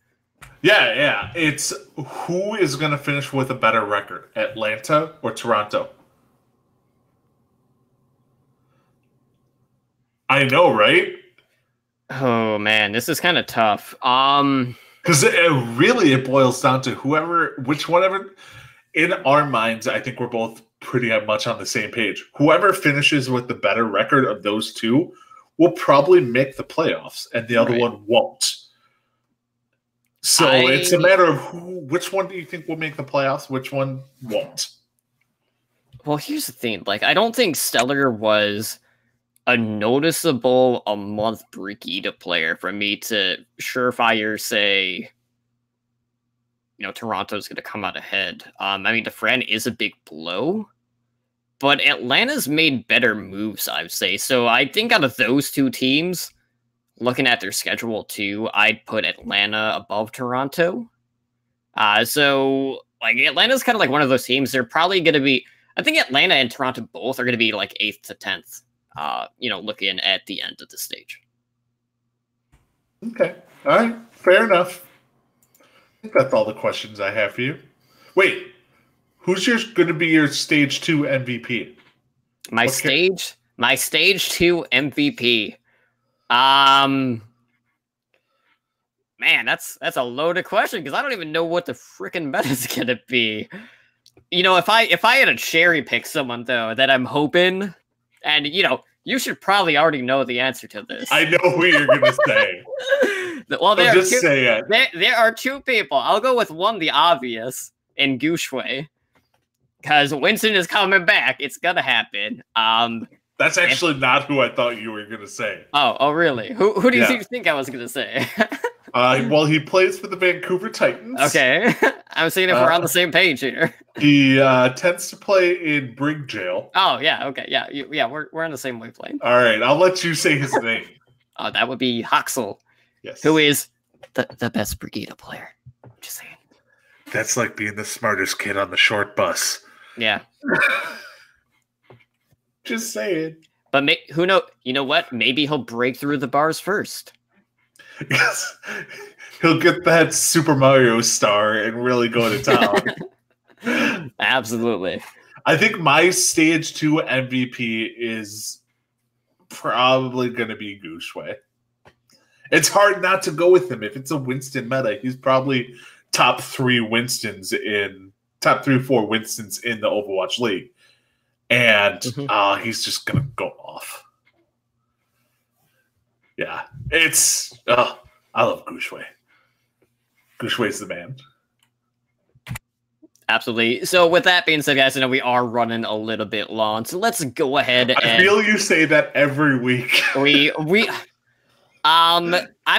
Yeah. It's who is going to finish with a better record, Atlanta or Toronto? I know, right? Oh man, this is kind of tough. Because it boils down to whichever. In our minds, I think we're both pretty much on the same page. Whoever finishes with the better record of those 2 will probably make the playoffs, and the other one won't. So it's a matter of which one do you think will make the playoffs, which one won't? Well, here's the thing. Like, I don't think Stellar was a noticeable a-month Brigitte player for me to surefire say, Toronto's going to come out ahead. I mean, the Fran is a big blow, but Atlanta's made better moves, I would say. So I think out of those 2 teams, looking at their schedule too, I'd put Atlanta above Toronto. So like Atlanta's kind of like one of those teams. They're probably going to be. I think Atlanta and Toronto both are going to be like 8th to 10th. Looking at the end of the stage. Okay. All right. Fair enough. I think that's all the questions I have for you. Wait, who's going to be your stage 2 MVP? My stage 2 MVP. Man, that's a loaded question because I don't even know what the freaking meta is gonna be. If I had to cherry pick someone though that I'm hoping, and you should probably already know the answer to this. I know who you're gonna say. Well, say it. There are 2 people. I'll go with one, the obvious, in Gushue. Because Winston is coming back. It's gonna happen. That's actually not who I thought you were gonna say. Oh, really? Who do you think I was gonna say? Well, he plays for the Vancouver Titans. Okay, I'm seeing if we're on the same page here. He tends to play in Brig Jail. Oh yeah, okay, yeah, we're on the same wavelength. All right, I'll let you say his name. Oh, that would be Hoxel. Yes. Who is the best Brigida player? Just saying. That's like being the smartest kid on the short bus. Yeah. Just saying. But who knows? You know what? Maybe he'll break through the bars first. Yes. He'll get that Super Mario star and really go to town. Absolutely. I think my stage 2 MVP is probably going to be Gushue. It's hard not to go with him. If it's a Winston meta, he's probably top 4 Winstons in the Overwatch League. And he's just going to go off. Yeah. I love Gushue. Gushue's the man. Absolutely. So with that being said, guys, I know we are running a little bit long. So let's go ahead and... I feel you say that every week. I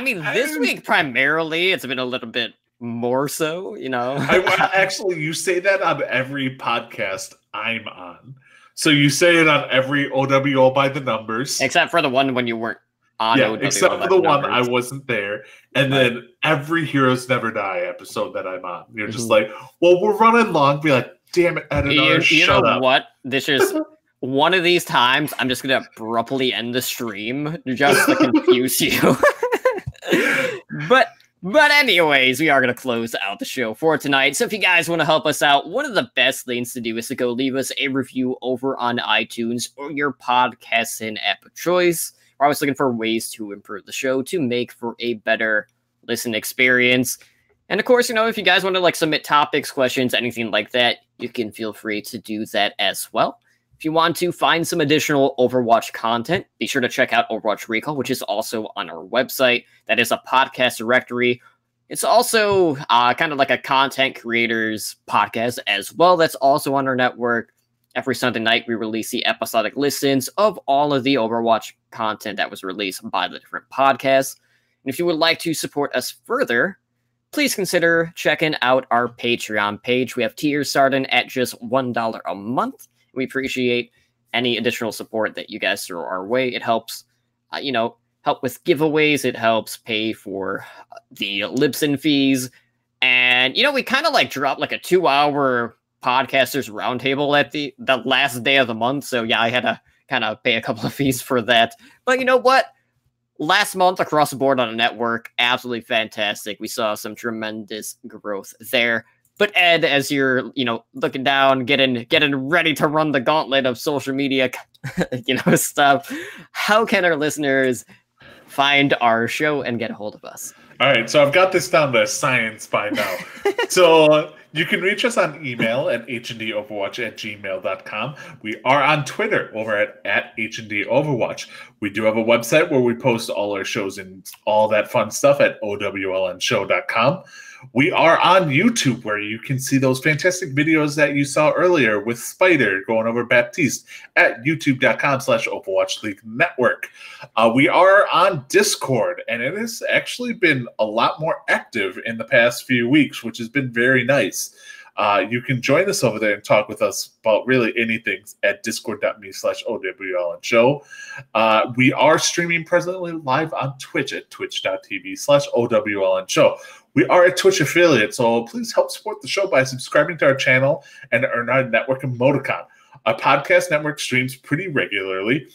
mean, this week primarily, it's been a little bit more so, Actually, you say that on every podcast I'm on. So you say it on every OWO by the numbers. Except for the one when you weren't on OWO except for the one I numbers. wasn't there. And then every Heroes Never Die episode that I'm on. You're just like, well, we're running long. Be like, damn it, editor, shut up. What? This is... One of these times, I'm just going to abruptly end the stream just to confuse you. But anyways, we are going to close out the show for tonight. So if you guys want to help us out, one of the best things to do is to go leave us a review over on iTunes or your podcasting app of choice. We're always looking for ways to improve the show to make for a better listen experience. And of course, if you guys want to submit topics, questions, anything like that, you can feel free to do that as well. If you want to find some additional Overwatch content, be sure to check out Overwatch Recall, which is also on our website. That is a podcast directory. It's also kind of like a content creators podcast as well. That's also on our network. Every Sunday night, we release the episodic listens of all of the Overwatch content that was released by the different podcasts. And if you would like to support us further, please consider checking out our Patreon page. We have tiers starting at just $1 a month. We appreciate any additional support that you guys throw our way. It helps, help with giveaways. It helps pay for the Libsyn fees. And, we kind of dropped a 2-hour podcasters roundtable at the last day of the month. So yeah, I had to kind of pay a couple of fees for that. But you know what? Last month across the board on the network, absolutely fantastic. We saw some tremendous growth there. But Ed, as you're, looking down, getting ready to run the gauntlet of social media, stuff, how can our listeners find our show and get a hold of us? All right, so I've got this down to science by now. So you can reach us on email at hndoverwatch@gmail.com. We are on Twitter over at @HNDOverwatch. We do have a website where we post all our shows and all that fun stuff at owlnshow.com. We are on YouTube, where you can see those fantastic videos that you saw earlier with Spider going over Baptiste at youtube.com/Overwatch League Network. We are on Discord, and it has actually been a lot more active in the past few weeks, which has been very nice. You can join us over there and talk with us about really anything at discord.me/OWLN Show. We are streaming presently live on Twitch at twitch.tv/OWLN Show. We are a Twitch affiliate, so please help support the show by subscribing to our channel and earn our network emoticon. Our podcast network streams pretty regularly.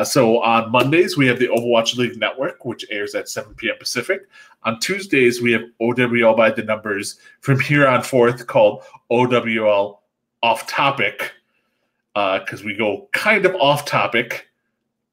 So on Mondays, we have the Overwatch League Network, which airs at 7 p.m. Pacific. On Tuesdays, we have OWL by the Numbers from here on forth, called OWL Off Topic, because we go kind of off topic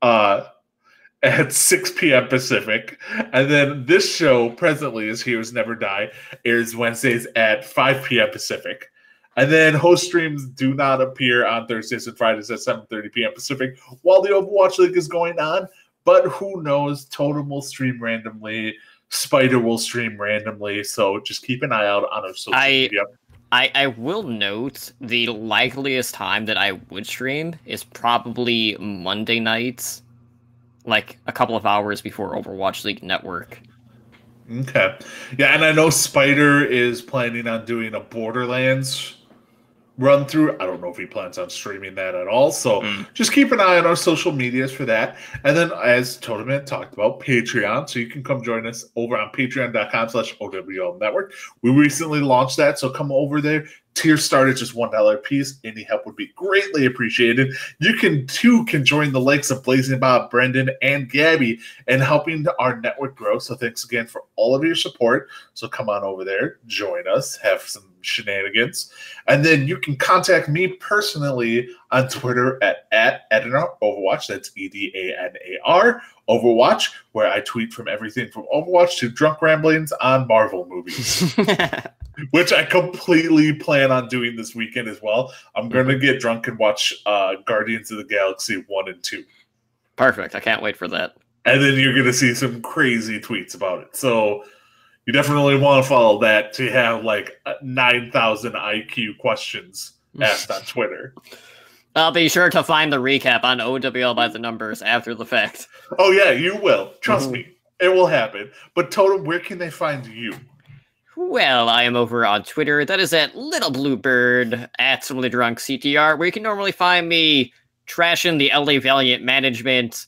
at 6 p.m. Pacific. And then this show presently is Heroes Never Die, airs Wednesdays at 5 p.m. Pacific. And then host streams do not appear on Thursdays and Fridays at 7:30 p.m. Pacific while the Overwatch League is going on. But who knows? Totem will stream randomly. Spider will stream randomly. So just keep an eye out on our social media. I will note the likeliest time that I would stream is probably Monday nights, like a couple of hours before Overwatch League Network. Okay. Yeah, and I know Spider is planning on doing a Borderlands run through. I don't know if he plans on streaming that at all. So just keep an eye on our social medias for that. And then as Totem talked about, Patreon. So you can come join us over on patreon.com/OWL Network. We recently launched that. So come over there. Tiers start at just $1 a piece. Any help would be greatly appreciated. You can join the likes of Blazing Bob, Brendan, and Gabby in helping our network grow. So thanks again for all of your support. So come on over there, join us, have some shenanigans. And then you can contact me personally on Twitter at Edanar Overwatch. That's EDANAR Overwatch, where I tweet from everything from Overwatch to drunk ramblings on Marvel movies. Which I completely plan on doing this weekend as well. I'm going to get drunk and watch Guardians of the Galaxy 1 and 2. Perfect. I can't wait for that. And then you're going to see some crazy tweets about it. So you definitely want to follow that to have like 9,000 IQ questions asked on Twitter. I'll be sure to find the recap on OWL by the Numbers after the fact. Oh, yeah, you will. Trust me. It will happen. But Totem, where can they find you? Well, I am over on Twitter. That is at Little Bluebird at Simply Drunk CTR, where you can normally find me trashing the LA Valiant management,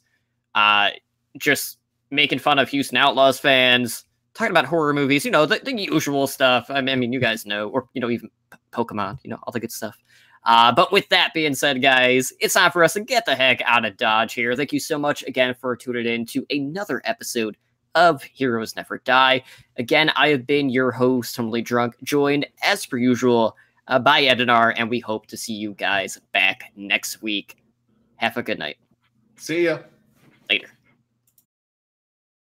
just making fun of Houston Outlaws fans, talking about horror movies, you know, the usual stuff. I mean, you guys know, or, you know, even Pokemon, you know, all the good stuff. But with that being said, guys, it's time for us to get the heck out of Dodge here. Thank you so much again for tuning in to another episode of Heroes Never Die. Again, I have been your host, Humbly Drunk, joined as per usual by Edanar, and we hope to see you guys back next week. Have a good night. See ya. Later.